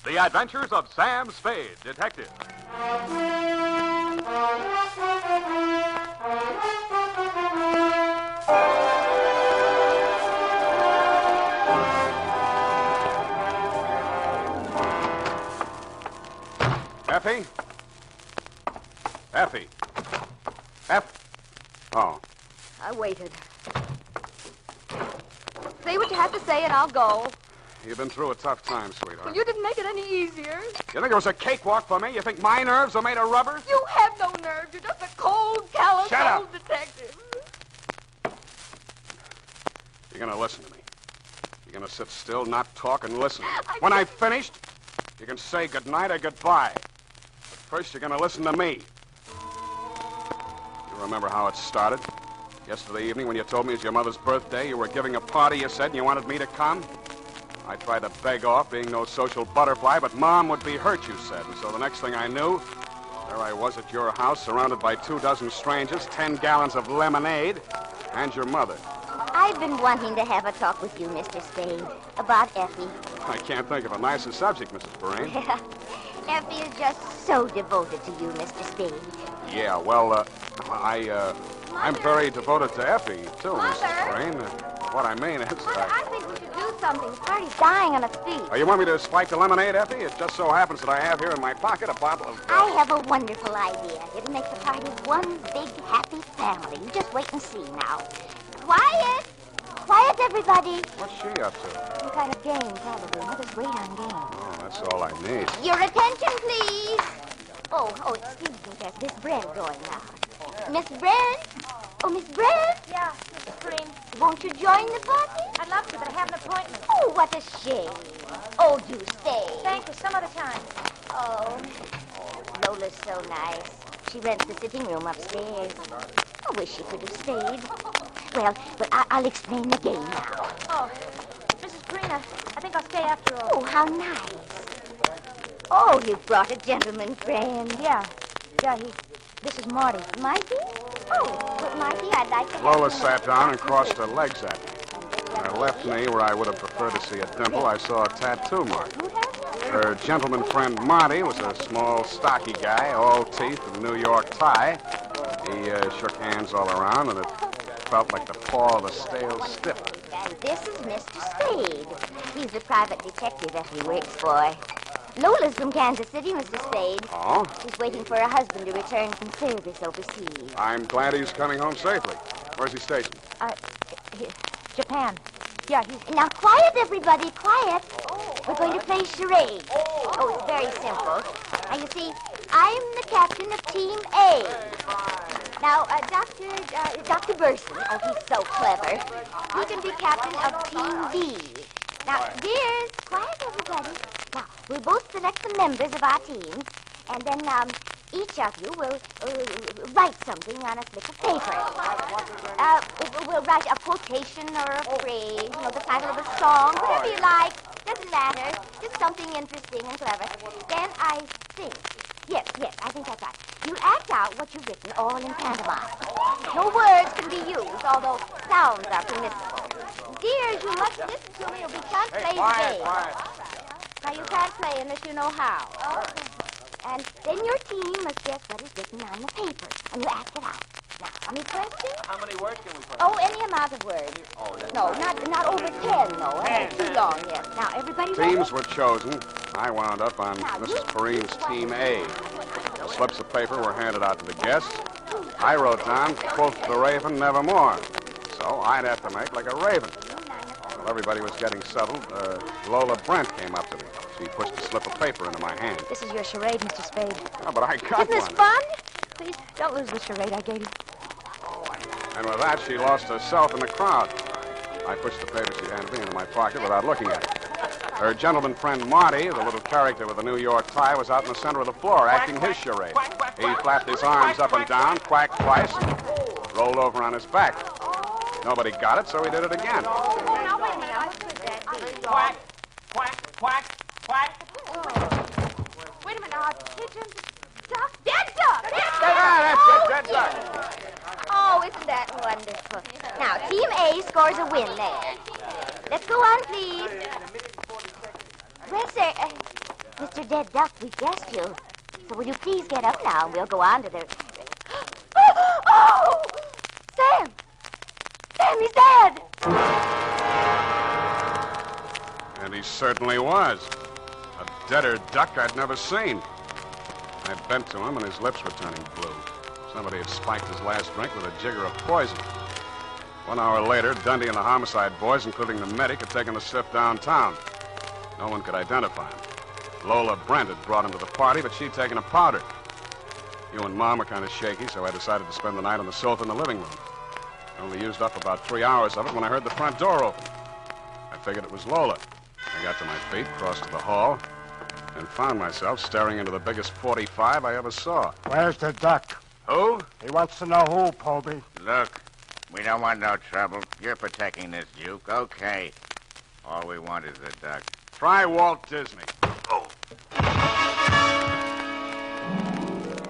The Adventures of Sam Spade, Detective. Effie? Effie? Oh. I waited. Say what you have to say and I'll go. You've been through a tough time, sweetheart. Well, you didn't make it any easier. You think it was a cakewalk for me? You think my nerves are made of rubber? You have no nerve. You're just a cold, callous Shut up. old detective. You're going to listen to me. You're going to sit still, not talk, and listen. When I've finished, you can say goodnight or goodbye. But first, you're going to listen to me. You remember how it started? Yesterday evening when you told me it was your mother's birthday, you were giving a party, you said, and you wanted me to come? I tried to beg off, being no social butterfly, but Mom would be hurt, you said. And so the next thing I knew, there I was at your house, surrounded by 24 strangers, 10 gallons of lemonade, and your mother. I've been wanting to have a talk with you, Mr. Spade, about Effie. I can't think of a nicer subject, Mrs. Perrine. Effie is just so devoted to you, Mr. Spade. Yeah, well, I'm very devoted to Effie, too, Mother? Mrs. Perrine. What I mean is... Mother, I think we should do something. The party's dying on its feet. Oh, you want me to spike the lemonade, Effie? It just so happens that I have here in my pocket a bottle of... I have a wonderful idea. It'll make the party one big, happy family. You just wait and see now. Quiet! Quiet, everybody. What's she up to? Some kind of game, probably. Mother's great on games. Oh, that's all I need. Your attention, please. Oh, excuse me, there's Miss Brent going now. Miss Brent? Oh, Miss Brent? Yeah, Mrs. Green. Won't you join the party? I'd love to, but I have an appointment. Oh, what a shame. Oh, do stay. Thank you, some other time. Oh, Lola's so nice. She rents the sitting room upstairs. I wish she could have stayed. Well, I'll explain the game now. Oh, Mrs. Green, I think I'll stay after all. Oh, how nice. Oh, you've brought a gentleman friend. Yeah, this is Marty. Marty? Oh, well, Marty, I'd like to have Lola you sat down and crossed her legs at me. On her left knee, where I would have preferred to see a dimple, I saw a tattoo mark. Her gentleman friend Marty was a small, stocky guy, all teeth and New York tie. He shook hands all around, and it felt like the paw of a stale stiff. And this is Mr. Spade. He's the private detective that he works for. Lola's from Kansas City, Mr. Spade. Oh? She's waiting for her husband to return from service overseas. I'm glad he's coming home safely. Where's he stationed? Japan. Yeah, he's... Now, quiet, everybody, quiet. We're going to play charades. Oh, it's very simple. Now, you see, I'm the captain of Team A. Now, Dr. Burson, oh, he's so clever. He can be captain of Team B. Now, dears, quiet, everybody. Now, we'll both select the members of our teams, and then, each of you will write something on a slip of paper. We'll write a quotation or a phrase, the title of a song, whatever you like. Doesn't matter. Just something interesting and clever. Then I think. Yes, I think that's right. You act out what you've written, all in pantomime. No words can be used, although sounds are permissible. Dears, you must listen to me or we can't play the game. Quiet. Now, you can't play unless you know how. And then your team must guess what is written on the paper, and you act it out. Now, any questions? How many words can we put? Oh, any amount of words. No, not over 10, no. That's too long, yes. Now, everybody ready? Teams were chosen. I wound up on Mrs. Perrine's Team A. The slips of paper were handed out to the guests. I wrote down, quoth the raven, nevermore. So I'd have to make like a raven. While everybody was getting settled, Lola Brent came up to me. She pushed a slip of paper into my hand. This is your charade, Mr. Spade. Oh, but I got Isn't this one. fun? Please, don't lose the charade I gave you. And with that, she lost herself in the crowd. I pushed the paper she handed me into my pocket without looking at it. Her gentleman friend Marty, the little character with the New York tie, was out in the center of the floor acting his charade. He flapped his arms up and down, quacked twice, and rolled over on his back. Nobody got it, so he did it again. Oh, now, wait a minute. What could that be? Quack, quack, quack, quack. Wait a minute. Pigeons, duck, dead duck! Dead duck. Oh, isn't that wonderful? Now, Team A scores a win there. Let's go on, please. Well, sir, Mr. Dead Duck, we guessed you. So will you please get up now, and we'll go on to the... Oh! Sam! Sam, he's dead! And he certainly was. A deader duck I'd never seen. I bent to him, and his lips were turning blue. Somebody had spiked his last drink with a jigger of poison. 1 hour later, Dundee and the homicide boys, including the medic, had taken the stiff downtown. No one could identify him. Lola Brent had brought him to the party, but she'd taken a powder. You and Mom were kind of shaky, so I decided to spend the night on the sofa in the living room. I only used up about 3 hours of it when I heard the front door open. I figured it was Lola. I got to my feet, crossed to the hall, and found myself staring into the biggest 45 I ever saw. Where's the duck? Who? He wants to know who, Poby. Look, we don't want no trouble. You're protecting this Duke. Okay. All we want is the duck. Try Walt Disney. Oh.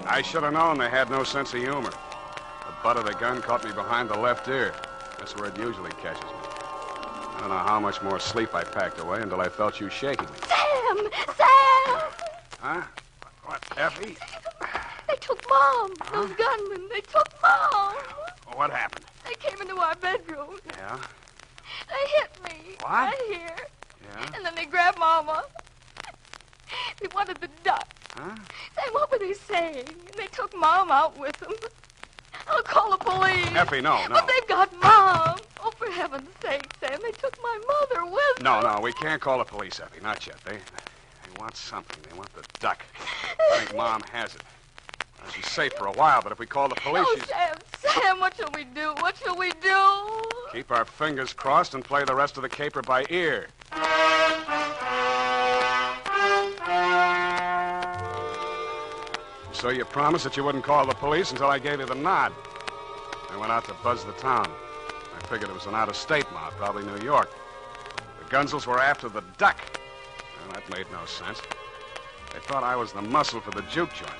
I should have known they had no sense of humor. The butt of the gun caught me behind the left ear. That's where it usually catches me. I don't know how much more sleep I packed away until I felt you shaking me. Sam! Sam! Huh? What, Effie? They took Mom. Those gunmen. They took Mom. What happened? They came into our bedroom. Yeah? They hit me. What? Right here. Yeah? And then they grabbed Mama. They wanted the duck. Huh? Sam, what were they saying? And they took Mom out with them. I'll call the police. Effie, no. But they've got Mom. Oh, for heaven's sake, Sam, they took my mother with them. No, we can't call the police, Effie. Not yet. They want something. They want the duck. I think Mom has it. Well, she's safe for a while, but if we call the police, Oh, she's... Sam, what shall we do? What shall we do? Keep our fingers crossed and play the rest of the caper by ear. So you promised that you wouldn't call the police until I gave you the nod. I went out to buzz the town. I figured it was an out-of-state mob, probably New York. The Gunzels were after the duck. Well, that made no sense. They thought I was the muscle for the juke joint.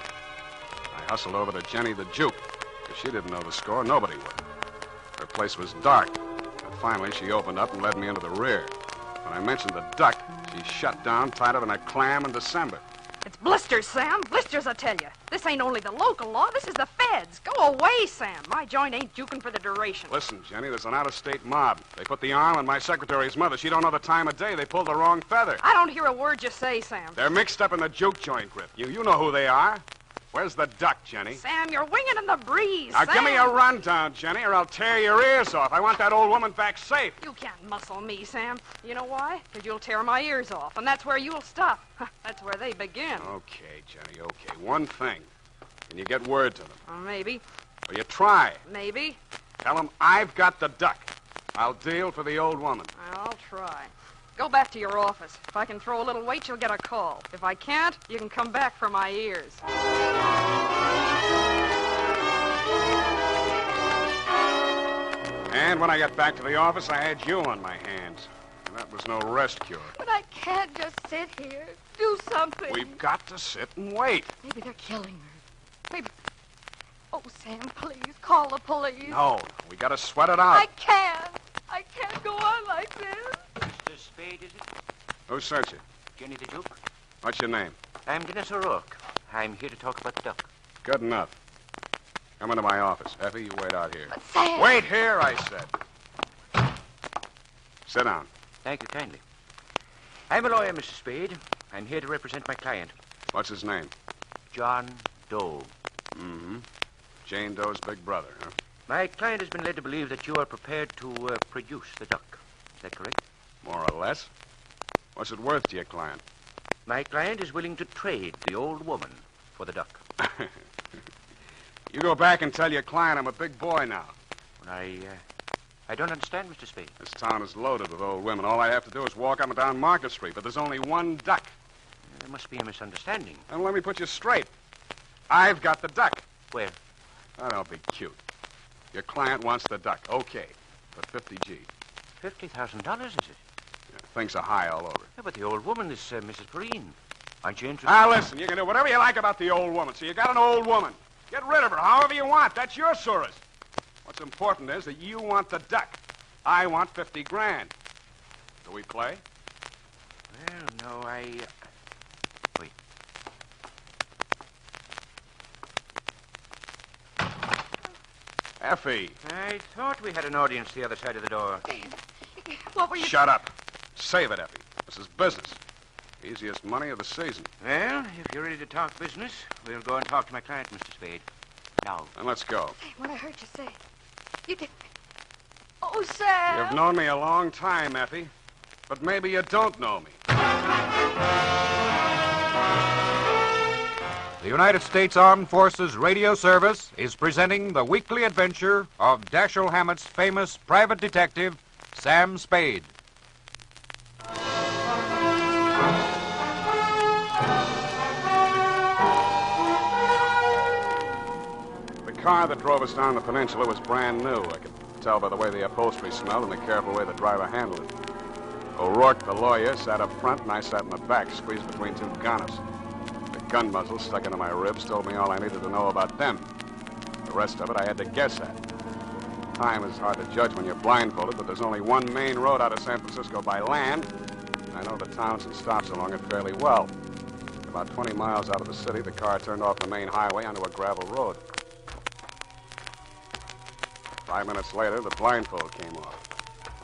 I hustled over to Jenny the Juke. If she didn't know the score, nobody would. Her place was dark. But finally, she opened up and led me into the rear. When I mentioned the duck, she shut down tighter than a clam in December. It's blisters, Sam. Blisters, I tell you. This ain't only the local law. This is the feds. Go away, Sam. My joint ain't juking for the duration. Listen, Jenny, there's an out-of-state mob. They put the arm on my secretary's mother. She don't know the time of day. They pulled the wrong feather. I don't hear a word you say, Sam. They're mixed up in the juke joint grip. You know who they are. Where's the duck, Jenny? Sam, you're winging in the breeze, Now, Sam. give me a rundown, Jenny, or I'll tear your ears off. I want that old woman back safe. You can't muscle me, Sam. You know why? Because you'll tear my ears off, and that's where you'll stop. That's where they begin. Okay, Jenny, okay. One thing. Can you get word to them? Maybe. Well, you try. Maybe. Tell them I've got the duck. I'll deal for the old woman. I'll try. Go back to your office. If I can throw a little weight, you'll get a call. If I can't, you can come back for my ears. And when I got back to the office, I had you on my hands. And that was no rest cure. But I can't just sit here. Do something. We've got to sit and wait. Maybe they're killing her. Maybe... Oh, Sam, please, call the police. No, we got to sweat it out. I can't. I can't go on like this. Mr. Spade, is it? Who's searching? Jenny the Duke? What's your name? I'm Dennis O'Rourke. I'm here to talk about the duck. Good enough. Come into my office. Effie, you wait out here. But Sam... Wait here, I said. Sit down. Thank you kindly. I'm a lawyer, Mr. Spade. I'm here to represent my client, What's his name? John Doe. Mm-hmm. Jane Doe's big brother, huh? My client has been led to believe that you are prepared to produce the duck. Is that correct? More or less. What's it worth to your client? My client is willing to trade the old woman for the duck. You go back and tell your client I'm a big boy now. Well, I don't understand, Mr. Spade. This town is loaded with old women. All I have to do is walk up and down Market Street, but there's only one duck. There must be a misunderstanding. And let me put you straight. I've got the duck. Where? Oh, don't be cute. Your client wants the duck. Okay. For 50 G. $50,000, is it? Yeah, things are high all over. Yeah, but the old woman is Mrs. Perrine. Aren't you interested? Now, listen, you can do whatever you like about the old woman. So you got an old woman. Get rid of her however you want. That's your Surus. What's important is that you want the duck. I want 50 grand. Do we play? Well, no, Effie. I thought we had an audience the other side of the door. What were you... Shut up. Save it, Effie. This is business. Easiest money of the season. Well, if you're ready to talk business, we'll go and talk to my client, Mr. Spade. Now. Then let's go. Hey, what I heard you say. You did... Oh, Sam. You've known me a long time, Effie. But maybe you don't know me. The United States Armed Forces Radio Service is presenting the weekly adventure of Dashiell Hammett's famous private detective, Sam Spade. The car that drove us down the peninsula was brand new. I could tell by the way the upholstery smelled and the careful way the driver handled it. O'Rourke, the lawyer, sat up front, and I sat in the back, squeezed between two gunners. The gun muzzle stuck into my ribs told me all I needed to know about them. The rest of it I had to guess at. Time is hard to judge when you're blindfolded, but there's only one main road out of San Francisco by land. I know the towns and stops along it fairly well. About 20 miles out of the city, the car turned off the main highway onto a gravel road. 5 minutes later, the blindfold came off.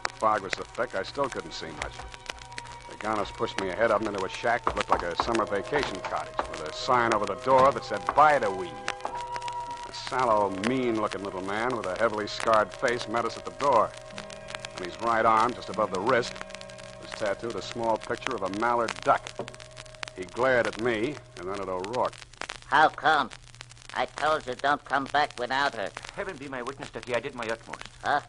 The fog was so thick, I still couldn't see much. The gunners pushed me ahead of them into a shack that looked like a summer vacation cottage with a sign over the door that said, "Bide a wee." A sallow, mean-looking little man with a heavily scarred face met us at the door. On his right arm, just above the wrist, was tattooed a small picture of a mallard duck. He glared at me and then at O'Rourke. How come? I told you don't come back without her. Heaven be my witness, Ducky, I did my utmost. Huh?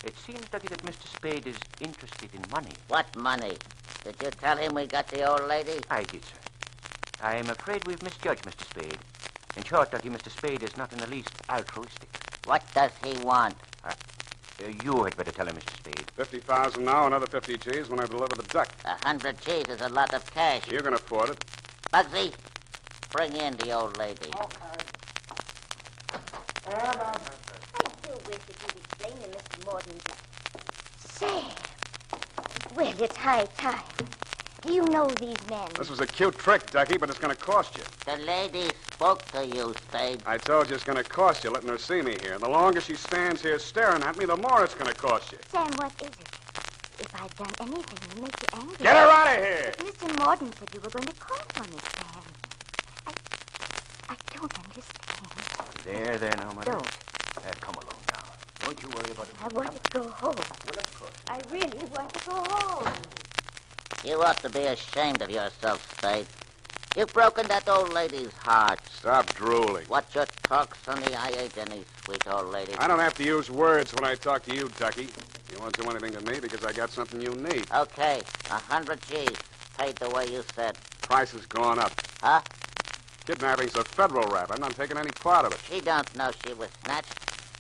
It seems, Ducky, that Mr. Spade is interested in money. What money? Did you tell him we got the old lady? I did, sir. I am afraid we've misjudged Mr. Spade. In short, Ducky, Mr. Spade is not in the least altruistic. What does he want? You had better tell him, Mr. Spade. 50,000 now, another 50 G's when I deliver the duck. 100 G's is a lot of cash. You can afford it. Bugsy, bring in the old lady. I do wish that you'd explain to Mr. Morton. Sam. Well, it's high time. Do you know these men? This was a cute trick, Ducky, but it's going to cost you. The lady spoke to you, Spade. I told you it's going to cost you letting her see me here. The longer she stands here staring at me, the more it's going to cost you. Sam, what is it? If I've done anything to make you angry... Get her out of here! Mr. Morton said you were going to call for me, Sam. I don't understand. There, now, Mother. Don't. Come along now. Don't you worry about it. I want to go home. Well, of course. I really want to go home. You ought to be ashamed of yourself, Spade. You've broken that old lady's heart. Stop drooling. What your talk, Sonny, I ain't any sweet old lady. I don't have to use words when I talk to you, Ducky. You won't do anything to me because I got something you need. Okay, 100 G's. Paid the way you said. Price has gone up. Huh? Kidnapping's a federal rap. I'm not taking any part of it. She don't know she was snatched.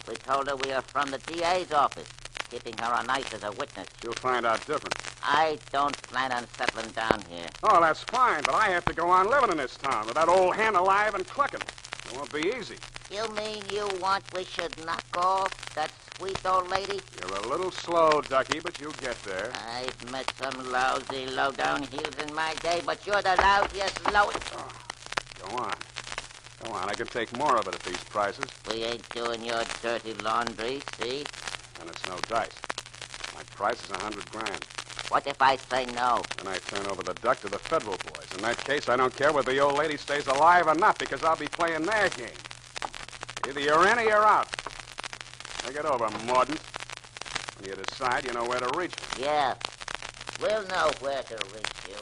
We told her we are from the DA's office, keeping her on ice as a witness. She'll find out different. I don't plan on settling down here. Oh, that's fine, but I have to go on living in this town with that old hen alive and clucking. It won't be easy. You mean you want we should knock off that sweet old lady? You're a little slow, Ducky, but you'll get there. I've met some lousy, low-down heels in my day, but you're the lousiest, lowest... Oh, go on. Go on, I can take more of it at these prices. We ain't doing your dirty laundry, see? And it's no dice. My price is $100,000. What if I say no? Then I turn over the duck to the federal boys. In that case, I don't care whether the old lady stays alive or not, because I'll be playing their game. Either you're in or you're out. Think it over, Mordant. When you decide, you know where to reach me. Yeah. We'll know where to reach you.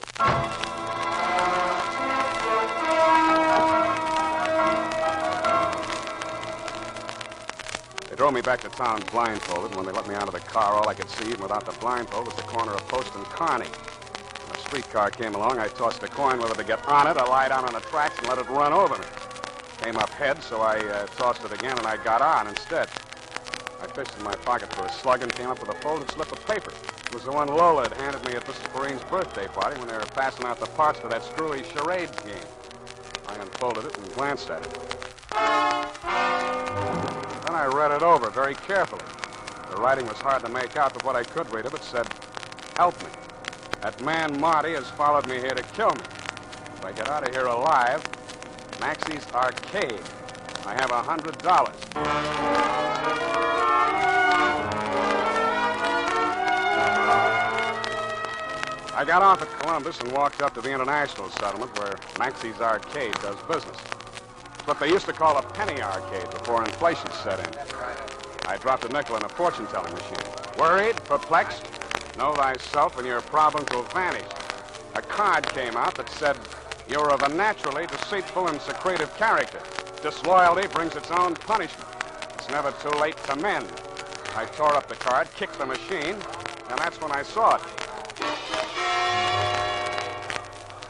They drove me back to town blindfolded, and when they let me out of the car, all I could see, even without the blindfold, was the corner of Post and Kearney. When a streetcar came along, I tossed a coin whether to get on it or lie down on the tracks and let it run over me. Came up head, so I tossed it again, and I got on instead. I fished in my pocket for a slug and came up with a folded slip of paper. It was the one Lola had handed me at Mr. Perrine's birthday party when they were passing out the parts for that screwy charades game. I unfolded it and glanced at it. Then I read it over very carefully. The writing was hard to make out, but what I could read of it said, "Help me. That man Marty has followed me here to kill me. If I get out of here alive, Maxie's Arcade. I have $100. I got off at Columbus and walked up to the International Settlement where Maxie's Arcade does business. It's what they used to call a penny arcade before inflation set in. I dropped a nickel in a fortune-telling machine. Worried? Perplexed? Know thyself and your problems will vanish. A card came out that said, you're of a naturally deceitful and secretive character. Disloyalty brings its own punishment. It's never too late to mend. I tore up the card, kicked the machine, and that's when I saw it.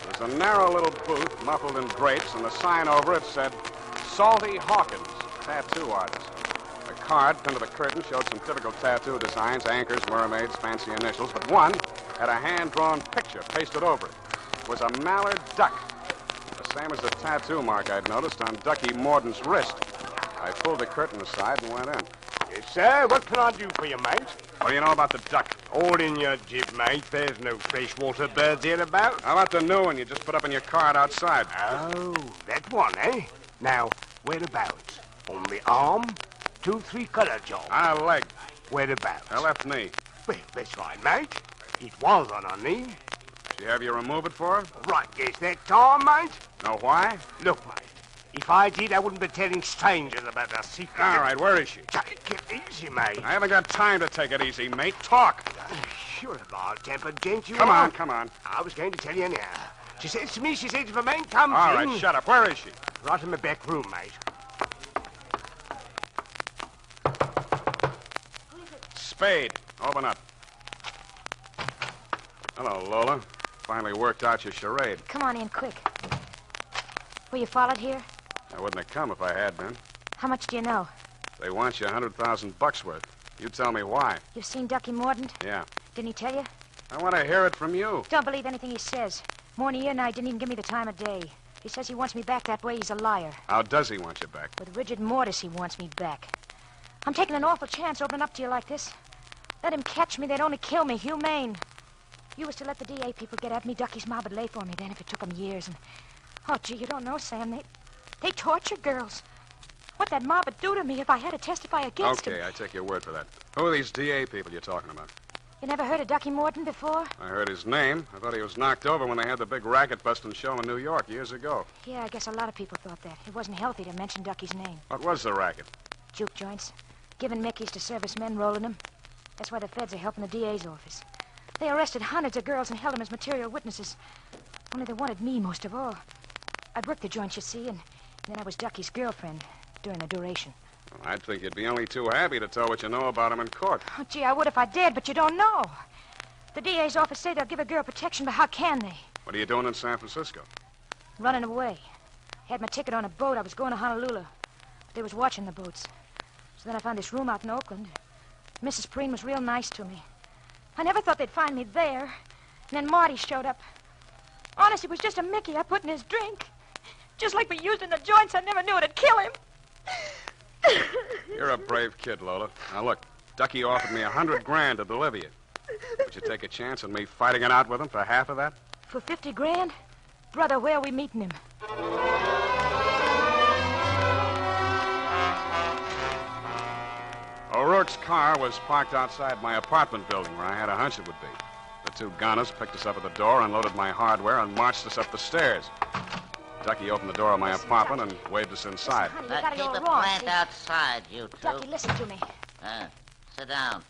It was a narrow little booth muffled in drapes, and the sign over it said, Salty Hawkins, tattoo artist. The card pinned to the curtain showed some typical tattoo designs, anchors, mermaids, fancy initials, but one had a hand-drawn picture pasted over it. It was a mallard duck, the same as the tattoo mark I'd noticed on Ducky Morden's wrist. I pulled the curtain aside and went in. Yes, sir. What can I do for you, mate? What do you know about the duck? All in your jib, mate. There's no freshwater birds here about. How about the new one you just put up in your card outside? Oh, that one, eh? Now, whereabouts? On the arm? 2-3 colour job. On a leg. Whereabouts? Her left knee. Well, that's right, mate. It was on her knee. Did you have you remove it for her? Right, guess that time, mate. Know why? Look, mate. If I did, I wouldn't be telling strangers about our secret. All right, where is she? Take it easy, mate. I haven't got time to take it easy, mate. Talk. You're a mild-tempered gent, you Come are. on, come on. I was going to tell you now. She says to me, if a man comes in... All right, shut up. Where is she? Right in the back room, mate. Spade. Open up. Hello, Lola. Finally worked out your charade. Come on in, quick. Were you followed here? I wouldn't have come if I had been. How much do you know? They want you $100,000 worth. You tell me why. You've seen Ducky Mordaunt? Yeah. Didn't he tell you? I want to hear it from you. Don't believe anything he says. More than a year now, he didn't even give me the time of day. If he says he wants me back that way, he's a liar. How does he want you back? With rigid mortis, he wants me back. I'm taking an awful chance opening up to you like this. Let him catch me, they'd only kill me, humane. You was to let the DA people get at me, Ducky's mob would lay for me then if it took them years. And oh, gee, you don't know, Sam. They torture girls. What that mob would do to me if I had to testify against him. Okay, I take your word for that. Who are these DA people you're talking about? You never heard of Ducky Mordaunt before? I heard his name. I thought he was knocked over when they had the big racket-busting show in New York years ago. Yeah, I guess a lot of people thought that. It wasn't healthy to mention Ducky's name. What was the racket? Juke joints. Giving Mickeys to servicemen, rolling them. That's why the feds are helping the DA's office. They arrested hundreds of girls and held them as material witnesses. Only they wanted me most of all. I'd worked the joints, you see, and then I was Ducky's girlfriend during the duration. Well, I'd think you'd be only too happy to tell what you know about him in court. Oh, gee, I would if I dared, but you don't know. The DA's office say they'll give a girl protection, but how can they? What are you doing in San Francisco? Running away. Had my ticket on a boat. I was going to Honolulu. But they was watching the boats. So then I found this room out in Oakland. Mrs. Preen was real nice to me. I never thought they'd find me there. And then Marty showed up. Honest, it was just a Mickey I put in his drink. Just like we used in the joints, I never knew it'd kill him. You're a brave kid, Lola. Now, look, Ducky offered me $100,000 to deliver you. Would you take a chance on me fighting it out with him for half of that? For $50,000? Brother, where are we meeting him? O'Rourke's car was parked outside my apartment building where I had a hunch it would be. The two gunners picked us up at the door, unloaded my hardware, and marched us up the stairs. Ducky opened the door of my apartment and waved us inside. Honey, you got it Keep all the wrong. plant See? outside, you two. Ducky, listen to me. Sit down.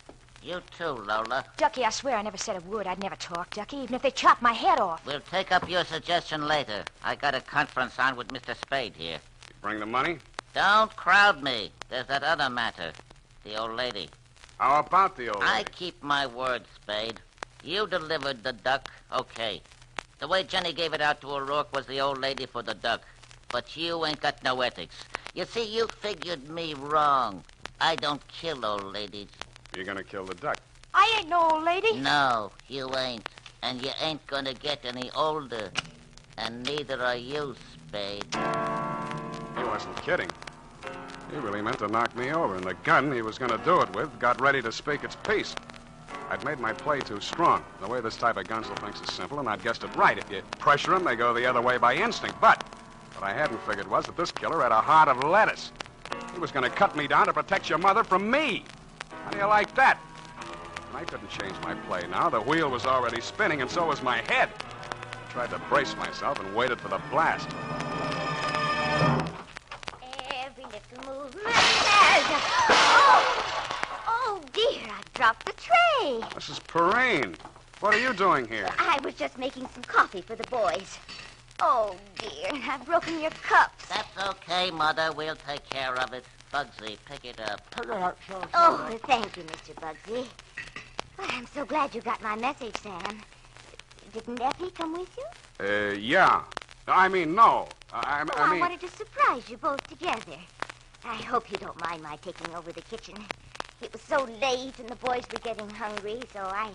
You too, Lola. Ducky, I swear I never said a word. I'd never talk, Ducky, even if they chopped my head off. We'll take up your suggestion later. I got a conference on with Mr. Spade here. You bring the money? Don't crowd me. There's that other matter. The old lady. How about the old lady? I keep my word, Spade. You delivered the duck, okay. The way Jenny gave it out to O'Rourke was the old lady for the duck. But you ain't got no ethics. You see, you figured me wrong. I don't kill old ladies. You're gonna kill the duck. I ain't no old lady. No, you ain't. And you ain't gonna get any older. And neither are you, Spade. He wasn't kidding. He really meant to knock me over, and the gun he was gonna do it with got ready to speak its piece. I'd made my play too strong. The way this type of gunsel thinks is simple, and I'd guessed it right. If you pressure them, they go the other way by instinct. But What I hadn't figured was that this killer had a heart of lettuce. He was going to cut me down to protect your mother from me. How do you like that? I couldn't change my play now. The wheel was already spinning, and so was my head. I tried to brace myself and waited for the blast. Every little movement. Oh, dear, I dropped the tray. Mrs. Perrine, what are you doing here? I was just making some coffee for the boys. Oh, dear, I've broken your cups. That's okay, Mother. We'll take care of it. Bugsy, pick it up. Oh, thank you, Mr. Bugsy. Well, I'm so glad you got my message, Sam. Didn't Effie come with you? Yeah. I mean, no. I I wanted to surprise you both together. I hope you don't mind my taking over the kitchen. It was so late and the boys were getting hungry, so I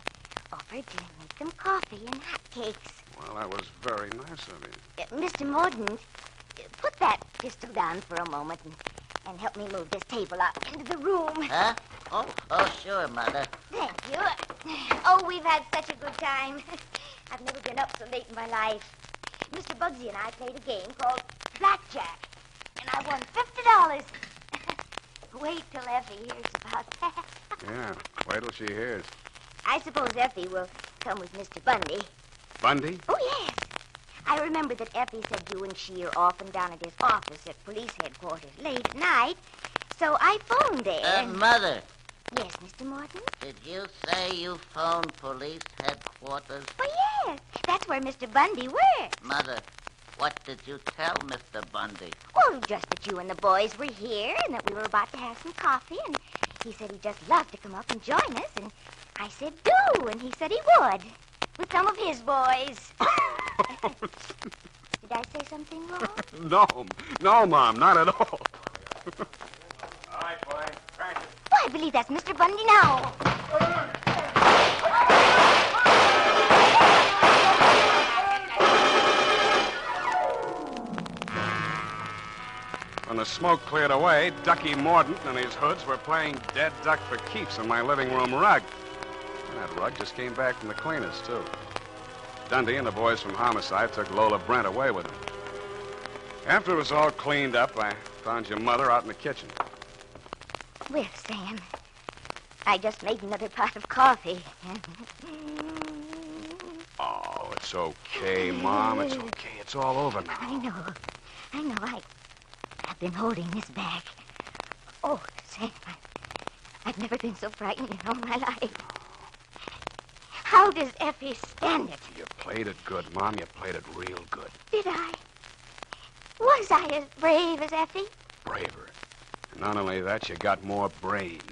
offered to make them coffee and hotcakes. Well, that was very nice of you. Mr. Mordaunt, put that pistol down for a moment and help me move this table out into the room. Huh? Oh, sure, Mother. Thank you. Oh, we've had such a good time. I've never been up so late in my life. Mr. Bugsy and I played a game called Blackjack, and I won $50. Wait till Effie hears about that. Yeah, wait till she hears. I suppose Effie will come with Mr. Bundy. Bundy? Oh, yes. I remember that Effie said you and she are often down at his office at police headquarters late at night, so I phoned there. Mother. Yes, Mr. Morton? Did you say you phoned police headquarters? Oh, yes. That's where Mr. Bundy works. Mother, what did you tell Mr. Bundy? Well, just that you and the boys were here and that we were about to have some coffee, and he said he'd just love to come up and join us, and I said do, and he said he would, with some of his boys. Did I say something wrong? No, Mom, not at all. All right, boy. Practice. Oh, I believe that's Mr. Bundy now. When the smoke cleared away, Ducky Mordaunt and his hoods were playing dead duck for keeps on my living room rug. And that rug just came back from the cleaners, too. Dundee and the boys from Homicide took Lola Brent away with them. After it was all cleaned up, I found your mother out in the kitchen. Well, Sam, I just made another pot of coffee. Oh, it's okay, Mom. It's okay. It's all over now. I know. I've been holding this back. Oh, Sam, I've never been so frightened in all my life. How does Effie stand it? You played it good, Mom. You played it real good. Did I? Was I as brave as Effie? Braver. And not only that, you got more brains.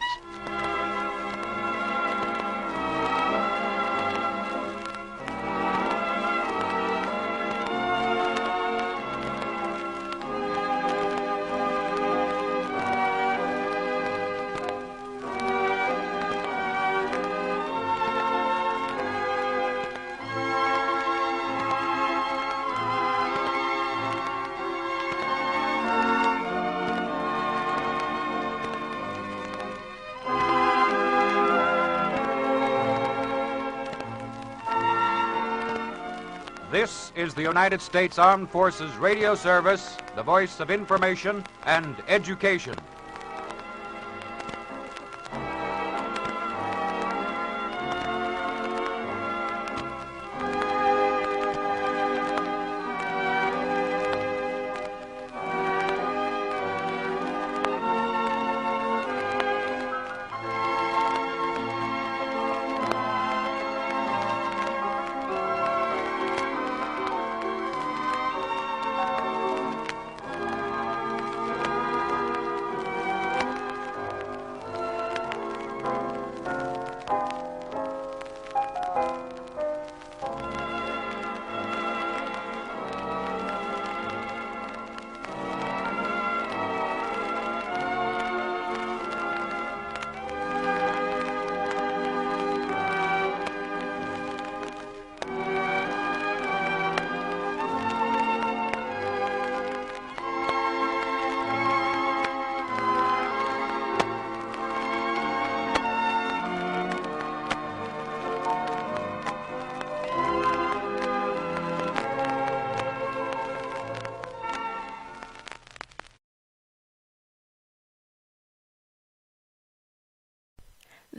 This is the United States Armed Forces Radio Service, the voice of information and education.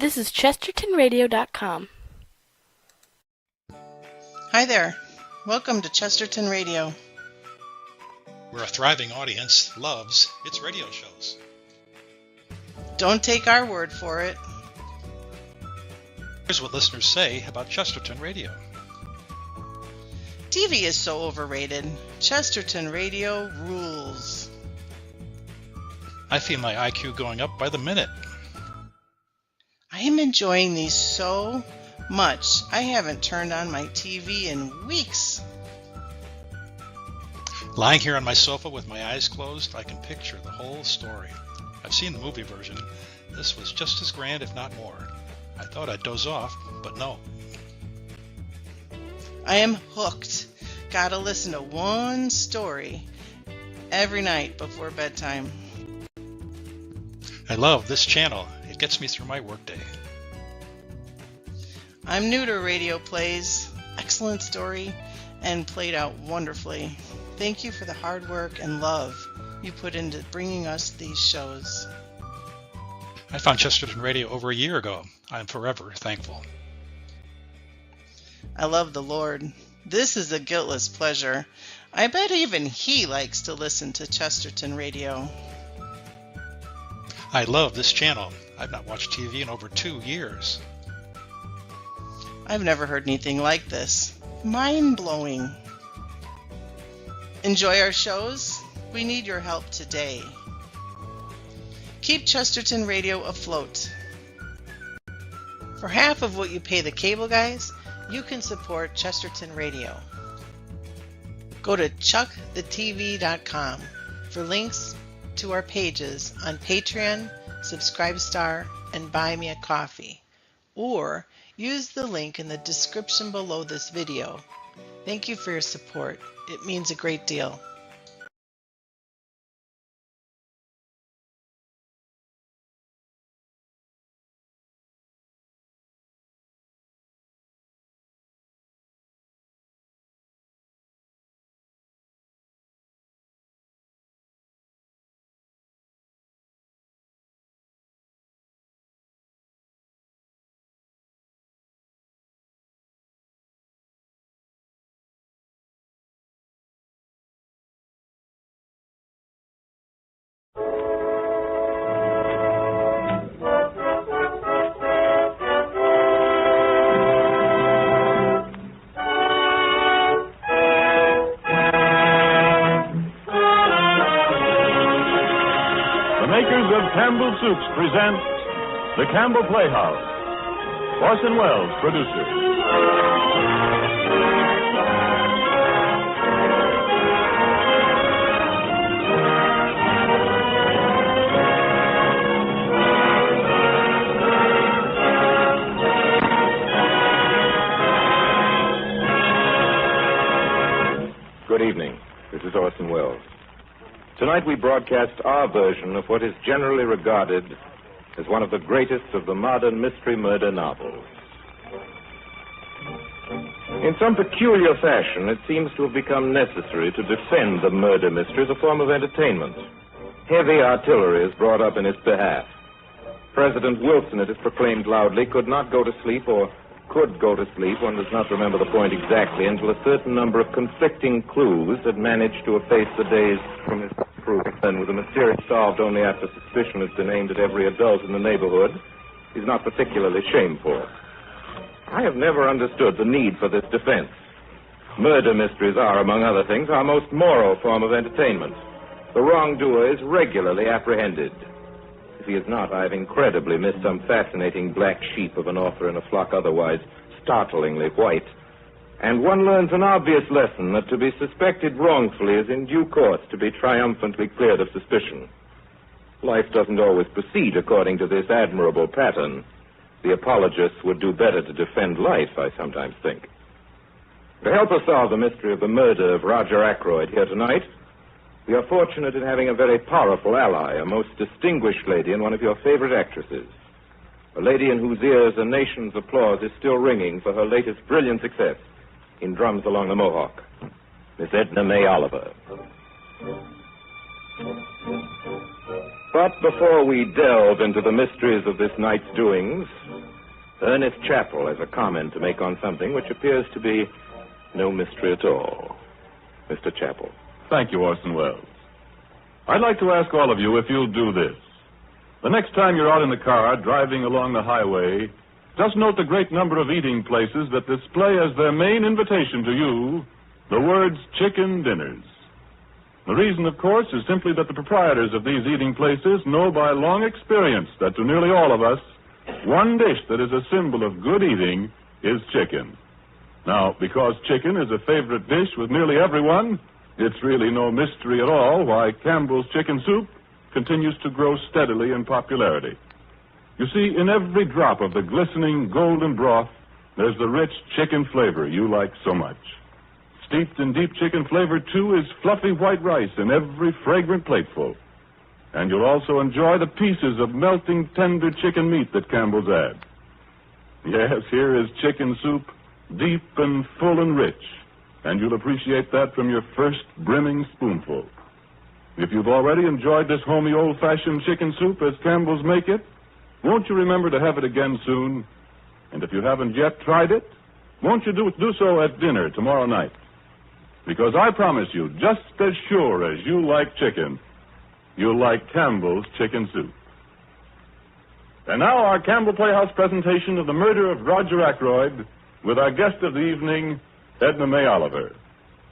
This is ChestertonRadio.com. Hi there. Welcome to Chesterton Radio. Where a thriving audience loves its radio shows. Don't take our word for it. Here's what listeners say about Chesterton Radio. TV is so overrated. Chesterton Radio rules. I feel my IQ going up by the minute. I am enjoying these so much. I haven't turned on my TV in weeks. Lying here on my sofa with my eyes closed, I can picture the whole story. I've seen the movie version. This was just as grand, if not more. I thought I'd doze off, but no. I am hooked. Gotta listen to one story every night before bedtime. I love this channel. It gets me through my workday. I'm new to radio plays. Excellent story and played out wonderfully. Thank you for the hard work and love you put into bringing us these shows. I found Chesterton Radio over a year ago. I'm forever thankful. I love the Lord. This is a guiltless pleasure. I bet even He likes to listen to Chesterton Radio. I love this channel. I've not watched TV in over 2 years. I've never heard anything like this. Mind-blowing. Enjoy our shows? We need your help today. Keep Chesterton Radio afloat. For half of what you pay the cable guys, you can support Chesterton Radio. Go to chuckthetv.com for links to our pages on Patreon, Subscribestar, and Buy Me a Coffee. Or use the link in the description below this video. Thank you for your support. It means a great deal. Campbell Soups present The Campbell Playhouse. Orson Welles, producer. Good evening. This is Orson Welles. Tonight we broadcast our version of what is generally regarded as one of the greatest of the modern mystery murder novels. In some peculiar fashion, it seems to have become necessary to defend the murder mystery as a form of entertainment. Heavy artillery is brought up in its behalf. President Wilson, it is proclaimed loudly, could not go to sleep or could go to sleep, one does not remember the point exactly, until a certain number of conflicting clues had managed to efface the days from his proof. And with a mysterious solved only after suspicion has been aimed at every adult in the neighborhood, is not particularly shameful. I have never understood the need for this defense. Murder mysteries are, among other things, our most moral form of entertainment. The wrongdoer is regularly apprehended. If he is not, I have incredibly missed some fascinating black sheep of an author in a flock otherwise startlingly white. And one learns an obvious lesson that to be suspected wrongfully is in due course to be triumphantly cleared of suspicion. Life doesn't always proceed according to this admirable pattern. The apologists would do better to defend life, I sometimes think. To help us solve the mystery of the murder of Roger Ackroyd here tonight, we are fortunate in having a very powerful ally, a most distinguished lady and one of your favorite actresses. A lady in whose ears a nation's applause is still ringing for her latest brilliant success in Drums Along the Mohawk, Miss Edna May Oliver. But before we delve into the mysteries of this night's doings, Ernest Chappell has a comment to make on something which appears to be no mystery at all. Mr. Chappell. Thank you, Orson Welles. I'd like to ask all of you if you'll do this. The next time you're out in the car driving along the highway, just note the great number of eating places that display as their main invitation to you the words chicken dinners. The reason, of course, is simply that the proprietors of these eating places know by long experience that to nearly all of us, one dish that is a symbol of good eating is chicken. Now, because chicken is a favorite dish with nearly everyone, it's really no mystery at all why Campbell's chicken soup continues to grow steadily in popularity. You see, in every drop of the glistening golden broth, there's the rich chicken flavor you like so much. Steeped in deep chicken flavor, too, is fluffy white rice in every fragrant plateful. And you'll also enjoy the pieces of melting tender chicken meat that Campbell's add. Yes, here is chicken soup, deep and full and rich, and you'll appreciate that from your first brimming spoonful. If you've already enjoyed this homey old-fashioned chicken soup as Campbell's make it, won't you remember to have it again soon? And if you haven't yet tried it, won't you do so at dinner tomorrow night? Because I promise you, just as sure as you like chicken, you'll like Campbell's chicken soup. And now our Campbell Playhouse presentation of The Murder of Roger Ackroyd with our guest of the evening, Edna May Oliver.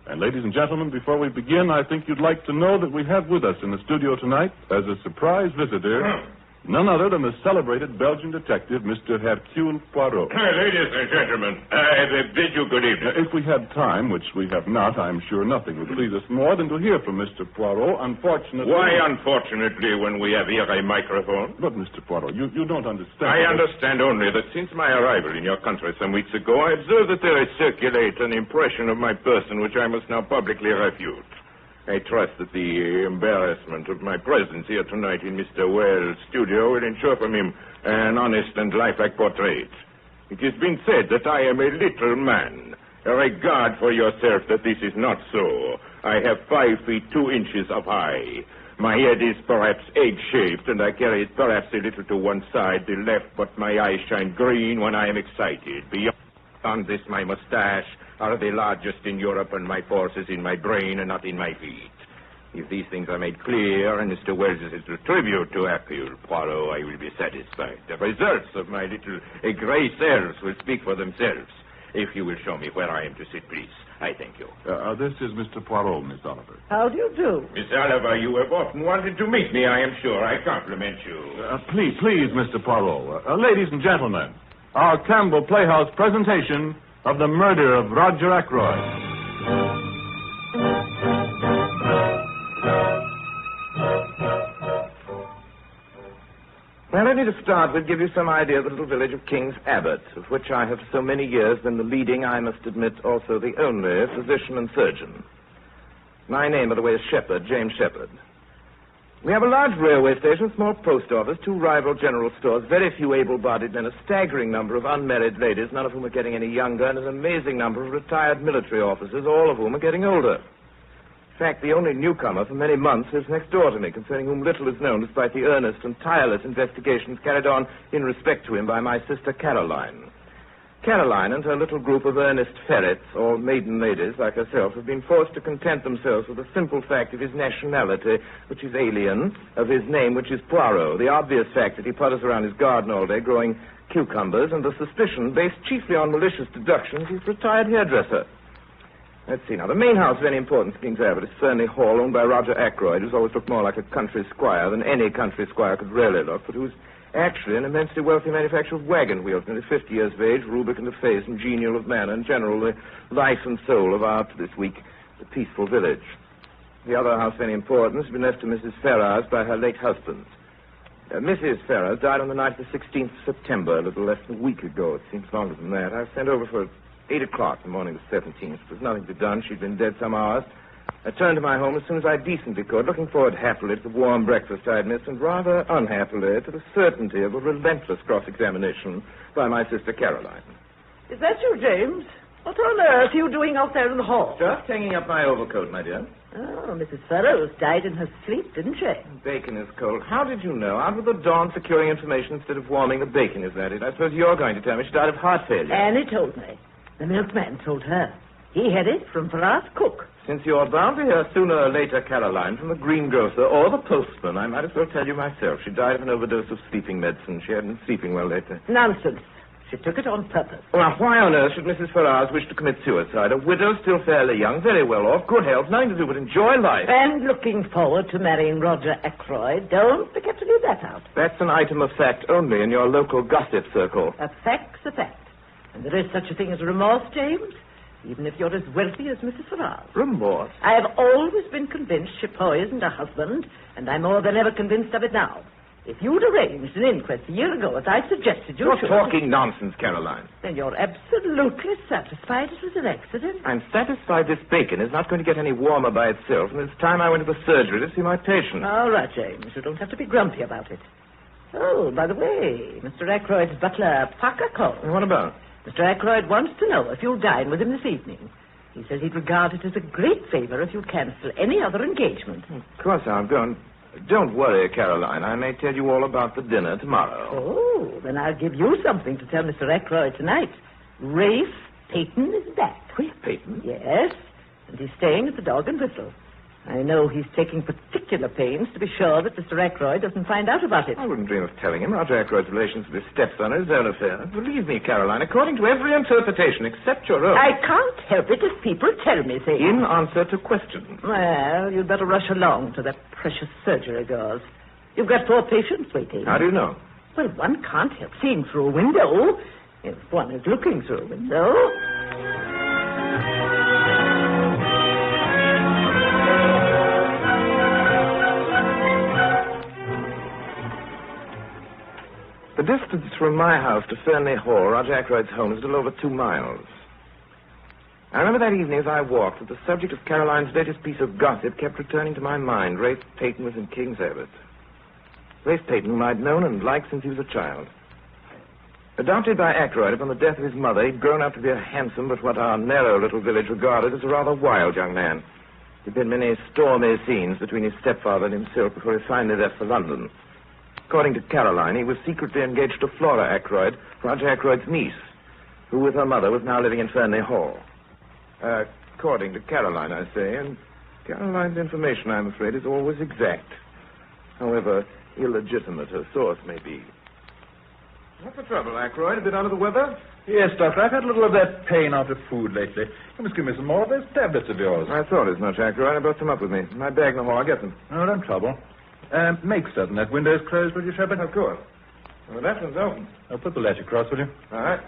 And ladies and gentlemen, before we begin, I think you'd like to know that we have with us in the studio tonight, as a surprise visitor, none other than the celebrated Belgian detective, Mr. Hercule Poirot. Ladies and gentlemen, I bid you good evening. If we had time, which we have not, I'm sure nothing would please us more than to hear from Mr. Poirot. Unfortunately... Why unfortunately when we have here a microphone? But, Mr. Poirot, you don't understand. I understand only that since my arrival in your country some weeks ago, I observed that there is circulate an impression of my person which I must now publicly refute. I trust that the embarrassment of my presence here tonight in Mr. Wells' studio will ensure from him an honest and lifelike portrait. It has been said that I am a little man. A regard for yourself that this is not so. I have 5 feet 2 inches of high. My head is perhaps egg-shaped, and I carry it perhaps a little to one side, the left, but my eyes shine green when I am excited. Beyond this, my mustache are the largest in Europe, and my force is in my brain and not in my feet. If these things are made clear, and Mr. Wells is a tribute to Hercule Poirot, I will be satisfied. The results of my little gray cells will speak for themselves. If you will show me where I am to sit, please. I thank you. This is Mr. Poirot, Miss Oliver. How do you do? Miss Oliver, you have often wanted to meet me, I am sure. I compliment you. Please, Mr. Poirot. Ladies and gentlemen, our Campbell Playhouse presentation of The Murder of Roger Ackroyd. Well, only to start with, give you some idea of the little village of King's Abbot, of which I have so many years been the leading, I must admit, also the only physician and surgeon. My name, by the way, is Shepherd, James Shepherd. We have a large railway station, a small post office, 2 rival general stores, very few able-bodied men, a staggering number of unmarried ladies, none of whom are getting any younger, and an amazing number of retired military officers, all of whom are getting older. In fact, the only newcomer for many months lives next door to me, concerning whom little is known, despite the earnest and tireless investigations carried on in respect to him by my sister Caroline. Caroline and her little group of earnest ferrets, all maiden ladies like herself, have been forced to content themselves with the simple fact of his nationality, which is alien, of his name, which is Poirot, the obvious fact that he putters around his garden all day growing cucumbers, and the suspicion, based chiefly on malicious deductions, he's a retired hairdresser. Let's see now. The main house of any importance in King's Abbot is Fernley Hall, owned by Roger Ackroyd, who's always looked more like a country squire than any country squire could really look, but who's actually an immensely wealthy manufacturer of wagon wheels, nearly 50 years of age, rubicund of face, and genial of manner, and general the life and soul of our, this week, the peaceful village. The other house of any importance has been left to Mrs. Ferrars by her late husband. Mrs. Ferrars died on the night of the 16th of September, a little less than a week ago. It seems longer than that. I was sent over for 8 o'clock the morning of the 17th. There was nothing to be done. She'd been dead some hours. I turned to my home as soon as I decently could, looking forward happily to the warm breakfast I'd missed, and rather unhappily to the certainty of a relentless cross-examination by my sister Caroline. Is that you, James? What on earth are you doing out there in the hall? Just hanging up my overcoat, my dear. Oh, Mrs. Furrows died in her sleep, didn't she? Bacon is cold. How did you know? Out with the dawn securing information instead of warming the bacon is at it. I suppose you're going to tell me she died of heart failure. Annie told me. The milkman told her. He had it from Farrar's cook. Since you're bound to hear sooner or later, Caroline, from the greengrocer or the postman, I might as well tell you myself. She died of an overdose of sleeping medicine. She hadn't been sleeping well lately. Nonsense. She took it on purpose. Well, why on earth should Mrs. Ferrars wish to commit suicide? A widow, still fairly young, very well off, good health, nothing to do but enjoy life. And looking forward to marrying Roger Ackroyd. Don't forget to leave that out. That's an item of fact only in your local gossip circle. A fact's a fact. And there is such a thing as remorse, James, even if you're as wealthy as Mrs. Ferrars. Remorse? I have always been convinced she poisoned her husband, and I'm more than ever convinced of it now. If you'd arranged an inquest a year ago, as I suggested you should... You're talking nonsense, Caroline. Then you're absolutely satisfied it was an accident? I'm satisfied this bacon is not going to get any warmer by itself, and it's time I went to the surgery to see my patient. All right, James. You don't have to be grumpy about it. Oh, by the way, Mr. Ackroyd's butler, Parker, called. What about? Mr. Ackroyd wants to know if you'll dine with him this evening. He says he'd regard it as a great favor if you cancel any other engagement. Of course I'll go and... Don't worry, Caroline. I may tell you all about the dinner tomorrow. Oh, then I'll give you something to tell Mr. Ackroyd tonight. Rafe Peyton is back. Rafe Peyton? Yes, and he's staying at the Dog and Whistle. I know he's taking particular pains to be sure that Mr. Ackroyd doesn't find out about it. I wouldn't dream of telling him. Roger Ackroyd's relations with his stepson are his own affair. Believe me, Caroline, according to every interpretation except your own. I can't help it if people tell me things. In answer to questions. Well, you'd better rush along to that precious surgery of yours. You've got 4 patients waiting. How do you know? Well, one can't help seeing through a window if one is looking through a window. The distance from my house to Fernley Hall, Roger Ackroyd's home, is a little over 2 miles. I remember that evening as I walked that the subject of Caroline's latest piece of gossip kept returning to my mind. Rafe Peyton was in King's Abbot. Rafe Peyton, whom I'd known and liked since he was a child. Adopted by Ackroyd upon the death of his mother, he'd grown up to be a handsome but what our narrow little village regarded as a rather wild young man. There'd been many stormy scenes between his stepfather and himself before he finally left for London. According to Caroline, he was secretly engaged to Flora Ackroyd, Roger Ackroyd's niece, who with her mother was now living in Fernley Hall. According to Caroline, I say, and Caroline's information, I'm afraid, is always exact. However illegitimate her source may be. What's the trouble, Ackroyd? A bit under the weather? Yes, Doctor. I've had a little of that pain after food lately. You must give me some more of those tablets of yours. I thought as much, Ackroyd. I brought some up with me. My bag in the hall. I'll get them. No, don't trouble. Make certain that window's closed, will you, Shepard? Of course. Well, that one's open. I'll put the latch across, will you? All right.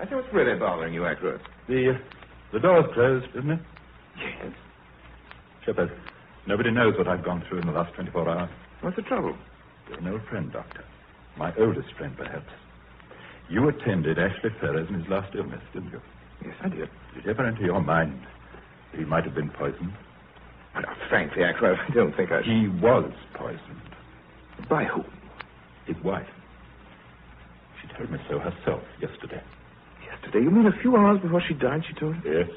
I say, what's really bothering you, Ackroyd? The door's closed, isn't it? Yes. Shepard, nobody knows what I've gone through in the last 24 hours. What's the trouble? You're an old friend, Doctor. My oldest friend, perhaps. You attended Ashley Ferrers in his last illness, didn't you? Yes, I did. Did it ever enter your mind that he might have been poisoned? Well, frankly, Ackroyd, I don't think I... He was poisoned. By whom? His wife. She told me so herself yesterday. Yesterday? You mean a few hours before she died, she told you? Yes.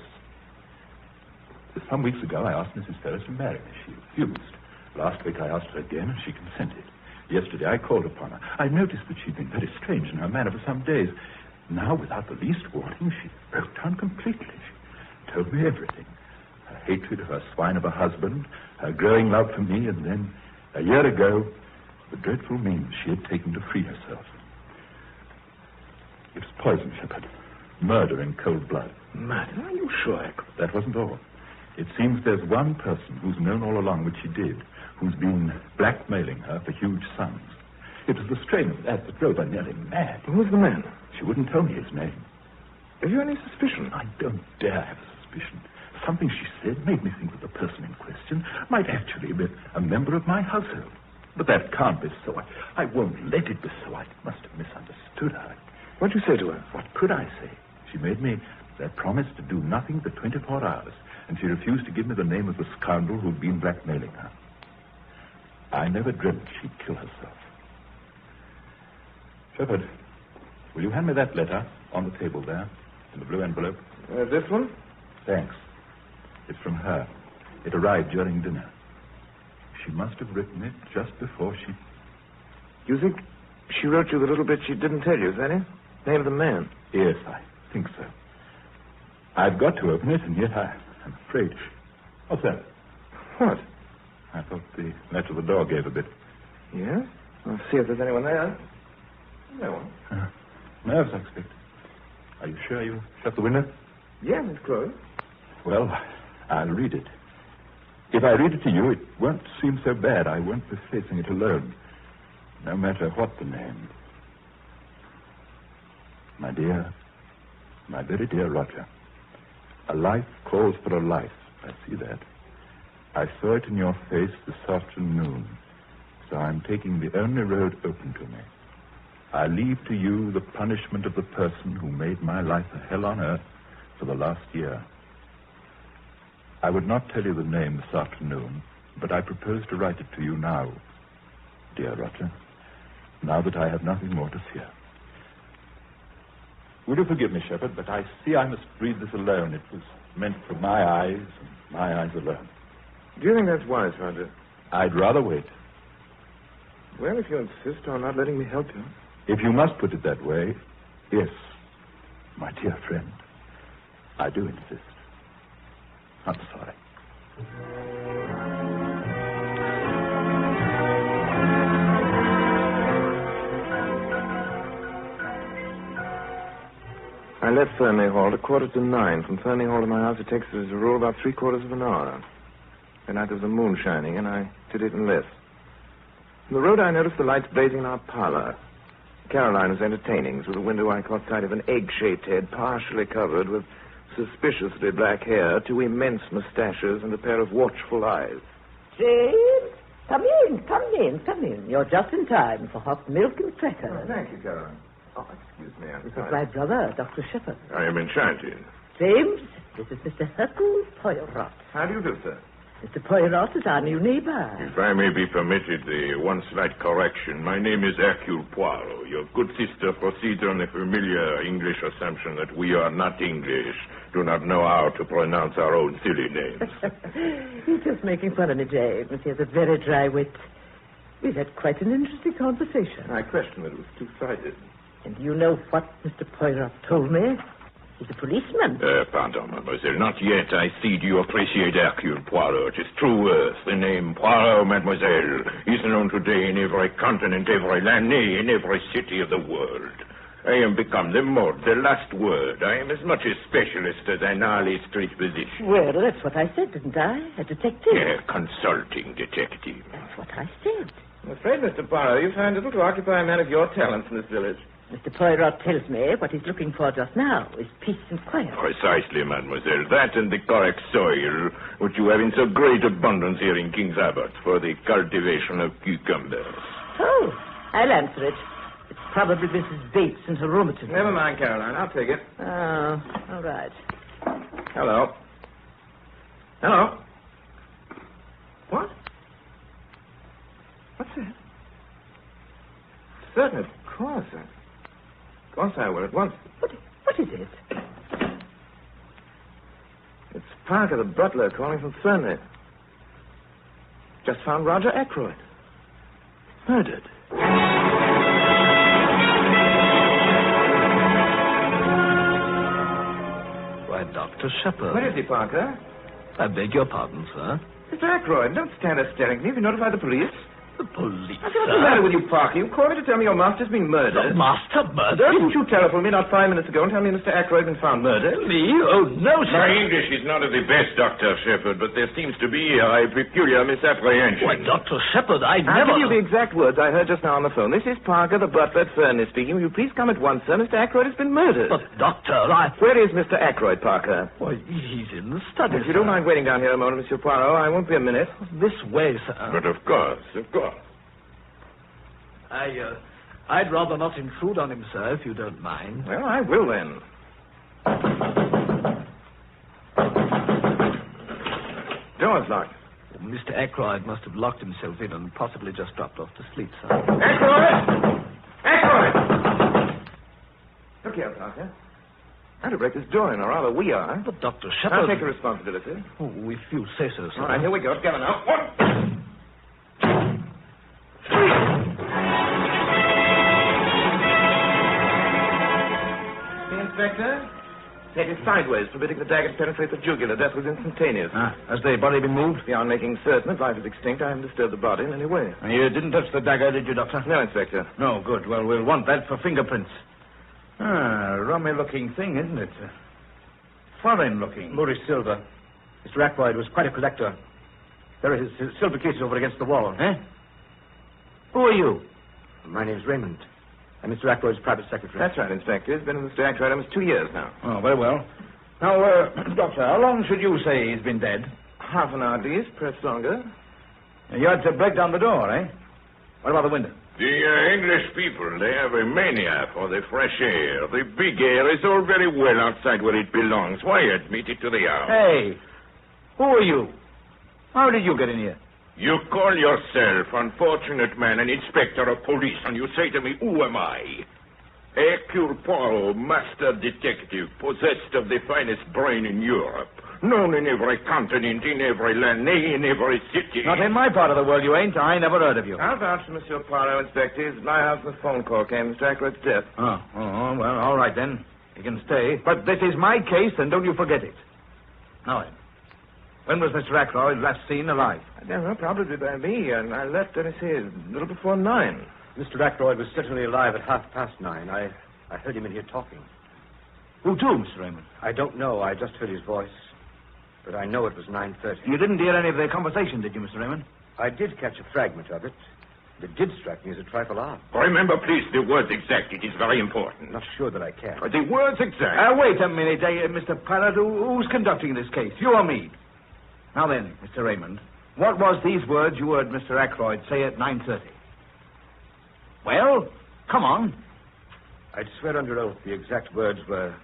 Some weeks ago, I asked Mrs. Ferrers to marry me. She refused. Last week, I asked her again, and she consented. Yesterday, I called upon her. I noticed that she'd been very strange in her manner for some days. Now, without the least warning, she broke down completely. She told me everything. Her hatred of her swine of a husband, her growing love for me, and then, a year ago, the dreadful means she had taken to free herself. It was poison, Shepard. Murder in cold blood. Murder? Are you sure? That wasn't all. It seems there's one person who's known all along what she did, who's been blackmailing her for huge sums. It was the strain of that that drove her nearly mad. Who's the man? She wouldn't tell me his name. Have you any suspicion? I don't dare have a suspicion. Something she said made me think that the person in question might actually be a member of my household. But that can't be so. I won't let it be so. I must have misunderstood her. What'd you say to her? What could I say? She made me that promise to do nothing for 24 hours, and she refused to give me the name of the scoundrel who'd been blackmailing her. I never dreamt she'd kill herself. Shepard, will you hand me that letter on the table there? In the blue envelope. This one? Thanks. It's from her. It arrived during dinner. She must have written it just before she... You think she wrote you the little bit she didn't tell you, is that it? Name of the man? Yes, I think so. I've got to open it, and yet I'm afraid. What's that? What? I thought the latch of the door gave a bit. Yes? I'll see if there's anyone there. No one. Nerves, I expect. Are you sure you shut the window? Yes, it's closed. Well, I'll read it. If I read it to you, it won't seem so bad. I won't be facing it alone, no matter what the name. My dear, my very dear Roger, a life calls for a life. I see that. I saw it in your face this afternoon, so I'm taking the only road open to me. I leave to you the punishment of the person who made my life a hell on earth for the last year. I would not tell you the name this afternoon, but I propose to write it to you now, dear Roger, now that I have nothing more to fear. Will you forgive me, Shepard, but I see I must read this alone. It was meant for my eyes, and my eyes alone. Do you think that's wise, Roger? I'd rather wait. Well, if you insist on not letting me help you. If you must put it that way, yes, my dear friend, I do insist. I'm sorry. I left Fernley Hall at 9:15. From Fernley Hall to my house, it takes, as a rule, about 3/4 of an hour. The night there was the moon shining, and I did it in less. From the road, I noticed the lights blazing in our parlor. Caroline was entertaining. Through the window, I caught sight of an egg-shaped head, partially covered with suspiciously black hair, 2 immense mustaches, and a pair of watchful eyes. James, come in. You're just in time for hot milk and crackers. Oh, thank you, Caroline. Oh, excuse me. This is my brother, Dr. Shepard. I am enchanted. James, this is Mr. Hercule Poirot. How do you do, sir? Mr. Poirot is our new neighbor. If I may be permitted one slight correction, my name is Hercule Poirot. Your good sister proceeds on the familiar English assumption that we are not English, do not know how to pronounce our own silly names. He's just making fun of me, James. He has a very dry wit. We've had quite an interesting conversation. I question that it was two-sided. And do you know what Mr. Poirot told me? He's a policeman. Pardon, mademoiselle. Not yet. I see you appreciate Hercule Poirot. His true worth. The name Poirot, mademoiselle, is known today in every continent, every land, nay, in every city of the world. I am become the last word. I am as much a specialist as an Harley Street physician. Well, that's what I said, didn't I? A detective. Consulting detective. That's what I said. I'm afraid, Mr. Poirot, you find little to occupy a man of your talents in this village. Mr. Poirot tells me what he's looking for just now is peace and quiet. Precisely, mademoiselle. That and the correct soil, which you have in so great abundance here in King's Abbot for the cultivation of cucumbers. Oh, I'll answer it. It's probably Mrs. Bates and her rheumatism. Never mind, Caroline. I'll take it. Oh, all right. Hello. Hello. What? What's that? Certainly, of course. Of course I will at once. What is it? It's Parker, the butler, calling from Fernley. Just found Roger Ackroyd. Murdered. Why, Dr. Shepard. Where is he, Parker? I beg your pardon, sir. Mr. Ackroyd, don't stand there staring at me. Have you notified the police? The police, What's the matter with you, Parker? You called me to tell me your master's been murdered. The master murdered? Didn't you telephone me not 5 minutes ago and tell me Mr. Ackroyd's been found murdered? Me? Oh, no, sir. My English is not of the best, Dr. Shepard, but there seems to be a peculiar misapprehension. Why, Dr. Shepard, I I'll never... give you the exact words I heard just now on the phone. This is Parker, the butler at Fernley speaking. Will you please come at once, sir? Mr. Ackroyd has been murdered. But, Doctor, I... Where is Mr. Ackroyd, Parker? Why, he's in the study, If you don't mind waiting down here a moment, Monsieur Poirot, I won't be a minute. This way, sir. But of course. I'd rather not intrude on him, sir, if you don't mind. Well, I will, then. Door's locked. Mr. Ackroyd must have locked himself in and possibly just dropped off to sleep, sir. Ackroyd! Ackroyd! Look here, Parker. How to break this door in, or rather we are. But Dr. I'll Shepard... take the responsibility. Oh, if you say so, sir. All right, here we go. Together now. 1, 2, 3. The Inspector? Head is sideways, permitting the dagger to penetrate the jugular. Death was instantaneous. Has the body been moved? Beyond making certain that life is extinct, I haven't disturbed the body in any way. You didn't touch the dagger, did you, Doctor? No, Inspector. No, good. Well, we'll want that for fingerprints. Rummy-looking thing, isn't it? Foreign-looking. Moorish silver. Mr. Ackroyd was quite a collector. There are his silver cases over against the wall. Eh? Who are you? My name's Raymond. I'm Mr. Ackroyd's private secretary. That's right, Inspector. He's been with Mr. Ackroyd almost 2 years now. Oh, very well. Now, Doctor, how long should you say he's been dead? Half an hour at least, perhaps longer. You had to break down the door, eh? What about the window? The English people, they have a mania for the fresh air. The big air is all very well outside where it belongs. Why admit it to the house? Hey, who are you? How did you get in here? You call yourself, unfortunate man, an inspector of police, and you say to me, who am I? Hercule Poirot, master detective, possessed of the finest brain in Europe, known in every continent, in every land, nay, in every city. Not in my part of the world, you ain't. I never heard of you. I'll vouch for Monsieur Poirot, Inspector. He's at my house when the phone call came. Mr. Ackroyd's death. Oh, well, all right then. You can stay. But this is my case, and don't you forget it. Now then. When was Mr. Ackroyd last seen alive? I don't know, probably by me, and I left, let me see, a little before 9. Mr. Ackroyd was certainly alive at 9:30. I heard him in here talking. Who to, Mr. Raymond? I don't know. I just heard his voice. But I know it was 9:30. You didn't hear any of their conversation, did you, Mr. Raymond? I did catch a fragment of it. It did strike me as a trifle odd. Remember, please, the words exact. It is very important. Not sure that I can. The words exact. Wait a minute, Mr. Parrott. Who's conducting this case? You or me? Now then, Mr. Raymond, what was these words you heard Mr. Ackroyd say at 9:30? Well, come on. I'd swear under oath the exact words were,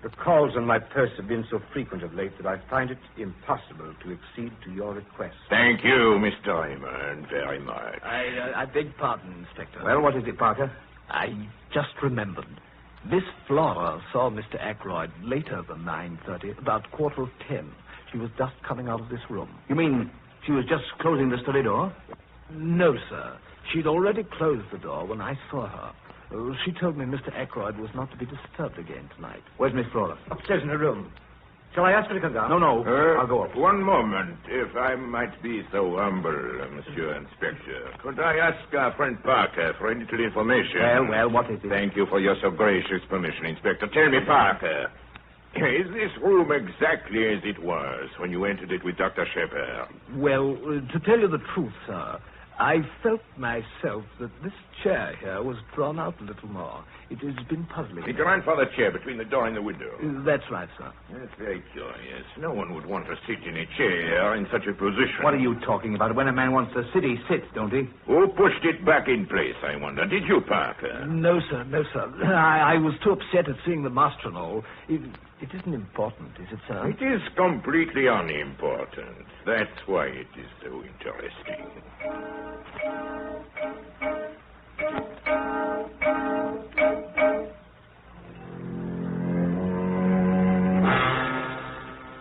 the calls on my purse have been so frequent of late that I find it impossible to accede to your request. Thank you, Mr. Raymond, very much. I beg pardon, Inspector. Well, what is it, Parker? I just remembered. Miss Flora saw Mr. Ackroyd later than 9:30, about 9:45. She was just coming out of this room. You mean she was just closing the study door? No, sir. She'd already closed the door when I saw her. She told me Mr. Ackroyd was not to be disturbed again tonight. Where's Miss Flora? Upstairs in her room. Shall I ask her to come down? No. I'll go up. One moment, if I might be so humble, Monsieur Inspector. Could I ask our friend Parker for a little information? Well, what is it? Thank you for your so gracious permission, Inspector. Tell me, Parker, is this room exactly as it was when you entered it with Dr. Shepard? Well, to tell you the truth, sir, I felt myself that this chair here was drawn out a little more. It has been puzzling. The grandfather chair between the door and the window. That's right, sir. That's very curious. No one would want to sit in a chair in such a position. What are you talking about? When a man wants to sit, he sits, don't he? Who pushed it back in place, I wonder? Did you, Parker? No, sir. I was too upset at seeing the master and all. It isn't important, is it, sir? It is completely unimportant. That's why it is so interesting.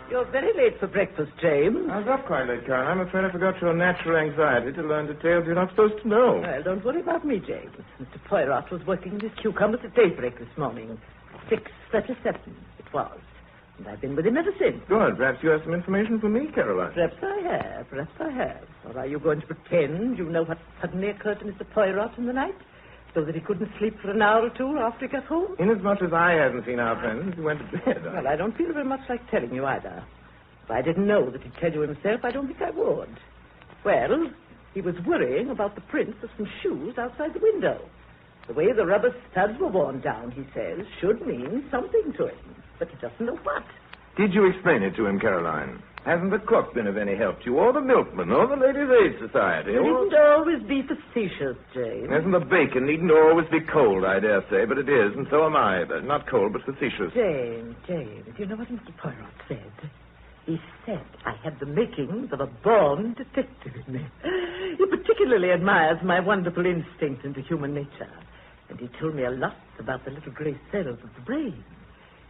You're very late for breakfast, James. I was up quite late, Karen. I'm afraid I forgot your natural anxiety to learn details you're not supposed to know. Well, don't worry about me, James. Mr. Poirot was working with his cucumbers at daybreak this morning. 6:37 it was. And I've been with him ever since. Good. Perhaps you have some information for me, Caroline. Perhaps I have. Or are you going to pretend you know what suddenly occurred to Mr. Poirot in the night? So that he couldn't sleep for an hour or two after he got home? Inasmuch as I haven't seen our friend since he went to bed. Well, I don't feel very much like telling you either. If I didn't know that he'd tell you himself, I don't think I would. Well, he was worrying about the prints of some shoes outside the window. The way the rubber studs were worn down, he says, should mean something to him. But he doesn't know what. Did you explain it to him, Caroline? Hasn't the cook been of any help to you, or the milkman, or the Ladies' Aid Society? You needn't always be facetious, James. Hasn't the bacon needn't always be cold, I dare say, but it is, and so am I. But not cold, but facetious. James, you know what Mr. Poirot said? He said I had the makings of a born detective in me. He particularly admires my wonderful instinct into human nature. And he told me a lot about the little gray cells of the brain.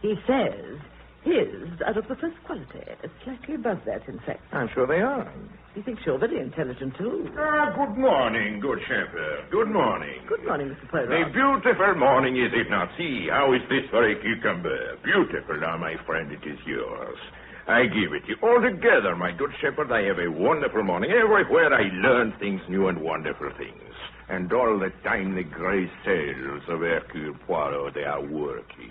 He says his are of the first quality. Slightly above that, in fact. I'm sure they are. He thinks you're very intelligent, too. Good morning, good shepherd. Good morning. Good morning, Mr. Poirot. A beautiful morning, is it not? See, how is this for a cucumber? Beautiful. Now, my friend, it is yours. I give it you. Altogether, my good shepherd, I have a wonderful morning. Everywhere I learn things new and wonderful things. And all the time the gray cells of Hercule Poirot, they are working.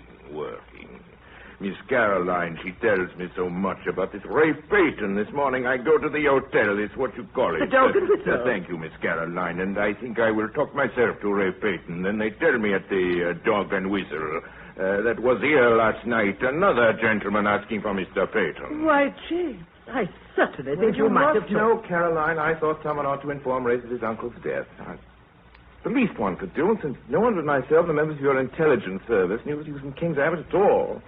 Miss Caroline, she tells me so much about this Ray Peyton. This morning I go to the hotel. It's what you call it. The dog and whistle. Thank you, Miss Caroline. And I think I will talk myself to Ray Peyton. And they tell me at the dog and whistle that was here last night another gentleman asking for Mr. Peyton. Why, James, I certainly think you might have No, Caroline, I thought someone ought to inform Ray of his uncle's death. The least one could do, since no one but myself and the members of your intelligence service knew that he was in King's Abbot at all.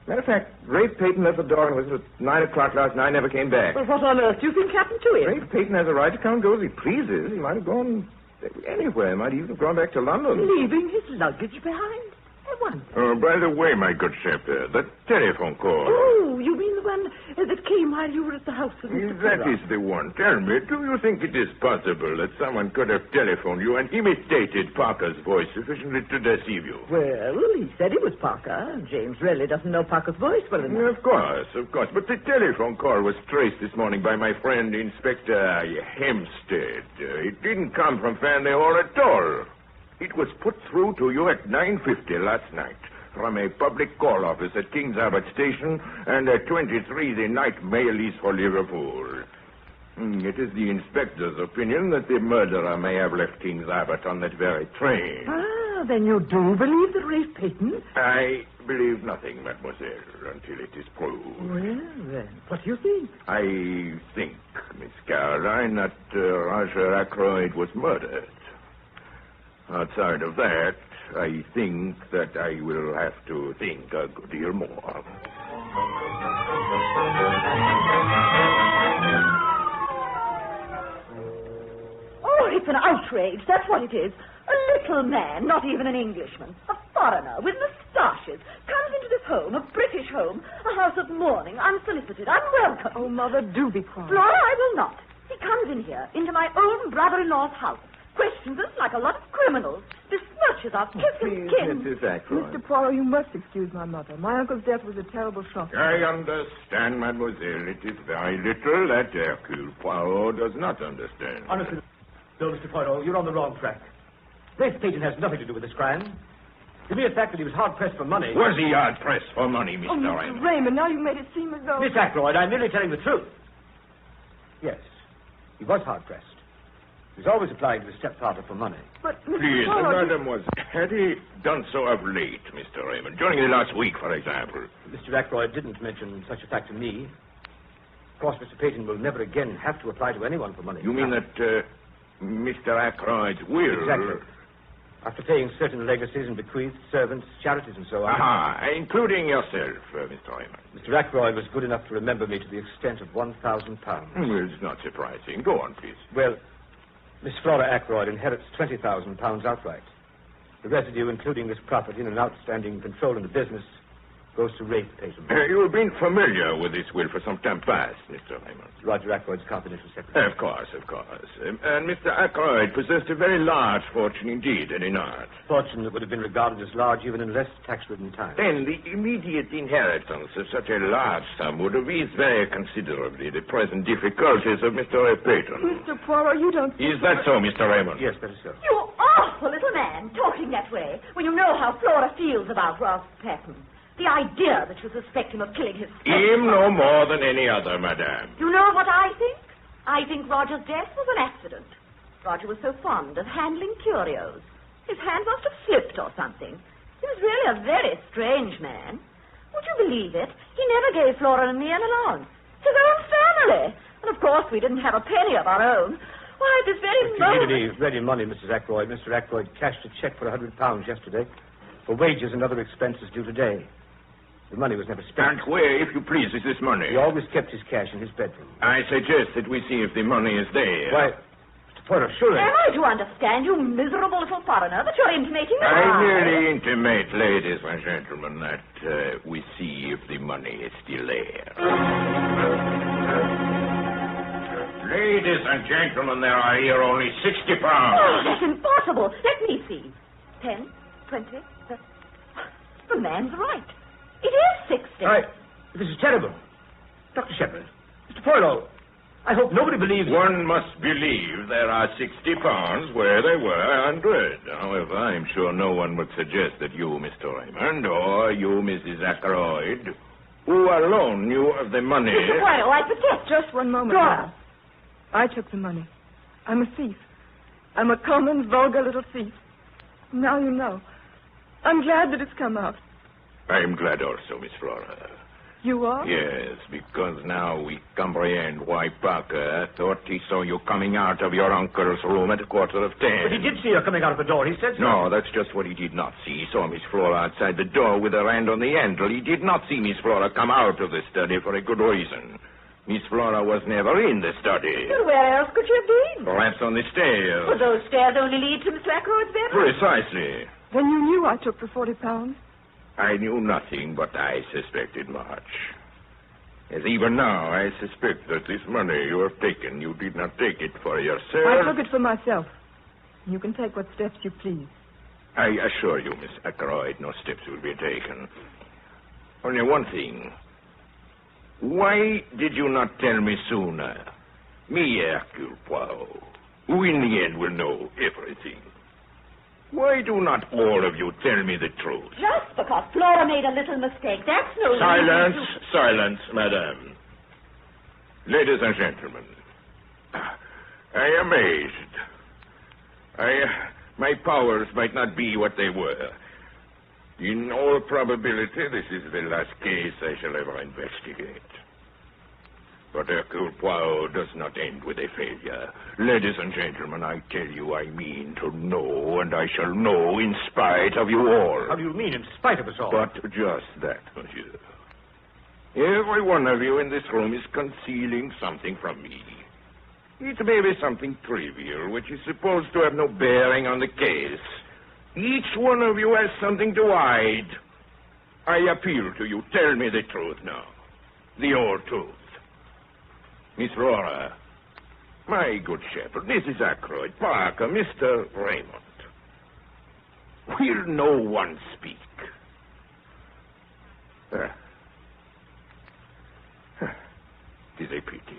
Matter of fact, Ray Peyton left the dog and whistle at 9 o'clock last night and never came back. Well, what on earth do you think happened to him? Ray Peyton has a right to come and go as he pleases. He might have gone anywhere. He might even have gone back to London. Leaving his luggage behind? I wonder. Oh, by the way, my good shepherd, that telephone call. Oh, you mean the one that came while you were at the house with Mr. That Poirot? is the one. Tell me, do you think it is possible that someone could have telephoned you and imitated Parker's voice sufficiently to deceive you? Well, he said he was Parker, and James really doesn't know Parker's voice well enough. Of course. But the telephone call was traced this morning by my friend Inspector Hempstead. It didn't come from Fanley Hall at all. It was put through to you at 9:50 last night from a public call office at King's Abbot Station, and at 23 the night mail is for Liverpool. It is the inspector's opinion that the murderer may have left King's Abbot on that very train. Ah, then you do believe that Ray Peyton? I believe nothing, mademoiselle, until it is proved. Well, then, what do you think? I think, Miss Caroline, that Roger Ackroyd was murdered. Outside of that, I think that I will have to think a good deal more. Oh, it's an outrage. That's what it is. A little man, not even an Englishman, a foreigner with moustaches, comes into this home, a British home, a house of mourning, unsolicited, unwelcome. Oh, Mother, do be quiet. Flora, I will not. He comes in here, into my own brother-in-law's house, questions us like a lot of criminals, besmirches our kith and kin. Mrs. Ackroyd. Mr. Poirot, you must excuse my mother. My uncle's death was a terrible shock. I understand, mademoiselle. It is very little that Hercule Poirot does not understand. Honestly, no, Mr. Poirot, you're on the wrong track. Ray Peyton has nothing to do with this crime. The mere fact that he was hard-pressed for money... Was he hard-pressed for money, Mr. Mr. Raymond? Raymond, now you've made it seem as though... Miss Ackroyd, I'm merely telling the truth. Yes, he was hard-pressed. He was always applying to his stepfather for money. But, Please, Poirot, mademoiselle, had he done so of late, Mr. Raymond? During the last week, for example? Mr. Ackroyd didn't mention such a fact to me. Of course, Mr. Peyton will never again have to apply to anyone for money. You mean that Mr. Ackroyd's will... Exactly. After paying certain legacies and bequeaths, servants, charities, and so on. Aha, including yourself, Mr. Raymond. Mr. Ackroyd was good enough to remember me to the extent of £1,000. Well, it's not surprising. Go on, please. Well, Miss Flora Ackroyd inherits £20,000 outright. The residue, including this property and an outstanding control in the business, goes to Ray Peyton. You have been familiar with this will for some time past, Mr. Raymond. Roger Ackroyd's confidential secretary. Of course. And Mr. Ackroyd possessed a very large fortune indeed, did he not? Fortune that would have been regarded as large even in less tax-ridden times. Then the immediate inheritance of such a large sum would have eased very considerably the present difficulties of Mr. Ray Peyton. Mr. Poirot, you don't... Is that so, Mr. Raymond? Yes, that is so. You awful little man, talking that way, when you know how Flora feels about Ross Patton. The idea that you suspect him of killing his stepfather. Him no more than any other, madame. You know what I think? I think Roger's death was an accident. Roger was so fond of handling curios. His hand must have slipped or something. He was really a very strange man. Would you believe it? He never gave Flora and me an allowance. His own family. And of course we didn't have a penny of our own. Why, at this very If you moment... need any ready money, Mrs. Ackroyd, Mr. Ackroyd cashed a check for £100 yesterday for wages and other expenses due today. The money was never spent. And where, if you please, is this money? He always kept his cash in his bedroom. I suggest that we see if the money is there. Why, Mr. Well, surely. Am I to understand, you miserable little foreigner, that you're intimating that I merely intimate, ladies and gentlemen, that we see if the money is still there. Ladies and gentlemen, there are here only 60 pounds. Oh, that's impossible. Let me see. 10, 20. The man's right. It is 60. This is terrible. Dr. Shepard, Mr. Poirot, I hope nobody believes... One must believe there are 60 pounds where there were 100. However, I'm sure no one would suggest that you, Mr. Raymond, or you, Mrs. Ackroyd, who alone knew of the money... Mr. Poirot, I protest. Just one moment. Dora. I took the money. I'm a thief. I'm a common, vulgar little thief. Now you know. I'm glad that it's come out. I'm glad also, Miss Flora. You are? Yes, because now we comprehend why Parker thought he saw you coming out of your uncle's room at 10:15. But he did see her coming out of the door. He said so. No, that's just what he did not see. He saw Miss Flora outside the door with her hand on the handle. He did not see Miss Flora come out of the study for a good reason. Miss Flora was never in the study. Well, where else could she have been? Perhaps on the stairs. Well, those stairs only lead to Mr. Ackroyd's bedroom. Precisely. Then you knew I took the 40 pounds? I knew nothing, but I suspected much. As even now, I suspect that this money you have taken, you did not take it for yourself. I took it for myself. You can take what steps you please. I assure you, Miss Ackroyd, no steps will be taken. Only one thing. Why did you not tell me sooner? Me, Hercule Poirot, who in the end will know everything. Why do not all of you tell me the truth? Just because Flora made a little mistake. That's no Silence, reason to... silence, madame. Ladies and gentlemen, I am amazed. My powers might not be what they were. In all probability, this is the last case I shall ever investigate. But Hercule Poirot does not end with a failure. Ladies and gentlemen, I tell you, I mean to know, and I shall know in spite of you all. How do you mean, in spite of us all? But just that, monsieur. Every one of you in this room is concealing something from me. It may be something trivial, which is supposed to have no bearing on the case. Each one of you has something to hide. I appeal to you. Tell me the truth now. The whole truth. Miss Flora, my good shepherd, Mrs. Ackroyd, Parker, Mr. Raymond. Will no one speak? It is a pity.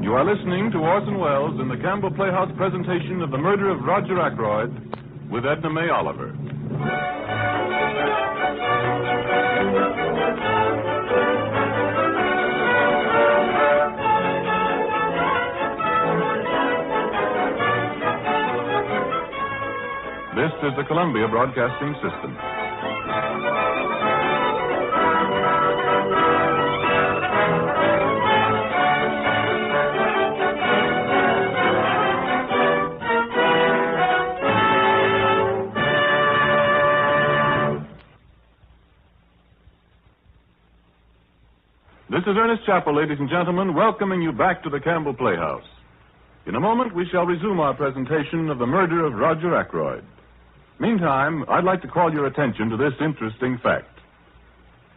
You are listening to Orson Welles in the Campbell Playhouse presentation of The Murder of Roger Ackroyd with Edna May Oliver. This is the Columbia Broadcasting System. This is Ernest Chappell, ladies and gentlemen, welcoming you back to the Campbell Playhouse. In a moment, we shall resume our presentation of The Murder of Roger Ackroyd. Meantime, I'd like to call your attention to this interesting fact.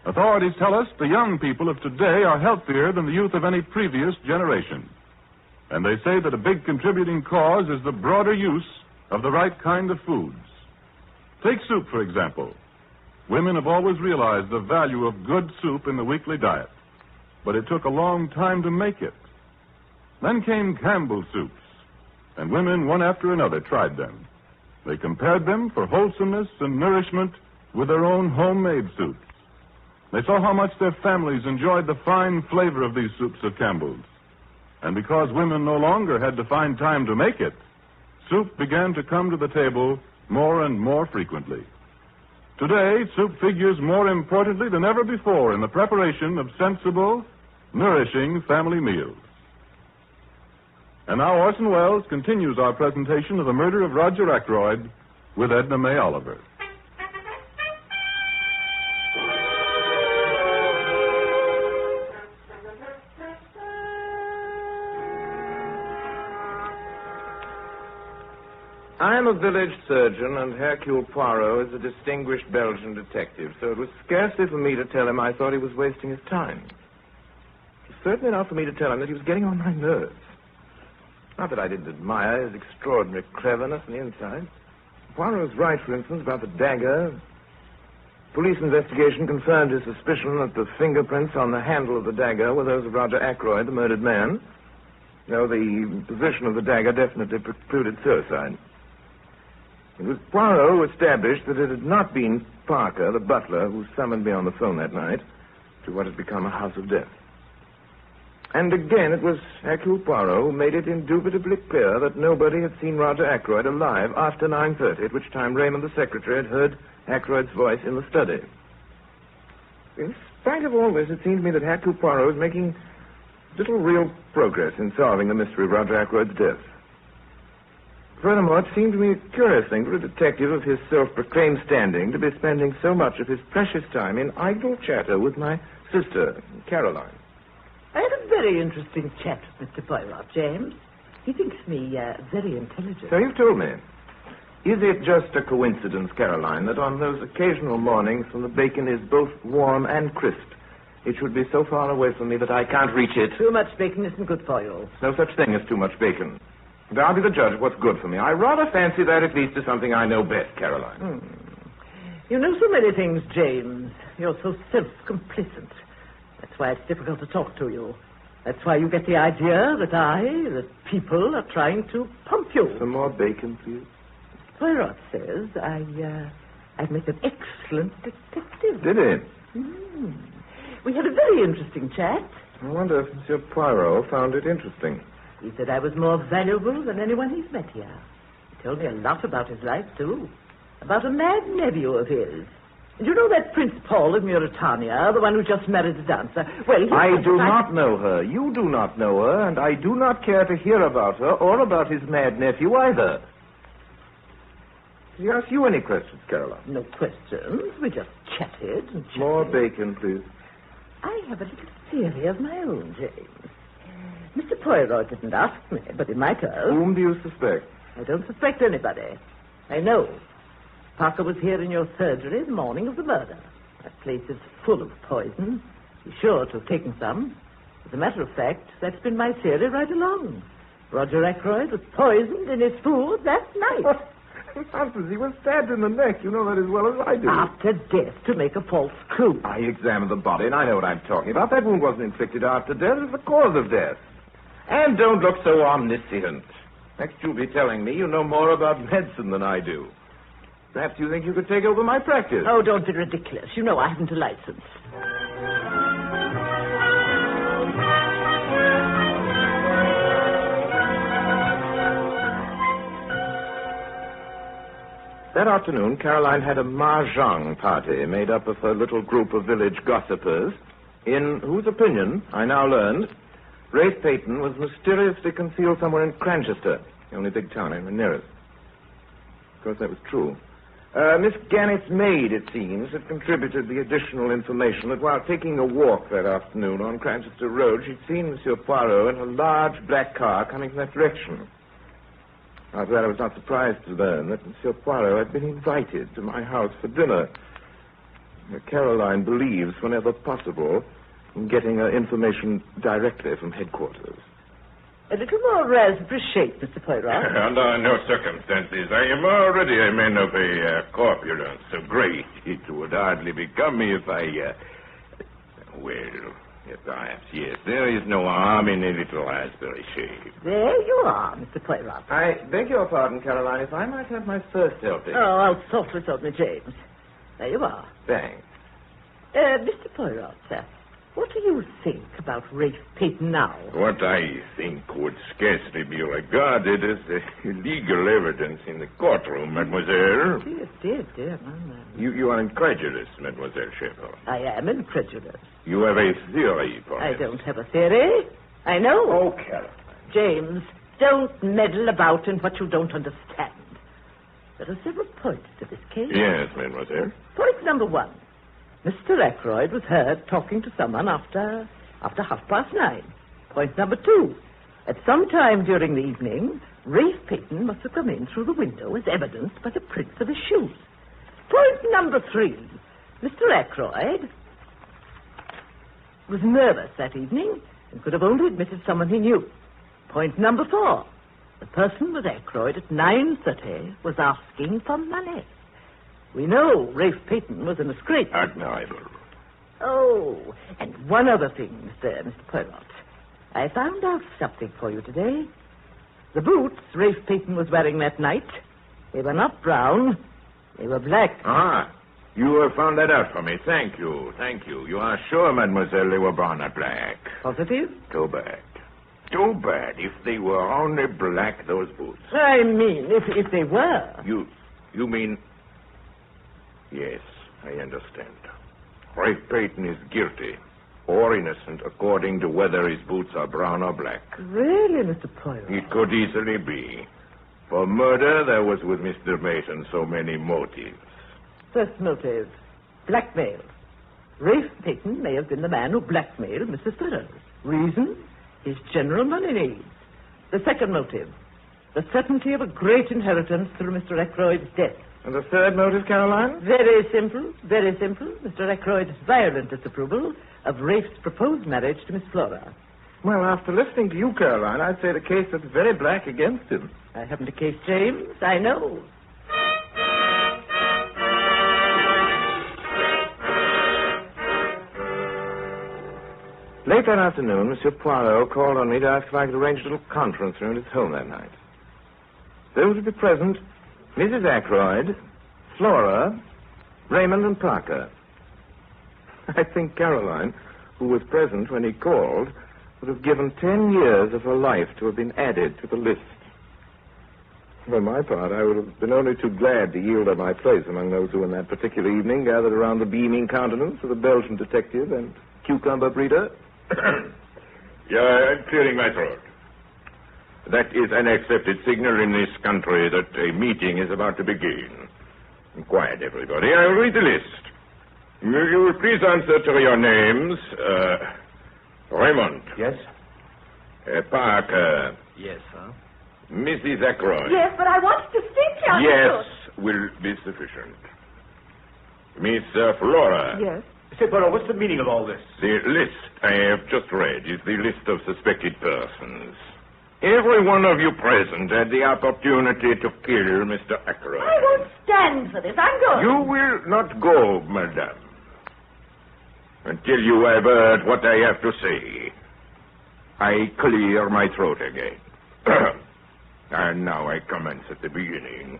Authorities tell us the young people of today are healthier than the youth of any previous generation. And they say that a big contributing cause is the broader use of the right kind of foods. Take soup, for example. Women have always realized the value of good soup in the weekly diet. But it took a long time to make it. Then came Campbell soups, and women, one after another, tried them. They compared them for wholesomeness and nourishment with their own homemade soups. They saw how much their families enjoyed the fine flavor of these soups of Campbell's. And because women no longer had to find time to make it, soup began to come to the table more and more frequently. Today, soup figures more importantly than ever before in the preparation of sensible, nourishing family meals. And now Orson Welles continues our presentation of The Murder of Roger Ackroyd with Edna May Oliver. I am a village surgeon, and Hercule Poirot is a distinguished Belgian detective, so it was scarcely for me to tell him I thought he was wasting his time. It was certainly not for me to tell him that he was getting on my nerves. Not that I didn't admire his extraordinary cleverness and insight. Poirot was right, for instance, about the dagger. Police investigation confirmed his suspicion that the fingerprints on the handle of the dagger were those of Roger Ackroyd, the murdered man, though the position of the dagger definitely precluded suicide. It was Poirot who established that it had not been Parker, the butler, who summoned me on the phone that night to what had become a house of death. And again, it was Hercule Poirot who made it indubitably clear that nobody had seen Roger Ackroyd alive after 9:30, at which time Raymond, the secretary, had heard Ackroyd's voice in the study. In spite of all this, it seemed to me that Hercule Poirot was making little real progress in solving the mystery of Roger Ackroyd's death. Furthermore, it seemed to me a curious thing for a detective of his self-proclaimed standing to be spending so much of his precious time in idle chatter with my sister, Caroline. I had a very interesting chat with Mr. Poirot, James. He thinks me very intelligent. So you've told me. Is it just a coincidence, Caroline, that on those occasional mornings when the bacon is both warm and crisp, it should be so far away from me that I can't reach it? Too much bacon isn't good for you. There's no such thing as too much bacon. And I'll be the judge of what's good for me. I rather fancy that at least is something I know best, Caroline. You know so many things, James. You're so self-complacent. That's why it's difficult to talk to you. That's why you get the idea that people are trying to pump you. Some more bacon, please. Poirot says I'd make an excellent detective. Did he? We had a very interesting chat. I wonder if Monsieur Poirot found it interesting. He said I was more valuable than anyone he's met here. He told me a lot about his life, too. About a mad nephew of his. And you know that Prince Paul of Mauritania, the one who just married a dancer? Well, I do not know her. You do not know her, and I do not care to hear about her or about his mad nephew either. Did he ask you any questions, Caroline? No questions. We just chatted and chatted. More bacon, please. I have a little theory of my own, James. Mr. Poirot didn't ask me, but he might have. Whom do you suspect? I don't suspect anybody. I know. Parker was here in your surgery the morning of the murder. That place is full of poison. He's sure to have taken some. As a matter of fact, that's been my theory right along. Roger Ackroyd was poisoned in his food that night. Nonsense. He was stabbed in the neck. You know that as well as I do. After death, to make a false clue. I examined the body, and I know what I'm talking about. That wound wasn't inflicted after death. It was the cause of death. And don't look so omniscient. Next, you'll be telling me you know more about medicine than I do. Perhaps you think you could take over my practice. Oh, don't be ridiculous. You know I haven't a license. That afternoon, Caroline had a mahjong party made up of her little group of village gossipers, in whose opinion, I now learned, Rafe Peyton was mysteriously concealed somewhere in Cranchester, the only big town in the nearest. Of course, that was true. Miss Gannett's maid, it seems, had contributed the additional information that while taking a walk that afternoon on Cranchester Road, she'd seen Monsieur Poirot in a large black car coming from that direction. After that, I was not surprised to learn that Monsieur Poirot had been invited to my house for dinner. Caroline believes, whenever possible, in getting her information directly from headquarters. A little more raspberry shake, Mr. Poirot. Under no circumstances. I am already a man of a corpulence so great it would hardly become me if I... Well, yes, perhaps, yes. There is no harm in a little raspberry shake. There you are, Mr. Poirot. I beg your pardon, Caroline, if I might have my first helping. Oh, I'll sort it out, James. There you are. Thanks. Mr. Poirot, sir. What do you think about Rafe Peyton now? What I think would scarcely be regarded as legal evidence in the courtroom, mademoiselle. Dear. You are incredulous, mademoiselle Schaeffer. I am incredulous. You have a theory, I perhaps. don't have a theory. I know. Oh, Caroline. James, don't meddle about in what you don't understand. There are several points to this case. Yes, mademoiselle. Point number 1. Mr. Ackroyd was heard talking to someone after 9:30. Point number 2. At some time during the evening, Rafe Peyton must have come in through the window as evidenced by the prints of his shoes. Point number 3. Mr. Ackroyd was nervous that evening and could have only admitted someone he knew. Point number 4. The person with Ackroyd at 9:30 was asking for money. We know Rafe Peyton was in a scrape. Admirable. Oh, and one other thing, Mr. Poirot. I found out something for you today. The boots Rafe Peyton was wearing that night, they were not brown, they were black. Ah, you have found that out for me. Thank you. You are sure, mademoiselle, they were brown or black? Positive? Too bad. If they were only black, those boots. I mean, if they were. You mean... Yes, I understand. Rafe Peyton is guilty or innocent according to whether his boots are brown or black. Really, Mr. Poirot? It could easily be. For murder, there was with Mr. Peyton so many motives. First motive, blackmail. Rafe Peyton may have been the man who blackmailed Mrs. Burroughs. Reason? His general money needs. The second motive, the certainty of a great inheritance through Mr. Ackroyd's death. And the third motive, Caroline? Very simple. Mr. Ackroyd's violent disapproval of Rafe's proposed marriage to Miss Flora. Well, after listening to you, Caroline, I'd say the case looks very black against him. I haven't a case, James. I know. Late that afternoon, Monsieur Poirot called on me to ask if I could arrange a little conference room at his home that night. There was to be present Mrs. Ackroyd, Flora, Raymond, and Parker. I think Caroline, who was present when he called, would have given 10 years of her life to have been added to the list. For my part, I would have been only too glad to yield up my place among those who, on that particular evening, gathered around the beaming countenance of the Belgian detective and cucumber breeder. Yeah, I'm clearing my throat. That is an accepted signal in this country that a meeting is about to begin. Quiet, everybody. I'll read the list. You will please answer to your names. Raymond. Yes? Parker. Yes, sir. Mrs. Ackroyd. Yes, but I wanted to speak to you. Yes, will be sufficient. Miss Flora. Yes. Say, Poirot, what's the meaning of all this? The list I have just read is the list of suspected persons. Every one of you present had the opportunity to kill Mr. Ackroyd. I won't stand for this. I'm going. You will not go, madame, until you have heard what I have to say. I clear my throat again. And now I commence at the beginning.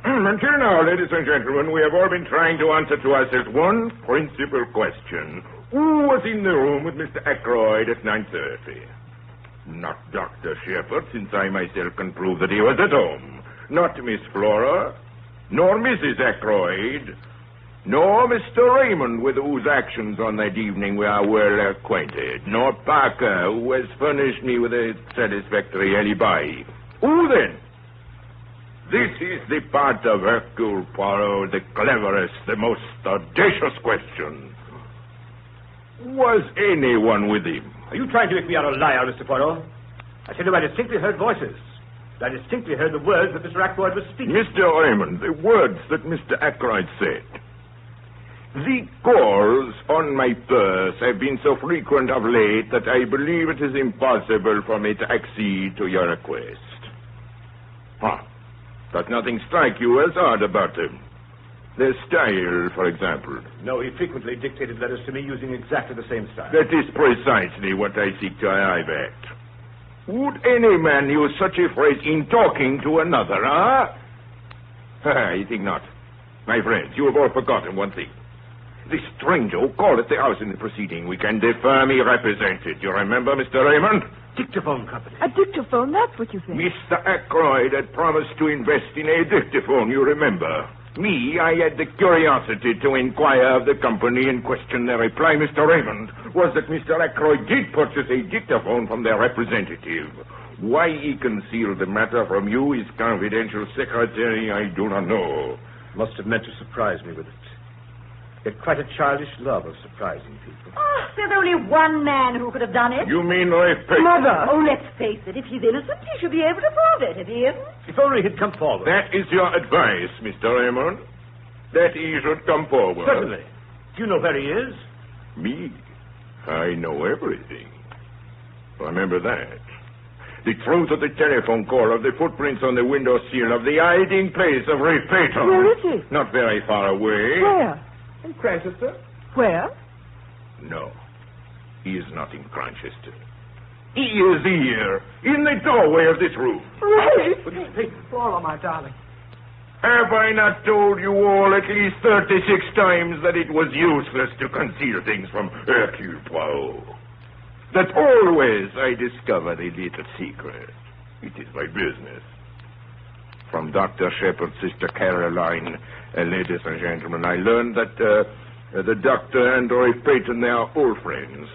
Until now, ladies and gentlemen, we have all been trying to answer to ourselves one principal question. Who was in the room with Mr. Ackroyd at 9:30? Not Dr. Shepherd, since I myself can prove that he was at home. Not Miss Flora, nor Mrs. Ackroyd, nor Mr. Raymond, with whose actions on that evening we are well acquainted, nor Parker, who has furnished me with a satisfactory alibi. Who then? This is the part of Hercule Poirot, the cleverest, the most audacious question. Was anyone with him? Are you trying to make me out a liar, Mr. Poirot? I tell you, I distinctly heard voices. I distinctly heard the words that Mr. Ackroyd was speaking. Mr. Raymond, the words that Mr. Ackroyd said. The calls on my purse have been so frequent of late that I believe it is impossible for me to accede to your request. Does nothing strike you as odd about him? Their style, for example. No, he frequently dictated letters to me using exactly the same style. That is precisely what I seek to arrive at. Would any man use such a phrase in talking to another, huh? I think not. My friends, you have all forgotten one thing. The stranger who called at the house in the proceeding weekend, the firm he represented. You remember, Mr. Raymond? Dictaphone company. A dictaphone, that's what you think. Mr. Ackroyd had promised to invest in a dictaphone, you remember. Me, I had the curiosity to inquire of the company in question. Their reply, Mr. Raymond, was that Mr. Ackroyd did purchase a dictaphone from their representative. Why he concealed the matter from you, his confidential secretary, I do not know. Must have meant to surprise me with it. He had quite a childish love of surprising people. Oh, there's only one man who could have done it. You mean Rafe Payton? Mother! Oh, let's face it. If he's innocent, he should be able to prove it. If he isn't... If only he'd come forward. That is your advice, Mr. Raymond? That he should come forward? Certainly. Do you know where he is? Me? I know everything. Remember that. The truth of the telephone call, of the footprints on the window sill, of the hiding place of Rafe Payton. Where is he? Not very far away. Where? In Cranchester. Where? No. He is not in Cranchester. He is here, in the doorway of this room. Rafe! Paula, my darling. Have I not told you all at least 36 times that it was useless to conceal things from Hercule Poirot? That always I discovered a little secret. It is my business. From Dr. Shepard's sister Caroline, ladies and gentlemen, I learned that the doctor and Rafe Payton, they are old friends.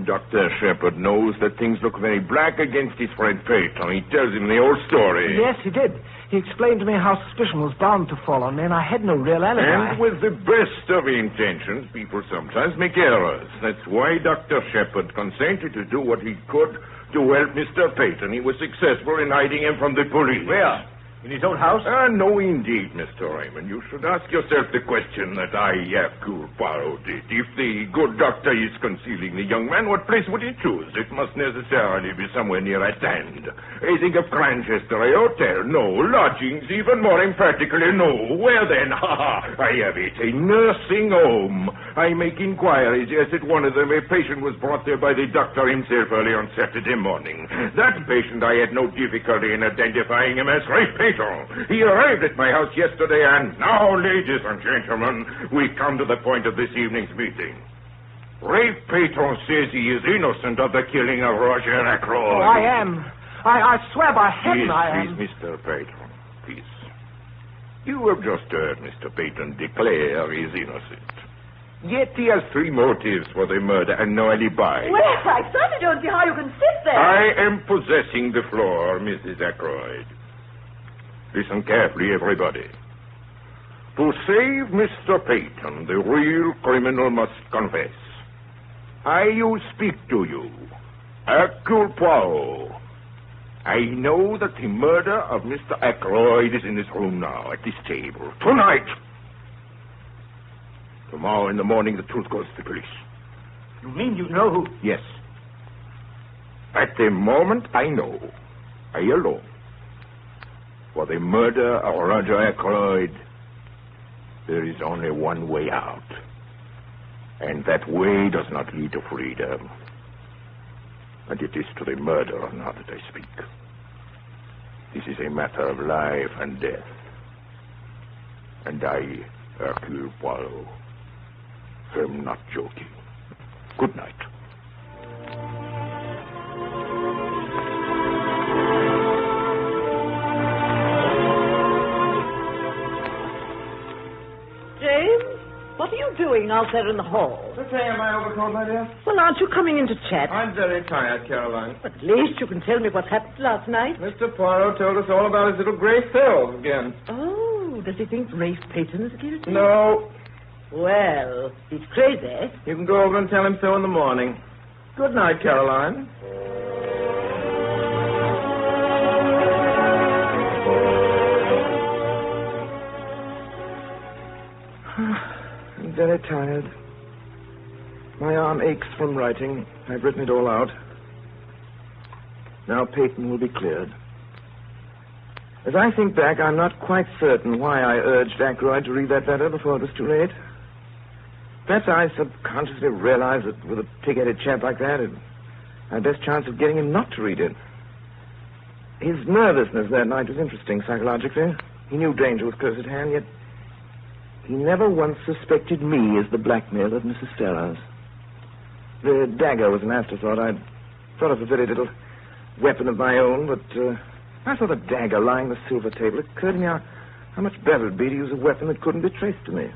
Dr. Shepard knows that things look very black against his friend Payton. He tells him the whole story. Yes, he did. He explained to me how suspicion was bound to fall on me, and I had no real alibi. And with the best of intentions, people sometimes make errors. That's why Dr. Shepard consented to do what he could to help Mr. Payton. He was successful in hiding him from the police. Where? In his own house? No, indeed, Mr. Raymond. You should ask yourself the question that I, Hercule Poirot, did. If the good doctor is concealing the young man, what place would he choose? It must necessarily be somewhere near at hand. I think of Cranchester, a hotel. No. Lodgings, even more emphatically, no. Where then? I have it. A nursing home. I make inquiries. Yes, at one of them, a patient was brought there by the doctor himself early on Saturday morning. That patient, I had no difficulty in identifying him as Rafe Payton. He arrived at my house yesterday, and now, ladies and gentlemen, we come to the point of this evening's meeting. Rafe Payton says he is innocent of the killing of Roger Ackroyd. Oh, I am. I swear by heaven I am. Please, Mr. Payton, please. You have just heard Mr. Payton declare he is innocent. Yet he has 3 motives for the murder and no alibi. Well, I certainly don't see how you can sit there. I am possessing the floor, Mrs. Ackroyd. Listen carefully, everybody. To save Mr. Payton, the real criminal must confess. I speak to you, Hercule Poirot. I know that the murder of Mr. Ackroyd is in this room now, at this table, tonight. Tomorrow in the morning, the truth goes to the police. You mean you know who? Yes. At the moment, I know. I alone. For the murder of Roger Ackroyd, there is only one way out. And that way does not lead to freedom. And it is to the murderer now that I speak. This is a matter of life and death. And I, Hercule Poirot, am not joking. Good night. What are you doing out there in the hall? Preparing my overcoat, my dear. Well, aren't you coming in to chat? I'm very tired, Caroline. But at least you can tell me what happened last night. Mr. Poirot told us all about his little gray cells again. Oh, does he think Rafe Payton is guilty? No. Well, he's crazy. You can go over and tell him so in the morning. Good night, Caroline. I'm very tired. My arm aches from writing. I've written it all out. Now Payton will be cleared. As I think back, I'm not quite certain why I urged Ackroyd to read that letter before it was too late. Perhaps I subconsciously realized that with a pig-headed chap like that, it my best chance of getting him not to read it. His nervousness that night was interesting psychologically. He knew danger was close at hand, yet he never once suspected me as the blackmailer of Mrs. Ferrars. The dagger was an afterthought. I'd thought of a very little weapon of my own, but I saw the dagger lying on the silver table. It occurred to me how much better it would be to use a weapon that couldn't be traced to me.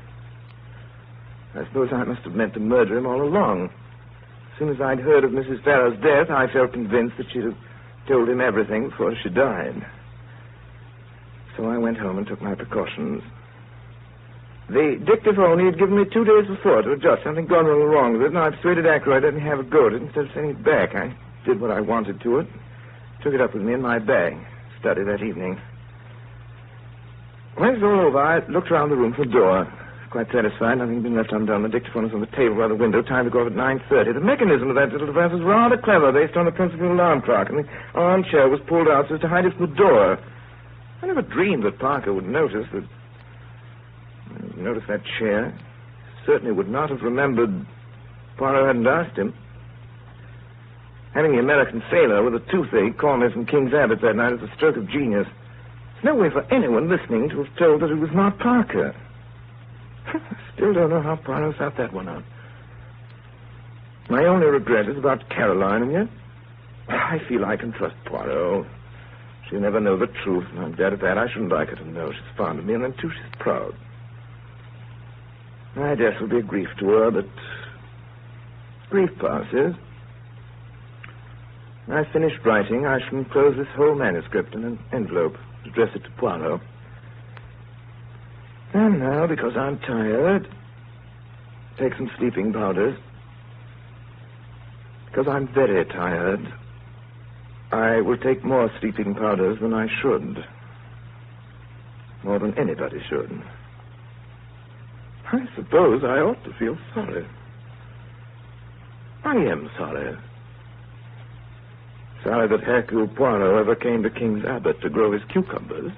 I suppose I must have meant to murder him all along. As soon as I'd heard of Mrs. Ferrars' death, I felt convinced that she'd have told him everything before she died. So I went home and took my precautions. The dictaphone he had given me 2 days before to adjust. Something gone a little wrong with it, and I persuaded Ackroyd I didn't have a go at it instead of sending it back. I did what I wanted to it. Took it up with me in my bag. Studied that evening. When it was all over, I looked around the room for the door. Quite satisfied. Nothing had been left undone. The dictaphone was on the table by the window. Time to go off at 9:30. The mechanism of that little device was rather clever, based on the principal alarm clock, and the armchair was pulled out so as to hide it from the door. I never dreamed that Parker would notice that... Notice that chair. Certainly would not have remembered Poirot hadn't asked him. Having the American sailor with a toothache call me from King's Abbot that night is a stroke of genius. There's no way for anyone listening to have told that it was not Parker. I still don't know how Poirot found that one out. My only regret is about Caroline, and yet I feel I can trust Poirot. She'll never know the truth, and I'm glad of that. I shouldn't like her to know she's fond of me, and then, too, she's proud. My death will be a grief to her, but grief passes. When I've finished writing, I shall enclose this whole manuscript in an envelope, address it to Poirot. And now, because I'm tired, take some sleeping powders. Because I'm very tired, I will take more sleeping powders than I should. More than anybody should. I suppose I ought to feel sorry. I am sorry. Sorry that Hercule Poirot ever came to King's Abbot to grow his cucumbers.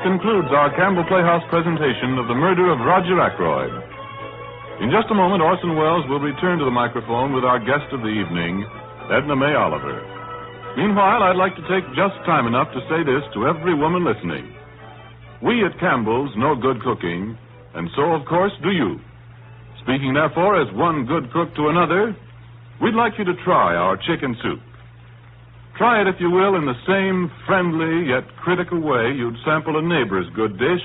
Concludes our Campbell Playhouse presentation of The Murder of Roger Ackroyd. In just a moment, Orson Welles will return to the microphone with our guest of the evening, Edna May Oliver. Meanwhile, I'd like to take just time enough to say this to every woman listening. We at Campbell's know good cooking, and so, of course, do you. Speaking, therefore, as one good cook to another, we'd like you to try our chicken soup. Try it, if you will, in the same friendly yet critical way you'd sample a neighbor's good dish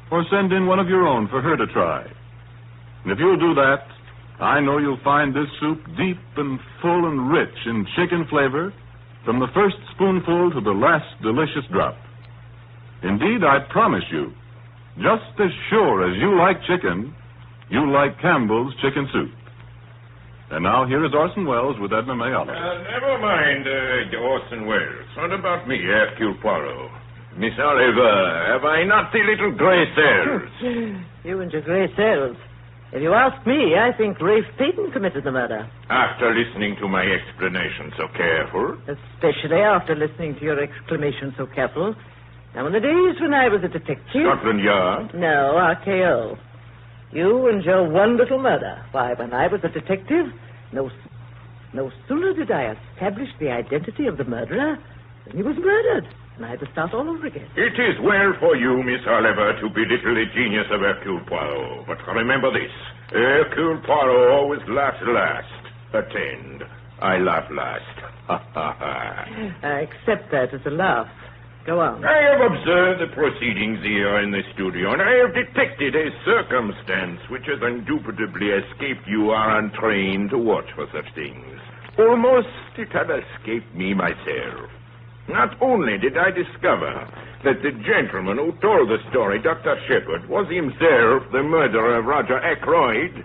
or send in one of your own for her to try. And if you'll do that, I know you'll find this soup deep and full and rich in chicken flavor from the first spoonful to the last delicious drop. Indeed, I promise you, just as sure as you like chicken, you like Campbell's chicken soup. And now, here is Orson Welles with Edna May Oliver. Never mind, Orson Welles. What about me, Hercule Poirot? Miss Oliver, have I not the little gray cells? You and your gray cells. If you ask me, I think Rafe Peyton committed the murder. After listening to my explanation so careful? Especially after listening to your exclamation so careful. Now, in the days when I was a detective... Scotland Yard? No, RKO. You and your one little murder. Why, when I was a detective, no sooner did I establish the identity of the murderer than he was murdered. And I had to start all over again. It is well for you, Miss Oliver, to belittle the genius of Hercule Poirot. But remember this. Hercule Poirot always laughs last. Attend. I laugh last. Ha, ha, ha. I accept that as a laugh. Go on. I have observed the proceedings here in the studio, and I have detected a circumstance which has indubitably escaped you who are untrained to watch for such things. Almost it had escaped me myself. Not only did I discover that the gentleman who told the story, Dr. Shepard, was himself the murderer of Roger Ackroyd,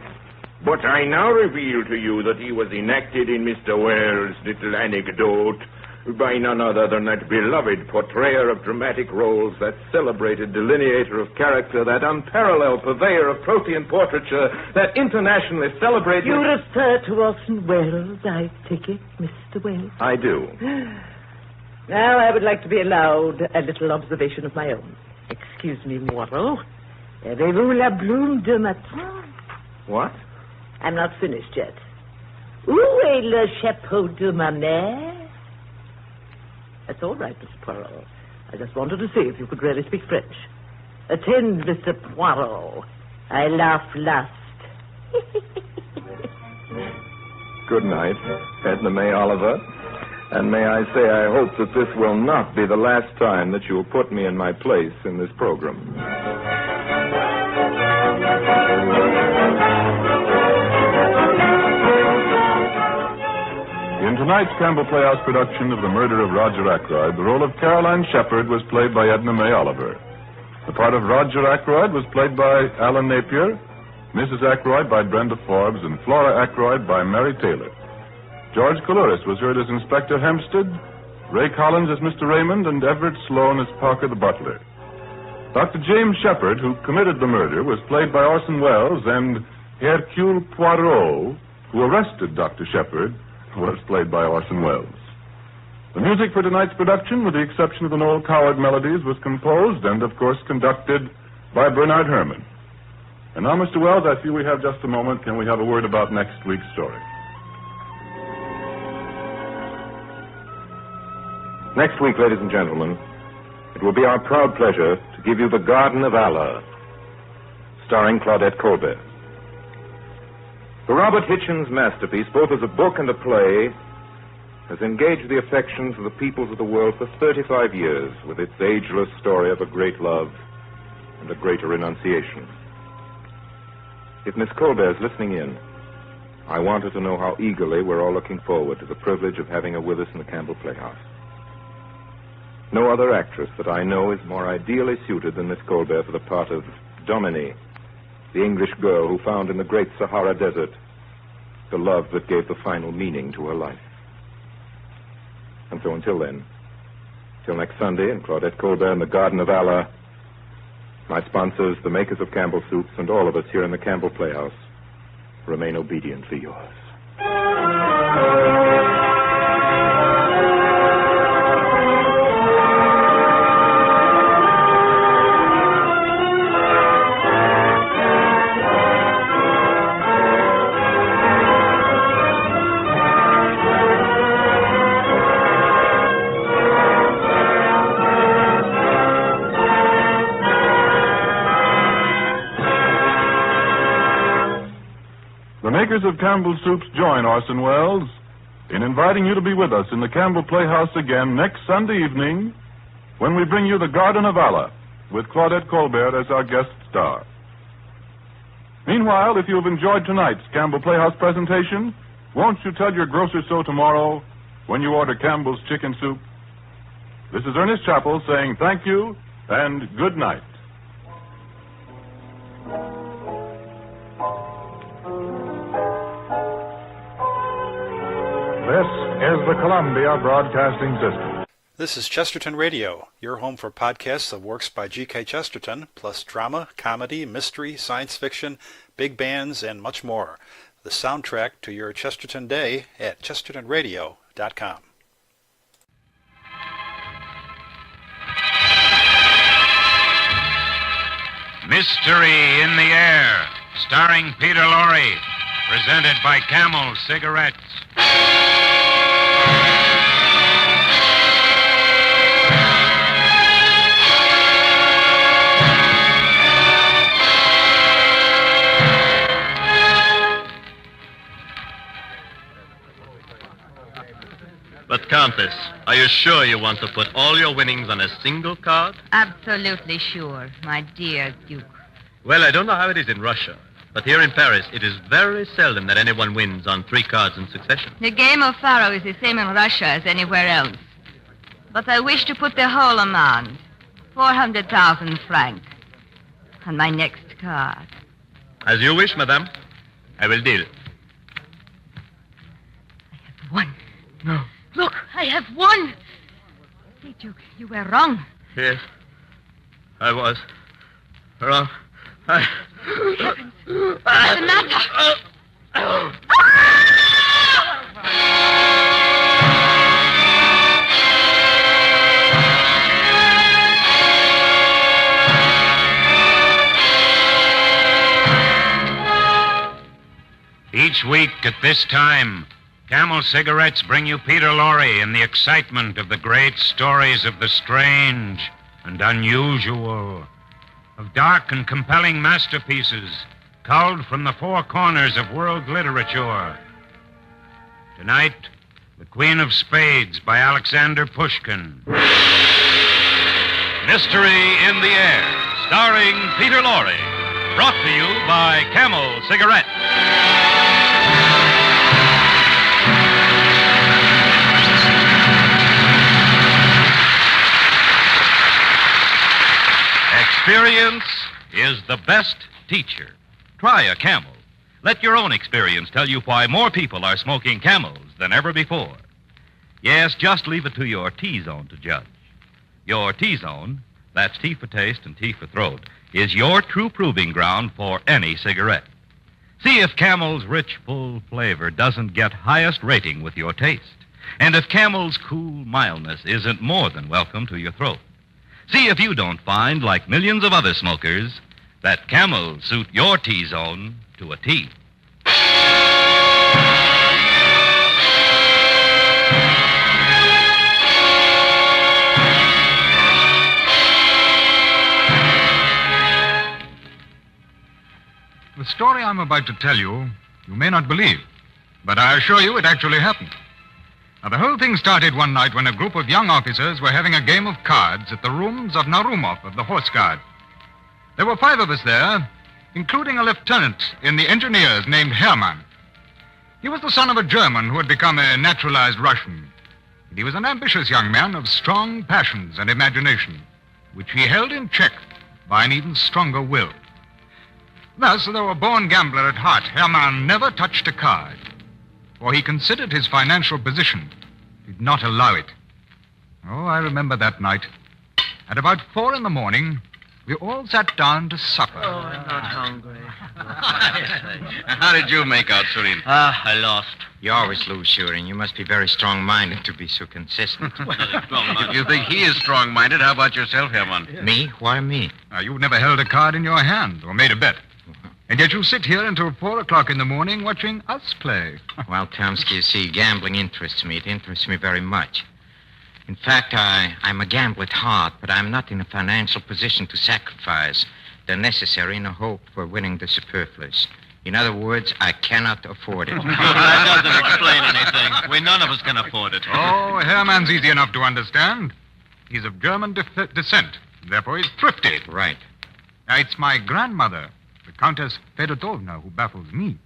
but I now reveal to you that he was enacted in Mr. Wells' little anecdote by none other than that beloved portrayer of dramatic roles, that celebrated delineator of character, that unparalleled purveyor of protean portraiture, that internationally celebrated... You refer to Orson Welles, I take it, Mr. Welles? I do. Now, I would like to be allowed a little observation of my own. Excuse me, Moreau. Avez-vous la bloom de matin? What? I'm not finished yet. Où est le chapeau de ma mère? That's all right, Mr. Poirot. I just wanted to see if you could really speak French. Attend, Mr. Poirot. I laugh last. Good night, Edna May Oliver. And may I say, I hope that this will not be the last time that you will put me in my place in this program. In tonight's Campbell Playhouse production of The Murder of Roger Ackroyd, the role of Caroline Shepard was played by Edna May Oliver. The part of Roger Ackroyd was played by Alan Napier, Mrs. Ackroyd by Brenda Forbes, and Flora Ackroyd by Mary Taylor. George Coulouris was heard as Inspector Hempstead, Ray Collins as Mr. Raymond, and Everett Sloan as Parker the butler. Dr. James Shepard, who committed the murder, was played by Orson Welles, and Hercule Poirot, who arrested Dr. Shepard, was played by Orson Welles. The music for tonight's production, with the exception of the Noel Coward melodies, was composed and, of course, conducted by Bernard Herrmann. And now, Mr. Wells, I feel we have just a moment. Can we have a word about next week's story? Next week, ladies and gentlemen, it will be our proud pleasure to give you The Garden of Allah, starring Claudette Colbert. The Robert Hitchens masterpiece, both as a book and a play, has engaged the affections of the peoples of the world for 35 years with its ageless story of a great love and a greater renunciation. If Miss Colbert's listening in, I want her to know how eagerly we're all looking forward to the privilege of having her with us in the Campbell Playhouse. No other actress that I know is more ideally suited than Miss Colbert for the part of Dominique, the English girl who found in the great Sahara Desert the love that gave the final meaning to her life. And so until then, till next Sunday in Claudette Colbert in the Garden of Allah, my sponsors, the makers of Campbell Soups, and all of us here in the Campbell Playhouse remain obediently yours. The makers of Campbell Soups join Orson Welles in inviting you to be with us in the Campbell Playhouse again next Sunday evening when we bring you The Garden of Allah with Claudette Colbert as our guest star. Meanwhile, if you have enjoyed tonight's Campbell Playhouse presentation, won't you tell your grocer so tomorrow when you order Campbell's Chicken Soup? This is Ernest Chappell saying thank you and good night. This is the Columbia Broadcasting System. This is Chesterton Radio, your home for podcasts of works by G.K. Chesterton, plus drama, comedy, mystery, science fiction, big bands, and much more. The soundtrack to your Chesterton day at chestertonradio.com. Mystery in the Air, starring Peter Lorre, presented by Camel Cigarettes. But, Countess, are you sure you want to put all your winnings on a single card? Absolutely sure, my dear Duke. Well, I don't know how it is in Russia, but here in Paris, it is very seldom that anyone wins on 3 cards in succession. The game of faro is the same in Russia as anywhere else. But I wish to put the whole amount, 400,000 francs, on my next card. As you wish, madame. I will deal. Won. No. Look, I have won. See, Duke, you were wrong. Yes. I was wrong. What's the matter? Each week at this time, Camel Cigarettes bring you Peter Lorre in the excitement of the great stories of the strange and unusual. of dark and compelling masterpieces culled from the four corners of world literature. Tonight, The Queen of Spades by Alexander Pushkin. Mystery in the Air, starring Peter Lorre. Brought to you by Camel Cigarettes. Experience is the best teacher. Try a Camel. Let your own experience tell you why more people are smoking Camels than ever before. Yes, just leave it to your T-zone to judge. Your T-zone, that's T for taste and T for throat, is your true proving ground for any cigarette. See if Camel's rich, full flavor doesn't get highest rating with your taste, and if Camel's cool mildness isn't more than welcome to your throat. See if you don't find, like millions of other smokers, that Camels suit your T-zone to a T. The story I'm about to tell you, you may not believe, but I assure you it actually happened. Now, the whole thing started one night when a group of young officers were having a game of cards at the rooms of Narumov of the Horse Guard. There were 5 of us there, including a lieutenant in the engineers named Hermann. He was the son of a German who had become a naturalized Russian. And he was an ambitious young man of strong passions and imagination, which he held in check by an even stronger will. Thus, though a born gambler at heart, Hermann never touched a card, for he considered his financial position did not allow it. Oh, I remember that night. At about 4 a.m, we all sat down to supper. Oh, I'm not hungry. How did you make out, Surin? I lost. You always lose, Surin. You must be very strong-minded to be so consistent. If you think he is strong-minded, how about yourself, Hermann? Me? Why me? You've never held a card in your hand or made a bet. And yet you sit here until 4 o'clock in the morning watching us play. Well, Tomsky, you see, gambling interests me. It interests me very much. In fact, I'm a gambler at heart, but I'm not in a financial position to sacrifice the necessary in the hope for winning the superfluous. In other words, I cannot afford it. That doesn't explain anything. We none of us can afford it. Oh, Hermann's easy enough to understand. He's of German descent. Therefore, he's thrifty. Right. Now, it's my grandmother, the Countess Fedotovna, who baffles me.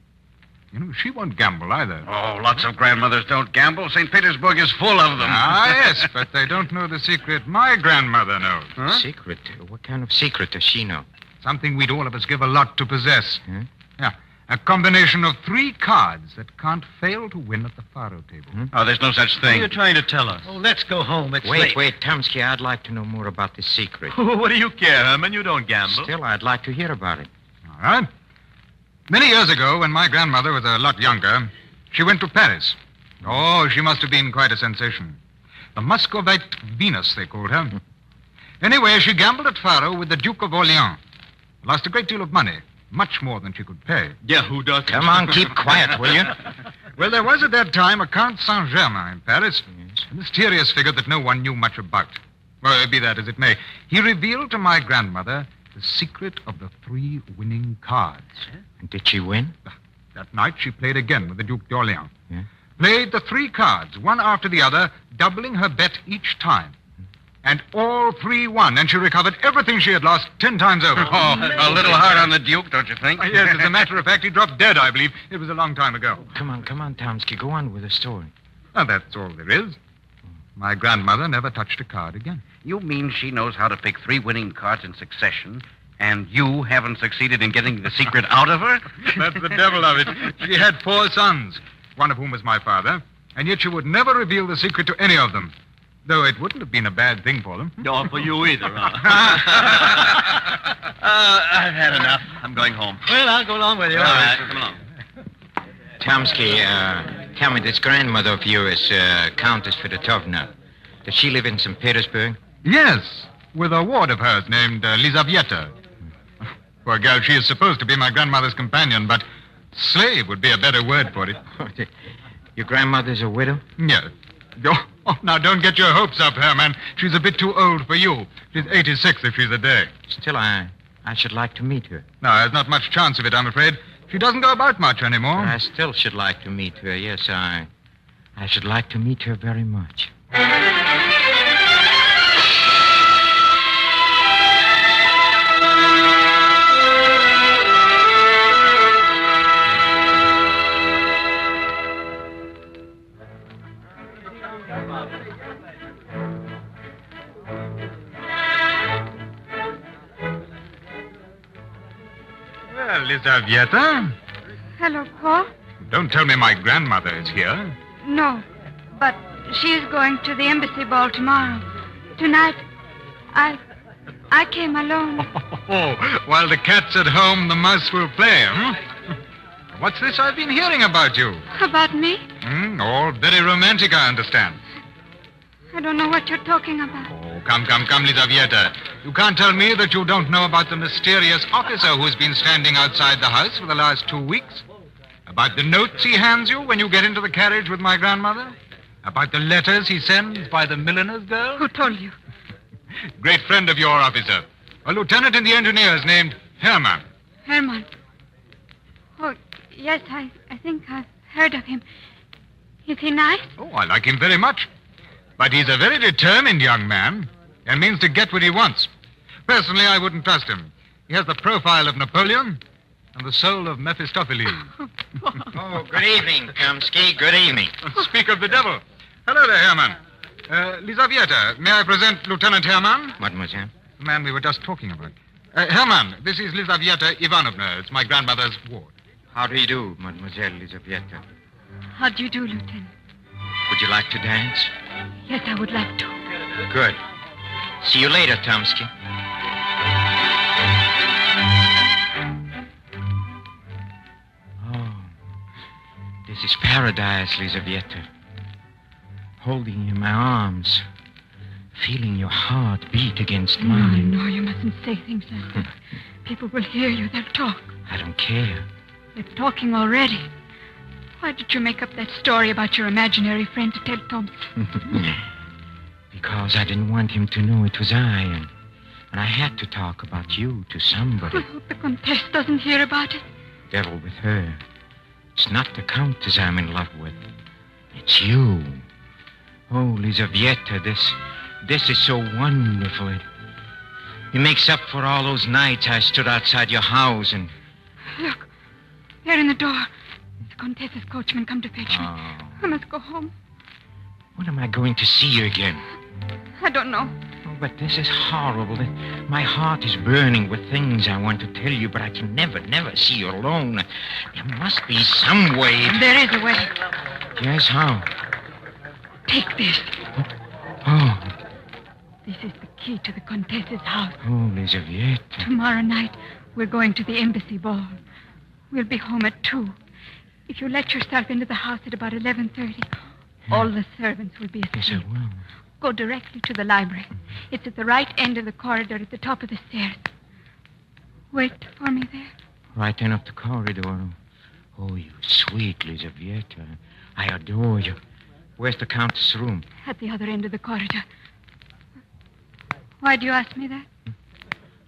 You know, she won't gamble either. Oh, lots of grandmothers don't gamble. St. Petersburg is full of them. Ah, yes, but they don't know the secret my grandmother knows. Huh? Secret? What kind of secret does she know? Something we'd all of us give a lot to possess. Huh? Yeah, a combination of 3 cards that can't fail to win at the faro table. Oh, there's no such What thing. are you trying to tell us? Oh, let's go home. It's late. Wait, Tomsky, I'd like to know more about this secret. What do you care, Herman? You don't gamble. Still, I'd like to hear about it. All right. Many years ago, when my grandmother was a lot younger, she went to Paris. Oh, she must have been quite a sensation. The Muscovite Venus, they called her. Anyway, she gambled at faro with the Duke of Orleans. Lost a great deal of money, much more than she could pay. Yeah, who does? Come on, keep quiet, will you? Well, there was at that time a Count Saint-Germain in Paris. A mysterious figure that no one knew much about. Well, be that as it may, he revealed to my grandmother the secret of the 3 winning cards. And did she win? That night, she played again with the Duke d'Orléans. Yeah? Played the 3 cards, one after the other, doubling her bet each time. And all 3 won, and she recovered everything she had lost 10 times over. Oh, a little hard on the Duke, don't you think? Yes, as a matter of fact, he dropped dead, I believe. It was a long time ago. Come on, Tomsky. Go on with the story. Now, that's all there is. My grandmother never touched a card again. You mean she knows how to pick 3 winning cards in succession, and you haven't succeeded in getting the secret out of her? That's the devil of it. She had 4 sons, one of whom was my father, and yet she would never reveal the secret to any of them. Though it wouldn't have been a bad thing for them. Nor for you either, huh? I've had enough. I'm going home. Well, I'll go along with you. All right, come along. Tomsky, tell me, this grandmother of yours, Countess Fedotovna, does she live in St. Petersburg? Yes, with a ward of hers named Lizavieta. Poor girl, she is supposed to be my grandmother's companion, but slave would be a better word for it. Your grandmother's a widow? Yes. Oh, now, don't get your hopes up, Herman. She's a bit too old for you. She's 86 if she's a day. Still, I I should like to meet her. No, there's not much chance of it, I'm afraid. She doesn't go about much anymore. But I still should like to meet her. Yes, I should like to meet her very much. Well, Lizaveta, Hello, Paul. don't tell me my grandmother is here. No, but she's going to the embassy ball tomorrow. Tonight, I came alone. Oh, while the cat's at home, the mouse will play, hmm? What's this I've been hearing about you? About me? All very romantic, I understand. I don't know what you're talking about. Oh, come, Lizaveta. You can't tell me that you don't know about the mysterious officer who's been standing outside the house for the last 2 weeks? About the notes he hands you when you get into the carriage with my grandmother? About the letters he sends by the milliner's girl? Who told you? Great friend of your officer. A lieutenant in the engineers named Herman. Herman. Oh, yes, I think I've heard of him. Is he nice? Oh, I like him very much. But he's a very determined young man and means to get what he wants. Personally, I wouldn't trust him. He has the profile of Napoleon and the soul of Mephistopheles. Oh, good evening, Chomsky. Good evening. Speak of the devil. Hello there, Herman. Lizaveta, may I present Lieutenant Herman? Mademoiselle. The man we were just talking about. Herman, this is Lizaveta Ivanovna. It's my grandmother's ward. How do you do, Mademoiselle Lizaveta? How do you do, Lieutenant? Would you like to dance? Yes, I would like to. Good. See you later, Chomsky. Oh, this is paradise, Lizaveta. Holding you in my arms, feeling your heart beat against mine. No, you mustn't say things like that. People will hear you. They'll talk. I don't care. They're talking already. Why did you make up that story about your imaginary friend to tell Thompson? Because I didn't want him to know it was I, and I had to talk about you to somebody. I hope the Comtesse doesn't hear about it. Devil with her. It's not the Countess I'm in love with. It's you. Oh, Lizaveta, this is so wonderful. It makes up for all those nights I stood outside your house and... Look, they're in the door. The Comtesse's coachman come to fetch me. I must go home. When am I going to see you again? I don't know. Oh, but this is horrible. My heart is burning with things I want to tell you, but I can never see you alone. There must be some way. There is a way. Yes, how? Take this. Oh. This is the key to the Comtesse's house. Oh, Lizaveta. Tomorrow night, we're going to the embassy ball. We'll be home at 2. If you let yourself into the house at about 11:30, all the servants will be asleep. Yes, I will. Go directly to the library. It's at the right end of the corridor at the top of the stairs. Wait for me there. Right end of the corridor. Oh, you sweet Lizaveta. I adore you. Where's the Countess' room? At the other end of the corridor. Why do you ask me that?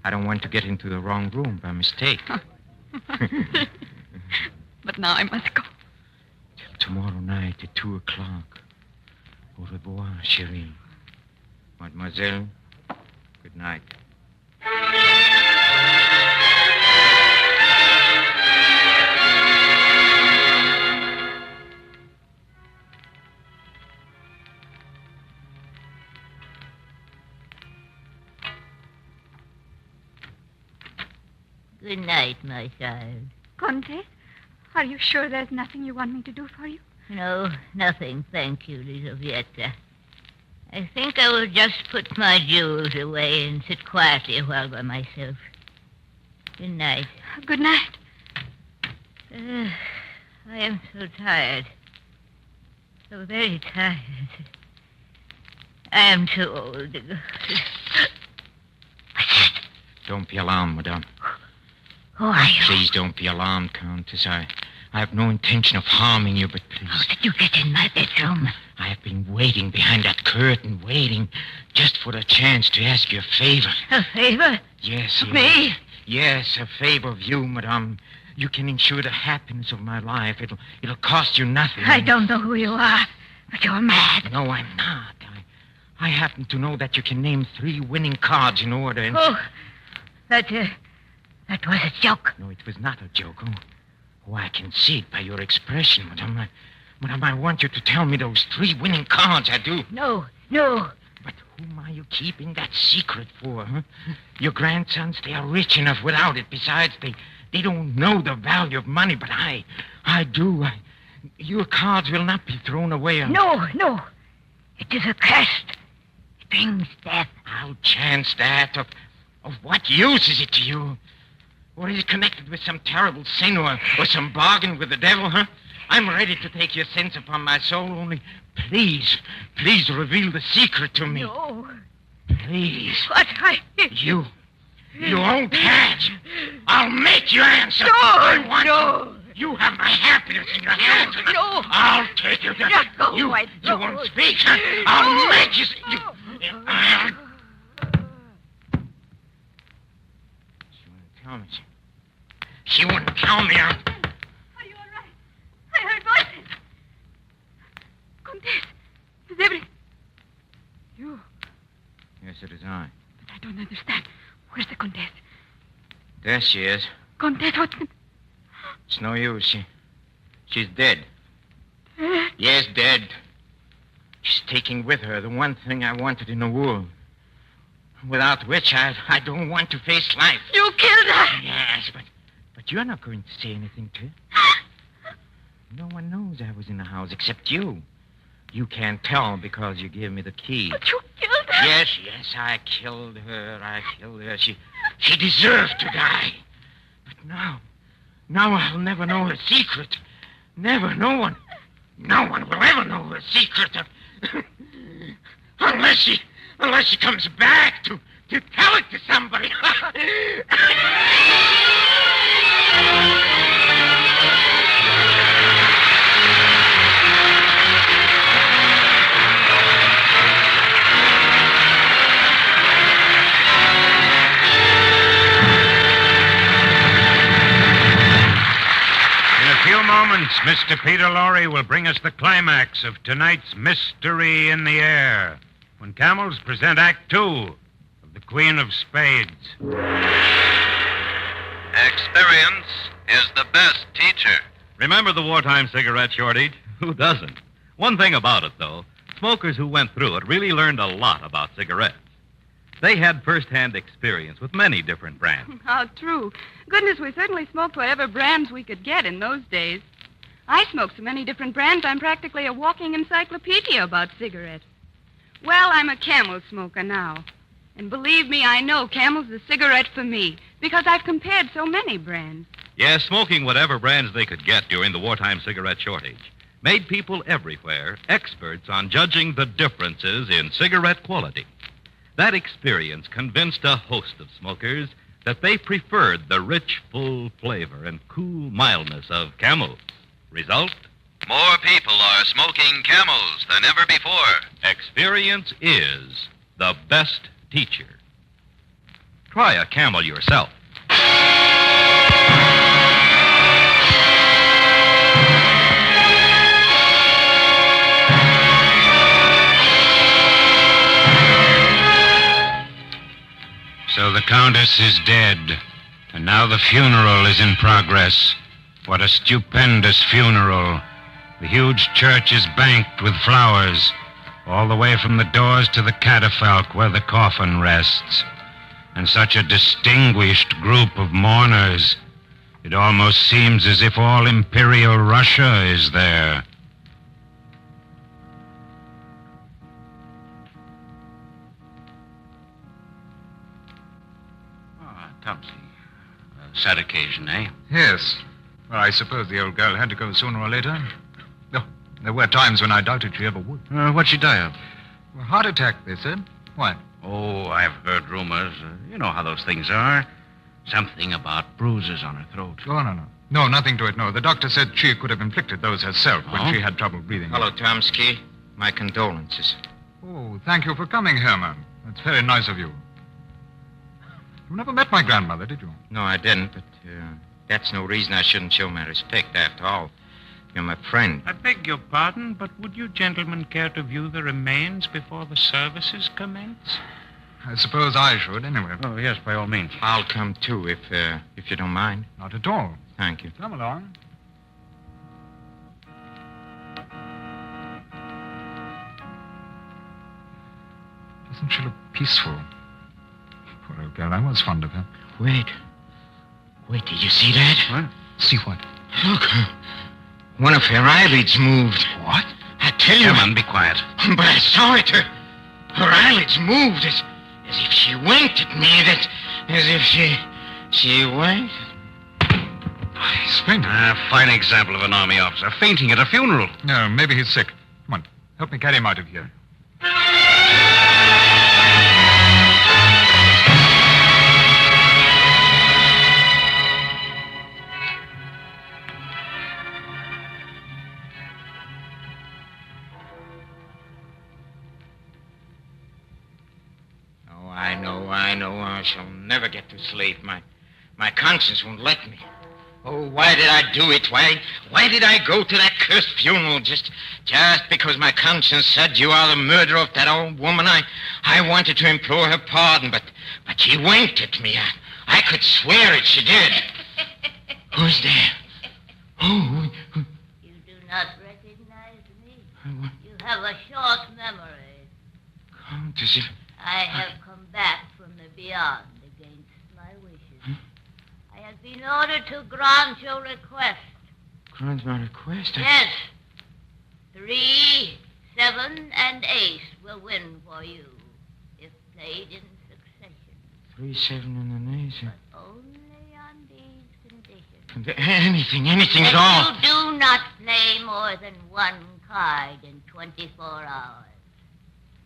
I don't want to get into the wrong room by mistake. But now I must go. Till tomorrow night at 2 o'clock. Au revoir, chérie. Mademoiselle, good night. Good night, my child. Comtesse, are you sure there's nothing you want me to do for you? No, nothing, thank you, Lizaveta. I think I will just put my jewels away and sit quietly a while by myself. Good night. Good night. I am so tired. So very tired. I am too old to go. Don't be alarmed, madame. Who are you? Please don't be alarmed, Countess. I have no intention of harming you, but please. How did you get in my bedroom? I have been waiting behind that curtain, waiting just for the chance to ask you a favor. A favor? Yes. Me? Yes, a favor of you, madame. You can ensure the happiness of my life. It'll cost you nothing. I don't know who you are, but you're mad. No, I'm not. I happen to know that you can name 3 winning cards in order. And that was a joke. No, it was not a joke. Oh, I can see it by your expression, madame. Madame, I want you to tell me those 3 winning cards. I do. No. But whom are you keeping that secret for, huh? Your grandsons, they are rich enough without it. Besides, they don't know the value of money, but I do. Your cards will not be thrown away. No. It is a curse. It brings death. I'll chance that. Of what use is it to you? Or is it connected with some terrible sin or some bargain with the devil, huh? I'm ready to take your sins upon my soul, only please reveal the secret to me. No. Please. What? You old hatch. I'll make you answer. No. You have my happiness in your hands. No. I'll take you there. Go. You won't speak. I'll make you... She wouldn't tell me. Are you all right? I heard voices. Comtesse, is everything... You? Yes, it is I. But I don't understand. Where's the Comtesse? There she is. Comtesse, what's... It's no use. She's dead. Dead? Yes, dead. She's taking with her the one thing I wanted in the world. Without which I don't want to face life. You killed her! Yes, but you're not going to say anything to her. No one knows I was in the house except you. You can't tell because you gave me the key. But you killed her? Yes, I killed her. She deserved to die. But now I'll never know her secret. Never. No one will ever know her secret. Unless she comes back to tell it to somebody. Moments, Mr. Peter Lorre will bring us the climax of tonight's Mystery in the Air when Camels present Act 2 of The Queen of Spades. Experience is the best teacher. Remember the wartime cigarette shortage? Who doesn't? One thing about it, though, smokers who went through it really learned a lot about cigarettes. They had first-hand experience with many different brands. How true. Goodness, we certainly smoked whatever brands we could get in those days. I smoke so many different brands, I'm practically a walking encyclopedia about cigarettes. Well, I'm a Camel smoker now. And believe me, I know Camel's the cigarette for me, because I've compared so many brands. Yes, smoking whatever brands they could get during the wartime cigarette shortage made people everywhere experts on judging the differences in cigarette quality. That experience convinced a host of smokers that they preferred the rich, full flavor and cool mildness of Camels. Result? More people are smoking Camels than ever before. Experience is the best teacher. Try a Camel yourself. So the Countess is dead, and now the funeral is in progress. What a stupendous funeral. The huge church is banked with flowers, all the way from the doors to the catafalque where the coffin rests. And such a distinguished group of mourners. It almost seems as if all Imperial Russia is there. Topsy. Sad occasion, eh? Yes. Well, I suppose the old girl had to go sooner or later. Oh, there were times when I doubted she ever would. What'd she die of? A heart attack, they said. Why? Oh, I've heard rumors. You know how those things are. Something about bruises on her throat. Oh, no. No, nothing to it, no. The doctor said she could have inflicted those herself when she had trouble breathing. Hello, Tomsky. My condolences. Oh, thank you for coming, Herman. That's very nice of you. You never met my grandmother, did you? No, I didn't, but that's no reason I shouldn't show my respect. After all, you're my friend. I beg your pardon, but would you gentlemen care to view the remains before the services commence? I suppose I should, anyway. Oh, yes, by all means. I'll come, too, if you don't mind. Not at all. Thank you. Come along. Doesn't she look peaceful? Poor old girl, I was fond of her. Wait, did you see that? What? See what? Look, one of her eyelids moved. What? I tell you. Come on, be quiet. But I saw it. Her eyelids moved as if she winked at me. As if she winked. He's fainting. A fine example of an army officer fainting at a funeral. No, maybe he's sick. Come on, help me carry him out of here. I know. I shall never get to sleep. My conscience won't let me. Oh, why did I do it? Why did I go to that cursed funeral? Just because my conscience said you are the murderer of that old woman. I wanted to implore her pardon, but she winked at me. I could swear it, she did. Who's there? Oh. You do not recognize me. You have a short memory. Countess, I have come back from the beyond against my wishes. I have been ordered to grant your request. Grant my request? Yes. 3, 7, and ace will win for you if played in succession. 3, 7, and an ace. But only on these conditions. Anything at all. You do not play more than one card in 24 hours.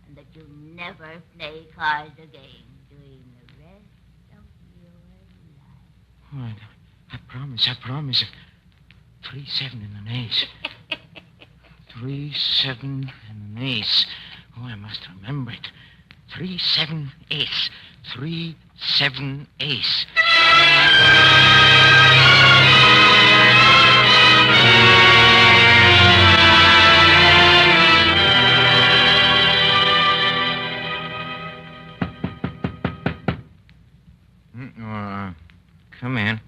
And that you never play cards again during the rest of your life. All right. I promise. 3, 7, and an ace. 3, 7, and an ace. Oh, I must remember it. 3, 7, ace. 3, 7, ace. Come in.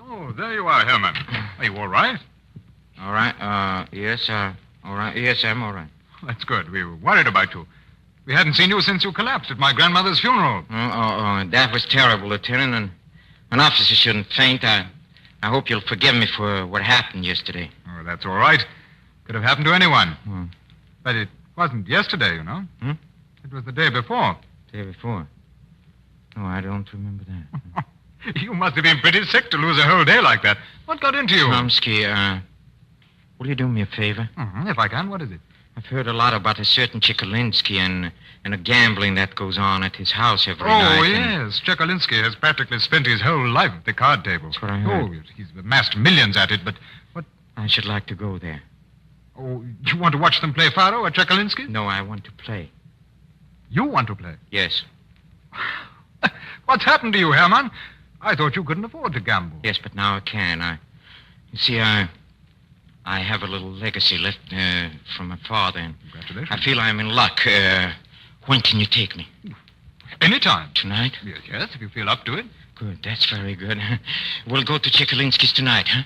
Oh, there you are, Herman. Are you all right? All right. Yes, all right. Yes, I'm all right. That's good. We were worried about you. We hadn't seen you since you collapsed at my grandmother's funeral. Oh, that was terrible, Lieutenant. And an officer shouldn't faint. I hope you'll forgive me for what happened yesterday. Oh, that's all right. Could have happened to anyone. But it wasn't yesterday, you know. It was the day before. Day before? Oh, I don't remember that. You must have been pretty sick to lose a whole day like that. What got into you? Chomsky, will you do me a favor? If I can, what is it? I've heard a lot about a certain Chekalinsky and the gambling that goes on at his house every night. Oh, yes. Chekalinsky has practically spent his whole life at the card table. That's what I heard. Oh, he's amassed millions at it, but what? I should like to go there. Oh, you want to watch them play Faro at Chekalinsky? No, I want to play. You want to play? Yes. What's happened to you, Herman? I thought you couldn't afford to gamble. Yes, but now I can. You see, I have a little legacy left from my father. And Congratulations. I feel I'm in luck. When can you take me? Anytime. Tonight? Yes, if you feel up to it. Good, that's very good. We'll go to Chekalinsky's tonight, huh?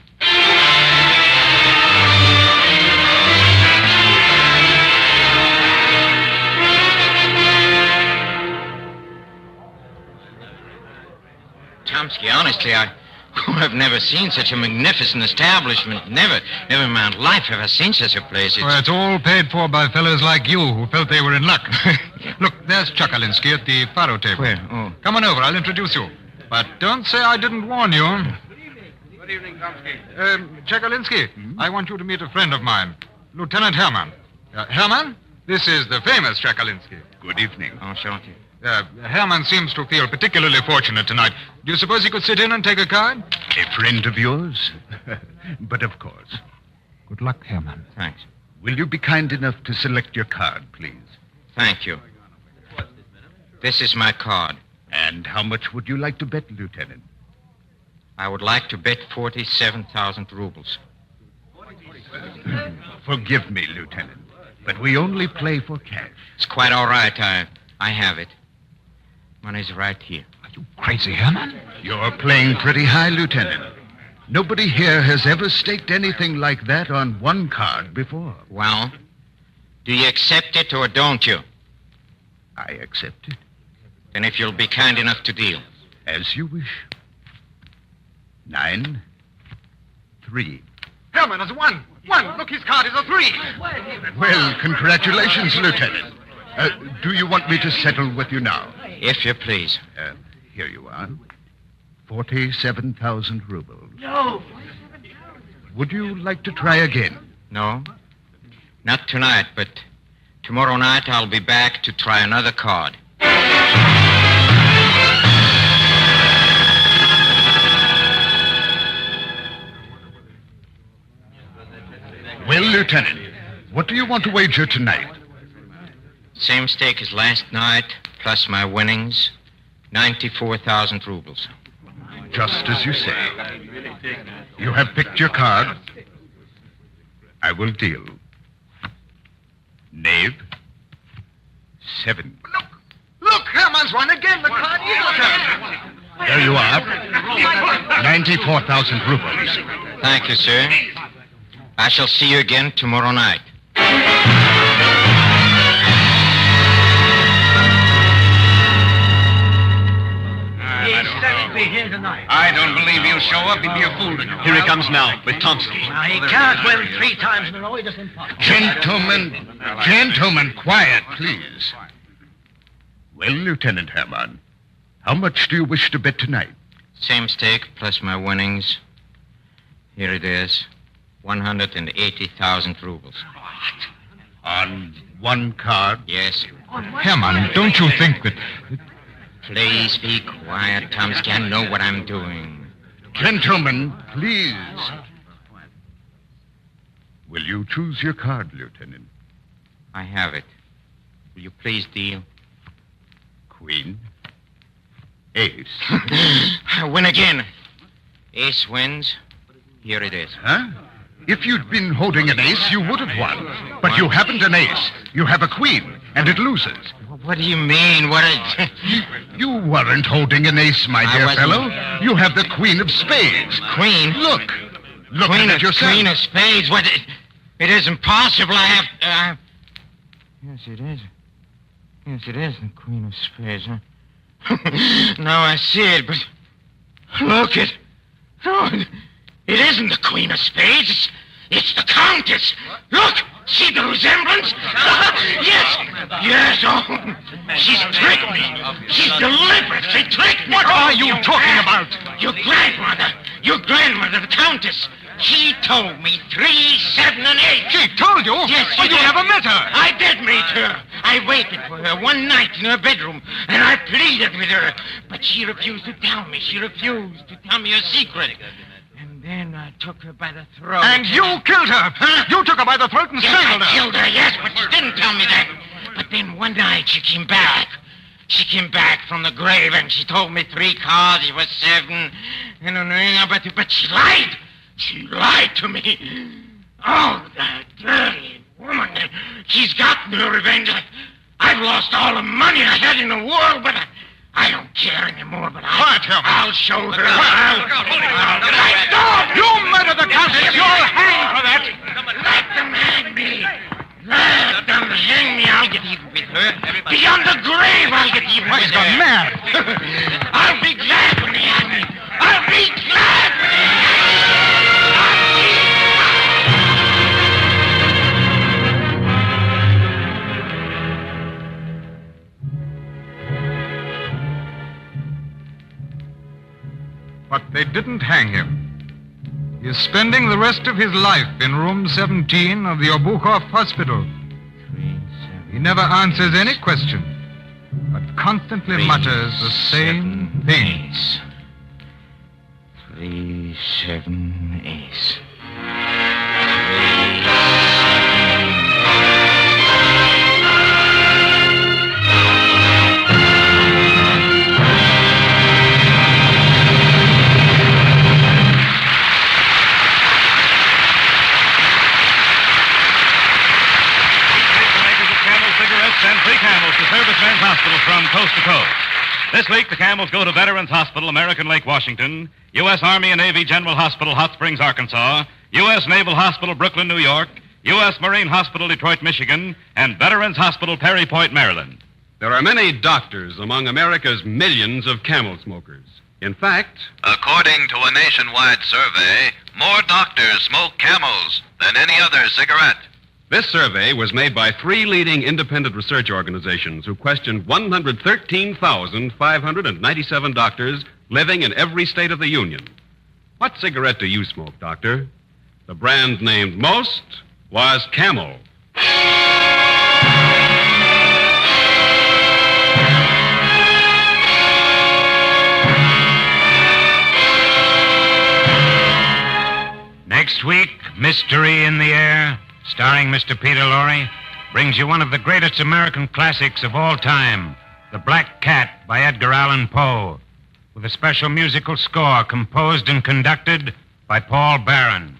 Chomsky, honestly, I've never seen such a magnificent establishment. Never in my life have I seen such a place. Well, it's all paid for by fellows like you who felt they were in luck. Look, there's Chekalinsky at the Faro table. Where? Oh. Come on over, I'll introduce you. But don't say I didn't warn you. Good evening, Chomsky. Chekalinsky, I want you to meet a friend of mine, Lieutenant Herman. Herman, this is the famous Chekalinsky. Good evening. Enchanté. Herman seems to feel particularly fortunate tonight. Do you suppose he could sit in and take a card? A friend of yours? But of course. Good luck, Herman. Thanks. Will you be kind enough to select your card, please? Thank you. This is my card. And how much would you like to bet, Lieutenant? I would like to bet 47,000 rubles. Forgive me, Lieutenant, but we only play for cash. It's quite all right. I have it. Money's right here. Are you crazy, Herman? You're playing pretty high, Lieutenant. Nobody here has ever staked anything like that on one card before. Well, do you accept it or don't you? I accept it. Then if you'll be kind enough to deal. As you wish. 9, 3. Herman has won. One. Look, his card is a 3. Well, congratulations, Lieutenant. Do you want me to settle with you now? If you please. Here you are. 47,000 rubles. No. Would you like to try again? No. Not tonight, but tomorrow night I'll be back to try another card. Well, Lieutenant, what do you want to wager tonight? Same stake as last night, plus my winnings, 94,000 rubles. Just as you say. You have picked your card. I will deal. Knave. 7. Look, Herman's won again. The card is returned. There you are. 94,000 rubles. Thank you, sir. I shall see you again tomorrow night. Here tonight. I don't believe he'll show up. He'd be a fool to go. Here he comes now, with Tomsky. Now, he can't win 3 times in a row. He just impossible. Gentlemen, quiet, please. Well, Lieutenant Herman, how much do you wish to bet tonight? Same stake, plus my winnings. Here it is. 180,000 rubles. On one card? Yes. Herman, don't you think that... Please be quiet, Tomsky. I know what I'm doing. Gentlemen, please. Will you choose your card, Lieutenant? I have it. Will you please deal? Queen. Ace. I win again. Ace wins. Here it is. Huh? If you'd been holding an ace, you would have won. But you haven't an ace. You have a queen, and it loses. What do you mean? You weren't holding an ace, my dear fellow. You have the queen of spades. Queen? Look Queen at it yourself. Queen of spades? What? It isn't possible. I have... Yes, it is. Yes, it is the queen of spades, huh? Now I see it, but... Look, No, it isn't the queen of spades. It's the countess. Look! See the resemblance? Yes, oh. She's tricked me. She's deliberately tricked me. What are you talking about? Your grandmother, the countess. She told me 3, 7, and 8. She told you? Yes, But you never met her. I did meet her. I waited for her one night in her bedroom, and I pleaded with her. But she refused to tell me. She refused to tell me her secret. Then I took her by the throat. And you killed her. Huh? You took her by the throat and strangled her. I killed her, yes, but she didn't tell me that. But then one night she came back. She came back from the grave and she told me 3 cards. It was 7. But she lied. She lied to me. Oh, that dirty woman. She's gotten her revenge. I've lost all the money I had in the world, but I don't care anymore, but I'll show her. You murdered the countess. You'll hang for that. Let them hang me. Let them hang me. I'll get even with her. Beyond the grave, I'll get even with her. He's gone mad. I'll be glad when they hang me. I'll be glad when they hang me. But they didn't hang him. He's spending the rest of his life in room 17 of the Obukhov Hospital. He never answers any question, but constantly mutters the same things. 3, 7, ace. 3, 7. This week, the Camels go to Veterans Hospital, American Lake, Washington, U.S. Army and Navy General Hospital, Hot Springs, Arkansas, U.S. Naval Hospital, Brooklyn, New York, U.S. Marine Hospital, Detroit, Michigan, and Veterans Hospital, Perry Point, Maryland. There are many doctors among America's millions of camel smokers. In fact, according to a nationwide survey, more doctors smoke Camels than any other cigarette. this survey was made by 3 leading independent research organizations who questioned 113,597 doctors living in every state of the Union. What cigarette do you smoke, Doctor? The brand named most was Camel. Next week, Mystery in the Air, starring Mr. Peter Lorre, brings you one of the greatest American classics of all time, The Black Cat by Edgar Allan Poe, with a special musical score composed and conducted by Paul Barron.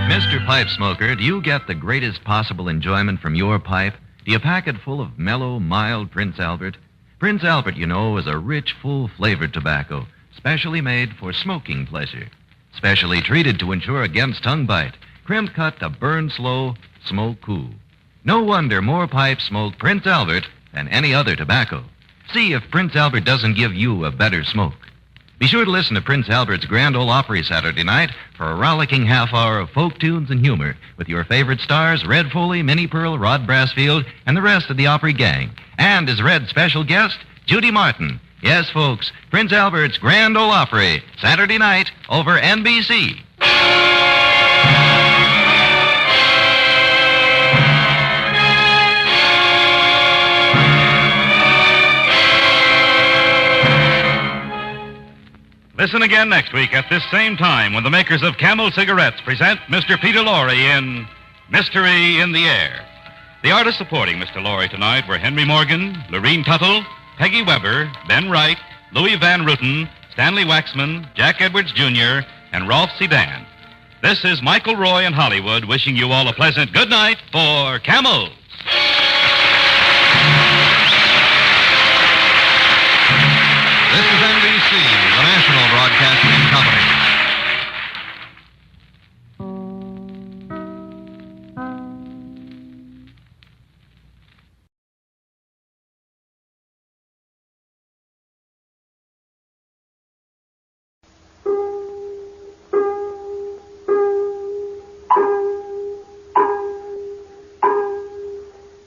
Mr. Pipe Smoker, do you get the greatest possible enjoyment from your pipe? Do you pack it full of mellow, mild Prince Albert? Prince Albert, you know, is a rich, full-flavored tobacco, specially made for smoking pleasure, specially treated to ensure against tongue bite, crimp cut to burn slow, smoke cool. No wonder more pipes smoke Prince Albert than any other tobacco. See if Prince Albert doesn't give you a better smoke. Be sure to listen to Prince Albert's Grand Ole Opry Saturday night for a rollicking half hour of folk tunes and humor with your favorite stars, Red Foley, Minnie Pearl, Rod Brassfield, and the rest of the Opry gang. And as Red's special guest, Judy Martin. Yes, folks, Prince Albert's Grand Ole Opry, Saturday night over NBC. Listen again next week at this same time when the makers of Camel cigarettes present Mr. Peter Lorre in Mystery in the Air. The artists supporting Mr. Lorre tonight were Henry Morgan, Lorene Tuttle, Peggy Weber, Ben Wright, Louis Van Ruten, Stanley Waxman, Jack Edwards Jr., and Rolf Sedan. This is Michael Roy in Hollywood wishing you all a pleasant good night for Camels. This is NBC, the National Broadcasting Company.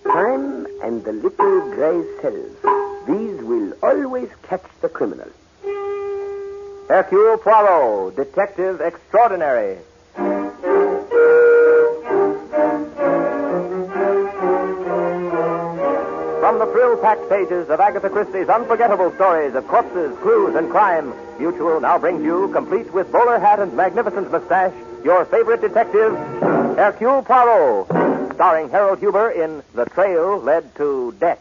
Crime and the little gray cells. These will always catch the criminal. Hercule Poirot, Detective Extraordinary. From the thrill-packed pages of Agatha Christie's unforgettable stories of corpses, clues, and crime, Mutual now brings you, complete with bowler hat and magnificent mustache, your favorite detective, Hercule Poirot, starring Harold Huber in The Trail Led to Death.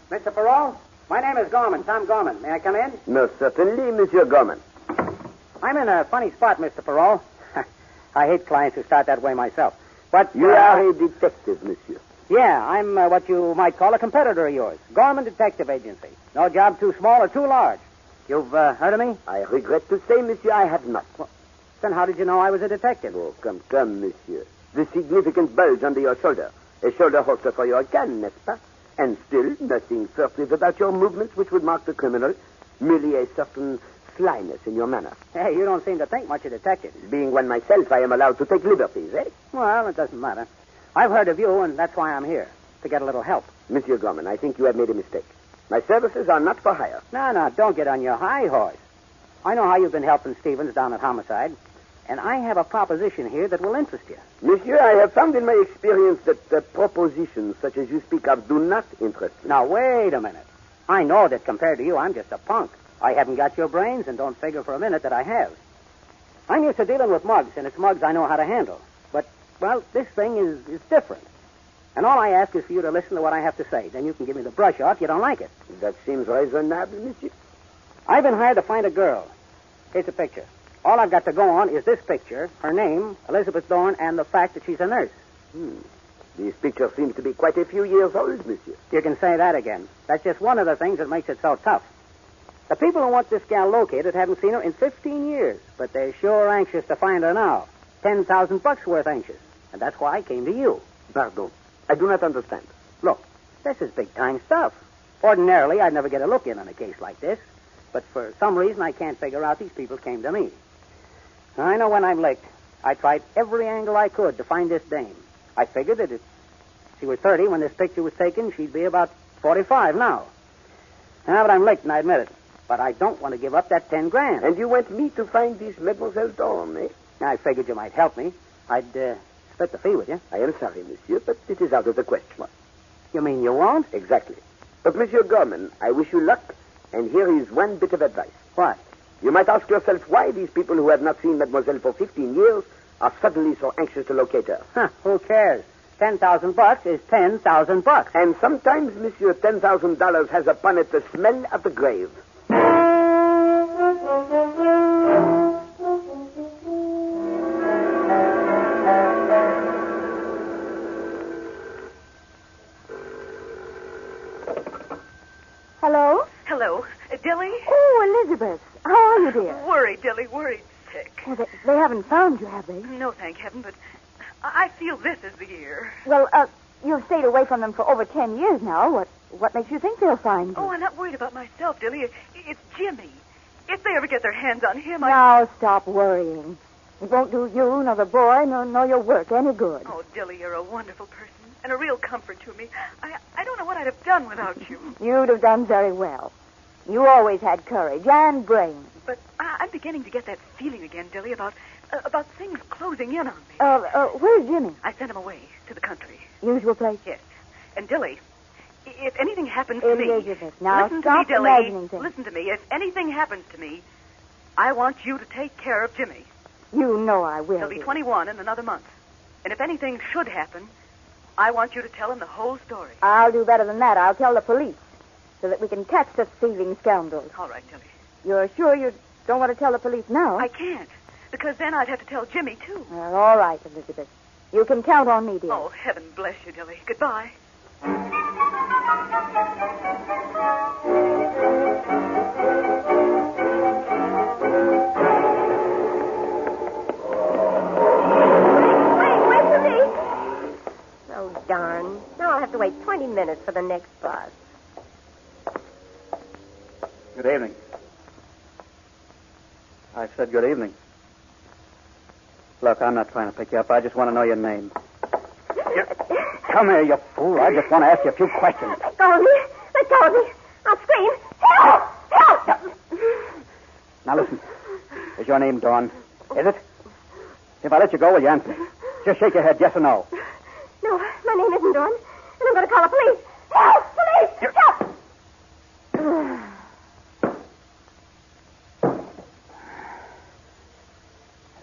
Mr. Perrault, my name is Gorman, Tom Gorman. May I come in? Most certainly, Monsieur Gorman. I'm in a funny spot, Mr. Perrault. I hate clients who start that way myself. But You are a detective, monsieur. Yeah, I'm what you might call a competitor of yours. Gorman Detective Agency. No job too small or too large. You've heard of me? I regret to say, monsieur, I have not. Well, then how did you know I was a detective? Oh, come, monsieur. The significant bulge under your shoulder. A shoulder holster for your gun, n'est-ce pas? And still, nothing furtive about your movements which would mark the criminal. Merely a certain slyness in your manner. Hey, you don't seem to think much of detectives. Being one myself, I am allowed to take liberties, eh? Well, it doesn't matter. I've heard of you, and that's why I'm here, to get a little help. Monsieur Gorman, I think you have made a mistake. My services are not for hire. No, don't get on your high horse. I know how you've been helping Stevens down at Homicide, and I have a proposition here that will interest you. Monsieur, I have found in my experience that propositions such as you speak of do not interest me. Now, wait a minute. I know that compared to you, I'm just a punk. I haven't got your brains and don't figure for a minute that I have. I'm used to dealing with mugs, and it's mugs I know how to handle. But, well, this thing is different. And all I ask is for you to listen to what I have to say. Then you can give me the brush off if you don't like it. That seems reasonable, monsieur. I've been hired to find a girl. Here's a picture. All I've got to go on is this picture, her name, Elizabeth Dorn, and the fact that she's a nurse. This picture seems to be quite a few years old, monsieur. You can say that again. That's just one of the things that makes it so tough. The people who want this gal located haven't seen her in 15 years, but they're sure anxious to find her now. $10,000 worth anxious. And that's why I came to you. Pardon. I do not understand. Look, this is big-time stuff. Ordinarily, I'd never get a look in on a case like this. But for some reason, I can't figure out these people came to me. I know when I'm licked, I tried every angle I could to find this dame. I figured that if she was 30 when this picture was taken, she'd be about 45 now. But I'm licked, and I admit it. But I don't want to give up that $10,000. And you want me to find this Mademoiselle Dorn, eh? I figured you might help me. I'd split the fee with you. I am sorry, monsieur, but it is out of the question. What? You mean you won't? Exactly. But, Monsieur Gorman, I wish you luck, and here is one bit of advice. What? You might ask yourself why these people who have not seen Mademoiselle for 15 years are suddenly so anxious to locate her. Who cares? $10,000 is $10,000. And sometimes, monsieur, $10,000 has upon it the smell of the grave. Hello? Hello. Dilly? Oh, Elizabeth. How are you, dear? Worried, Dilly, worried sick. Well, they haven't found you, have they? No, thank heaven, but I feel this is the year. Well, you've stayed away from them for over 10 years now. What makes you think they'll find you? Oh, I'm not worried about myself, Dilly. It's Jimmy. If they ever get their hands on him, Now, stop worrying. It won't do you, nor the boy, nor your work any good. Oh, Dilly, you're a wonderful person and a real comfort to me. I don't know what I'd have done without you. You'd have done very well. You always had courage and brains. But I'm beginning to get that feeling again, Dilly, about things closing in on me. Where's Jimmy? I sent him away to the country. Usual place? Yes. And, Dilly, if anything happens to me... Elizabeth, now listen stop to me, Dilly. imagining things. Listen to me. If anything happens to me, I want you to take care of Jimmy. You know I will. He'll be 21 in another month. And if anything should happen, I want you to tell him the whole story. I'll do better than that. I'll tell the police so that we can catch the thieving scoundrels. All right, Dilly. You're sure you don't want to tell the police now? I can't, because then I'd have to tell Jimmy, too. Well, all right, Elizabeth. You can count on me, dear. Oh, heaven bless you, Dilly. Goodbye. Wait for me. Oh, darn. Now I'll have to wait 20 minutes for the next bus. Good evening. I said good evening. Look, I'm not trying to pick you up. I just want to know your name. Come here, you fool. I just want to ask you a few questions. Let go of me. Let go of me. I'll scream. Help! Help! Now, listen. Is your name Dawn? Is it? If I let you go, will you answer me? Just shake your head, yes or no. No, my name isn't Dawn. And I'm going to call the police. Help! Police! Help!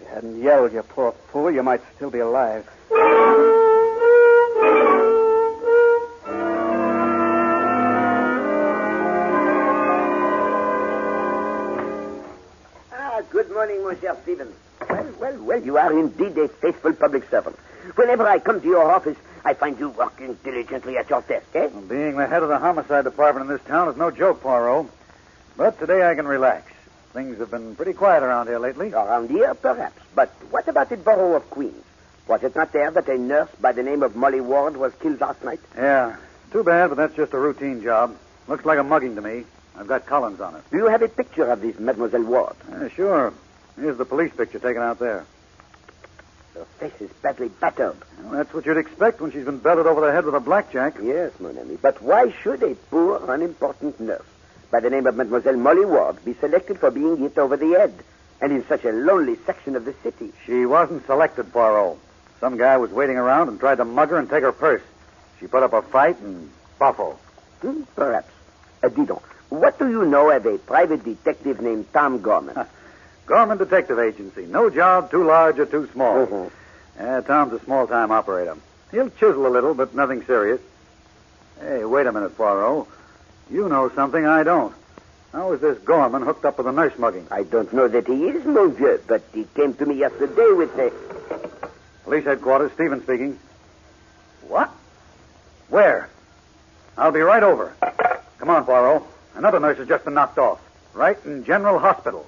If you hadn't yelled, you poor fool, you might still be alive. Good morning, Monsieur Stevens. Well, you are indeed a faithful public servant. Whenever I come to your office, I find you working diligently at your desk, eh? Well, being the head of the homicide department in this town is no joke, Poirot. But today I can relax. Things have been pretty quiet around here lately. Around here, perhaps. But what about the borough of Queens? Was it not there that a nurse by the name of Molly Ward was killed last night? Yeah. Too bad, but that's just a routine job. Looks like a mugging to me. I've got Collins on it. Do you have a picture of this Mademoiselle Ward? Sure. Here's the police picture taken out there. Her face is badly battered. Well, that's what you'd expect when she's been belted over the head with a blackjack. Yes, mon ami. But why should a poor, unimportant nurse by the name of Mademoiselle Molly Ward be selected for being hit over the head, and in such a lonely section of the city? She wasn't selected, Poirot. Some guy was waiting around and tried to mug her and take her purse. She put up a fight and buffo. Perhaps. Dis donc, what do you know of a private detective named Tom Gorman? Gorman Detective Agency. No job too large or too small. Mm-hmm. Tom's a small-time operator. He'll chisel a little, but nothing serious. Hey, wait a minute, Poirot. You know something I don't. How is this Gorman hooked up with a nurse mugging? I don't know that he is, mon vieux, but he came to me yesterday with a... Police headquarters, Stephen speaking. What? Where? I'll be right over. Come on, Poirot. Another nurse has just been knocked off. Right in General Hospital.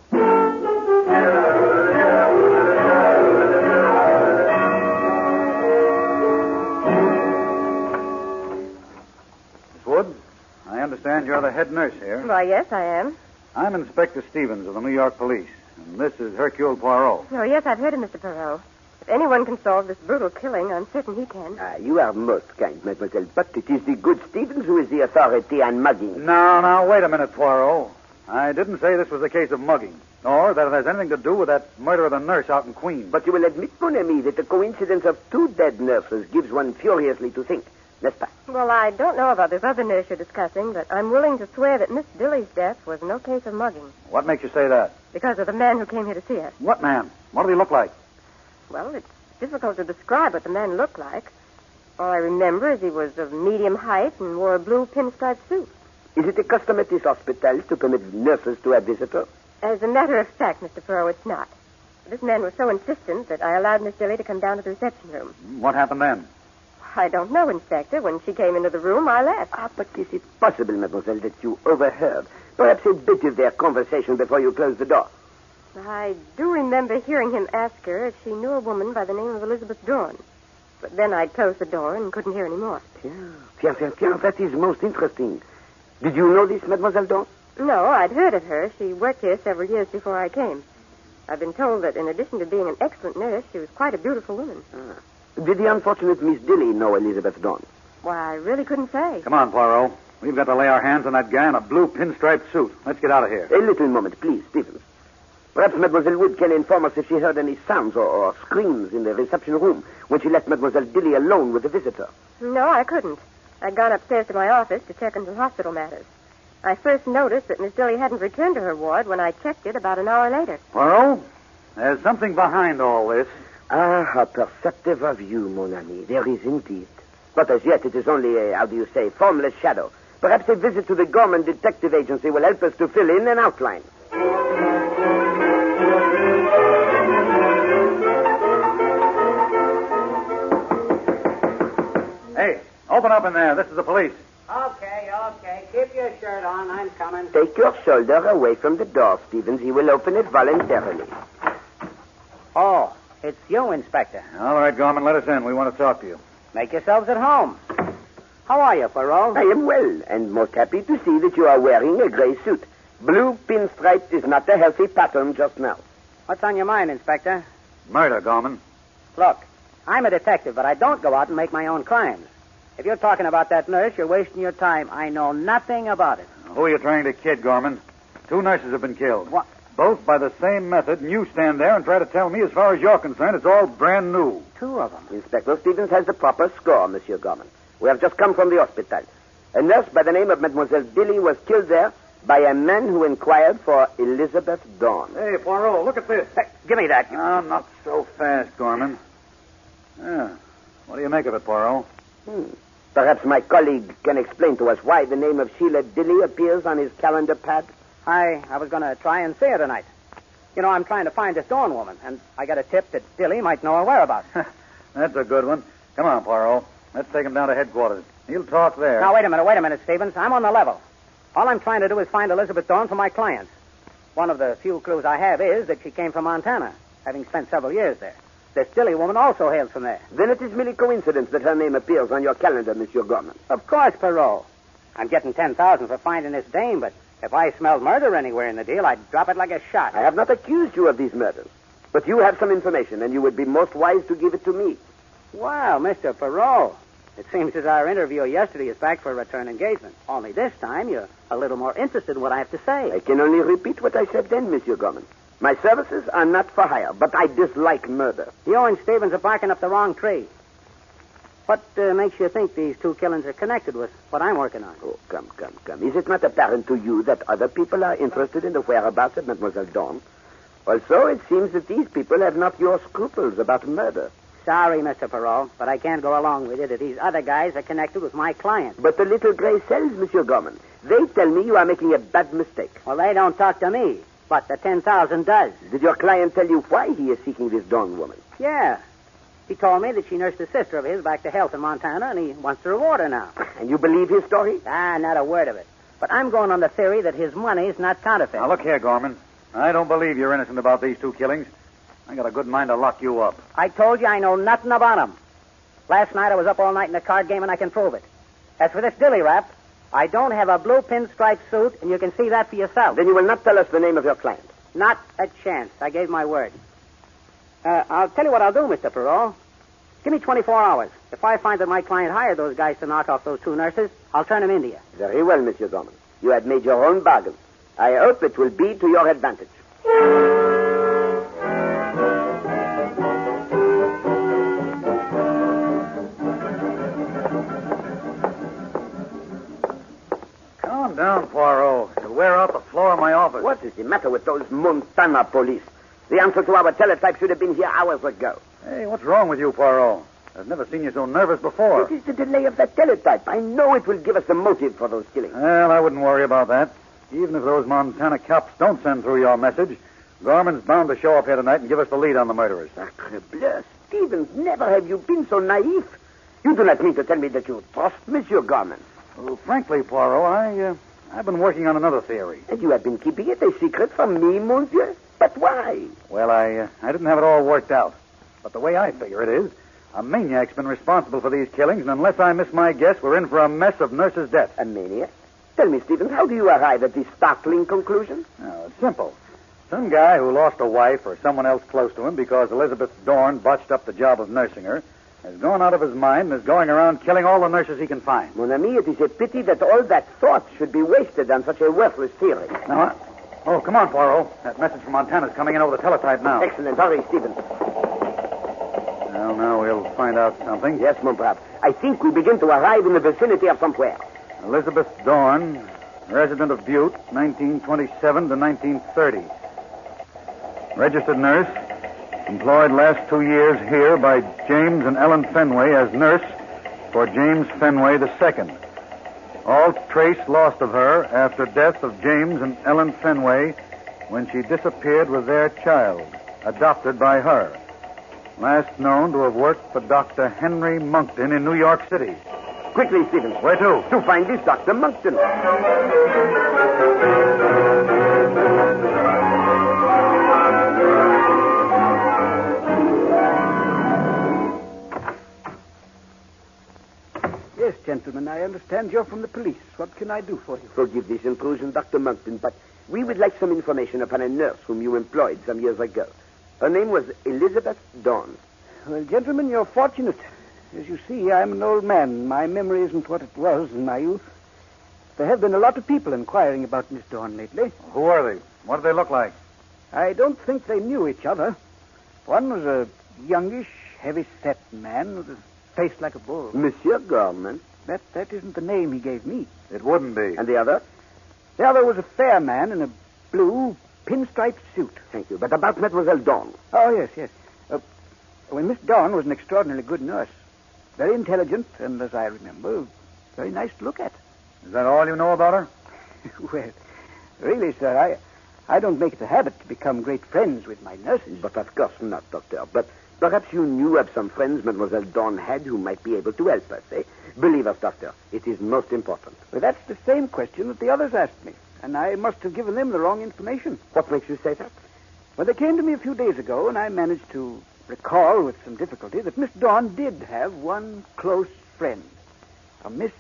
Miss Wood, I understand you're the head nurse here. Why, yes, I am. I'm Inspector Stevens of the New York Police, and this is Hercule Poirot. Oh, yes, I've heard of Mr. Perot. If anyone can solve this brutal killing, I'm certain he can. You are most kind, mademoiselle, but it is the good Stevens who is the authority on mugging. No, wait a minute, Poirot. I didn't say this was a case of mugging, or that it has anything to do with that murder of the nurse out in Queens. But you will admit, mon ami, that the coincidence of two dead nurses gives one furiously to think, n'est-ce pas? Well, I don't know about this other nurse you're discussing, but I'm willing to swear that Miss Dilly's death was no case of mugging. What makes you say that? Because of the man who came here to see her. What man? What did he look like? Well, it's difficult to describe what the man looked like. All I remember is he was of medium height and wore a blue pinstripe suit. Is it a custom at this hospital to permit nurses to have visitors? As a matter of fact, Mr. Perot, it's not. This man was so insistent that I allowed Miss Dilly to come down to the reception room. What happened then? I don't know, Inspector. When she came into the room, I left. But is it possible, mademoiselle, that you overheard perhaps a bit of their conversation before you closed the door? I do remember hearing him ask her if she knew a woman by the name of Elizabeth Dawn. But then I closed the door and couldn't hear any more. Tiens, that is most interesting. Did you know this, Mademoiselle Dawn? No, I'd heard of her. She worked here several years before I came. I've been told that in addition to being an excellent nurse, she was quite a beautiful woman. Did the unfortunate Miss Dilly know Elizabeth Dawn? Why, I really couldn't say. Come on, Poirot. We've got to lay our hands on that guy in a blue pinstripe suit. Let's get out of here. A little moment, please, Stevens. Perhaps Mademoiselle Wood can inform us if she heard any sounds or screams in the reception room when she left Mademoiselle Dilly alone with the visitor. No, I couldn't. I'd gone upstairs to my office to check into hospital matters. I first noticed that Miss Dilly hadn't returned to her ward when I checked it about an hour later. Poirot, there's something behind all this. How perceptive of you, mon ami. There is indeed. But as yet, it is only a, formless shadow. Perhaps a visit to the Gorman Detective Agency will help us to fill in an outline. Hey, open up in there. This is the police. Okay. Keep your shirt on. I'm coming. Take your shoulder away from the door, Stevens. He will open it voluntarily. Oh, it's you, Inspector. All right, Gorman, let us in. We want to talk to you. Make yourselves at home. How are you, Perot? I am well, and most happy to see that you are wearing a gray suit. Blue pinstripe is not a healthy pattern just now. What's on your mind, Inspector? Murder, Gorman. Look, I'm a detective, but I don't go out and make my own crimes. If you're talking about that nurse, you're wasting your time. I know nothing about it. Who are you trying to kid, Gorman? 2 nurses have been killed. What? Both by the same method, and you stand there and try to tell me, as far as you're concerned, it's all brand new. 2 of them. Inspector Stevens has the proper score, Monsieur Gorman. We have just come from the hospital. A nurse by the name of Mademoiselle Dilly was killed there by a man who inquired for Elizabeth Dawn. Hey, Poirot, look at this. Hey, give me that. Oh, not so fast, Gorman. Yeah. What do you make of it, Poirot? Perhaps my colleague can explain to us why the name of Sheila Dilly appears on his calendar pad. I was going to try and see her tonight. You know, I'm trying to find this Dawn woman, and I got a tip that Dilly might know her whereabouts. That's a good one. Come on, Poirot. Let's take him down to headquarters. He'll talk there. Now, wait a minute, Stevens. I'm on the level. All I'm trying to do is find Elizabeth Dawn for my clients. One of the few clues I have is that she came from Montana, having spent several years there. This Dilly woman also hails from there. Then it is merely coincidence that her name appears on your calendar, Monsieur Gorman. Of course, Perot. I'm getting $10,000 for finding this dame, but if I smelled murder anywhere in the deal, I'd drop it like a shot. I have not accused you of these murders. But you have some information, and you would be most wise to give it to me. Well, Mr. Perot, it seems as our interview yesterday is back for a return engagement. Only this time, you're a little more interested in what I have to say. I can only repeat what I said then, Monsieur Gorman. My services are not for hire, but I dislike murder. You and Stevens are barking up the wrong tree. What makes you think these 2 killings are connected with what I'm working on? Oh, come. Is it not apparent to you that other people are interested in the whereabouts of Mademoiselle Dawn? Also, it seems that these people have not your scruples about murder. Sorry, Mr. Perrault, but I can't go along with it that these other guys are connected with my client. But the little gray cells, Monsieur Gorman, they tell me you are making a bad mistake. Well, they don't talk to me, but the 10,000 does. Did your client tell you why he is seeking this Dawn woman? Yeah. He told me that she nursed a sister of his back to health in Montana, and he wants to reward her now. And you believe his story? Not a word of it. But I'm going on the theory that his money's not counterfeit. Now, look here, Gorman. I don't believe you're innocent about these 2 killings. I got a good mind to lock you up. I told you I know nothing about them. Last night I was up all night in a card game, and I can prove it. As for this dilly rap, I don't have a blue pinstripe suit, and you can see that for yourself. Then you will not tell us the name of your client? Not a chance. I gave my word. I'll tell you what I'll do, Mr. Perrault. Give me 24 hours. If I find that my client hired those guys to knock off those 2 nurses, I'll turn him into you. Very well, Monsieur Gorman. You have made your own bargain. I hope it will be to your advantage. Calm down, Poirot. You'll wear out the floor of my office. What is the matter with those Montana police? The answer to our teletype should have been here hours ago. Hey, what's wrong with you, Poirot? I've never seen you so nervous before. It is the delay of that teletype. I know it will give us a motive for those killings. Well, I wouldn't worry about that. Even if those Montana cops don't send through your message, Gorman's bound to show up here tonight and give us the lead on the murderers. Sacre bleu, Stevens, never have you been so naive. You do not mean to tell me that you trust Monsieur Gorman. Well, frankly, Poirot, I've been working on another theory. And you have been keeping it a secret from me, monsieur? But why? Well, I didn't have it all worked out. But the way I figure it is, a maniac's been responsible for these killings, and unless I miss my guess, we're in for a mess of nurses' deaths. A maniac? Tell me, Stevens, how do you arrive at this startling conclusion? Oh, it's simple. Some guy who lost a wife or someone else close to him because Elizabeth Dorn botched up the job of nursing her has gone out of his mind and is going around killing all the nurses he can find. Mon ami, it is a pity that all that thought should be wasted on such a worthless theory. Now, oh, come on, Poirot. That message from Montana's coming in over the teletype now. Excellent. Hurry, Stevens. Well, now we'll find out something. Yes, mon brave. I think we begin to arrive in the vicinity of somewhere. Elizabeth Dorn, resident of Butte, 1927 to 1930. Registered nurse, employed last 2 years here by James and Ellen Fenway as nurse for James Fenway II. All trace lost of her after death of James and Ellen Fenway when she disappeared with their child, adopted by her. Last known to have worked for Dr. Henry Monkton in New York City. Quickly, Stevens. Where to? To find this Dr. Monkton. Yes, gentlemen, I understand you're from the police. What can I do for you? Forgive this intrusion, Dr. Monkton, but we would like some information upon a nurse whom you employed some years ago. Her name was Elizabeth Dorn. Well, gentlemen, you're fortunate. As you see, I'm an old man. My memory isn't what it was in my youth. There have been a lot of people inquiring about Miss Dorn lately. Who are they? What do they look like? I don't think they knew each other. One was a youngish, heavy-set man with a face like a bull. Monsieur Gorman? That isn't the name he gave me. It wouldn't be. And the other? The other was a fair man in a blue pinstripe suit. Thank you. But about Mademoiselle Dorn? Oh, yes. Well, Miss Dorn was an extraordinarily good nurse. Very intelligent, and as I remember, very nice to look at. Is that all you know about her? Well, really, sir, I don't make it a habit to become great friends with my nurses. But of course not, Doctor. But perhaps you knew of some friends Mademoiselle Dorn had who might be able to help us, eh? Believe us, Doctor, it is most important. Well, that's the same question that the others asked me, and I must have given them the wrong information. What makes you say that? Well, they came to me a few days ago, and I managed to recall with some difficulty that Miss Dorn did have one close friend, a Miss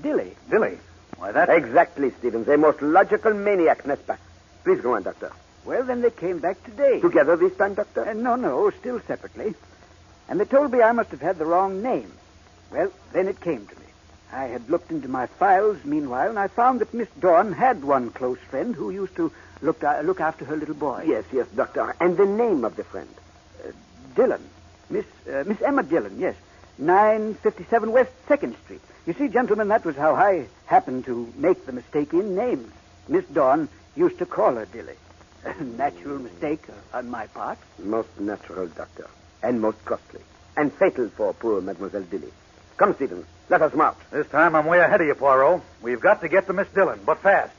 Dilly. Dilly? Why, that's... Exactly, Stevens. A most logical maniac, n'est-ce pas? Please go on, Doctor. Well, then they came back today. Together this time, Doctor? No, still separately. And they told me I must have had the wrong name. Well, then it came to me. I had looked into my files meanwhile, and I found that Miss Dorn had one close friend who used to look after her little boy. Yes, Doctor. And the name of the friend? Dillon. Miss Emma Dillon, yes. 957 West 2nd Street. You see, gentlemen, that was how I happened to make the mistake in names. Miss Dorn used to call her Dilly. A natural mistake on my part. Most natural, Doctor. And most costly. And fatal for poor Mademoiselle Dilly. Come, Stevens. Let us march. This time I'm way ahead of you, Poirot. We've got to get to Miss Dillon, but fast.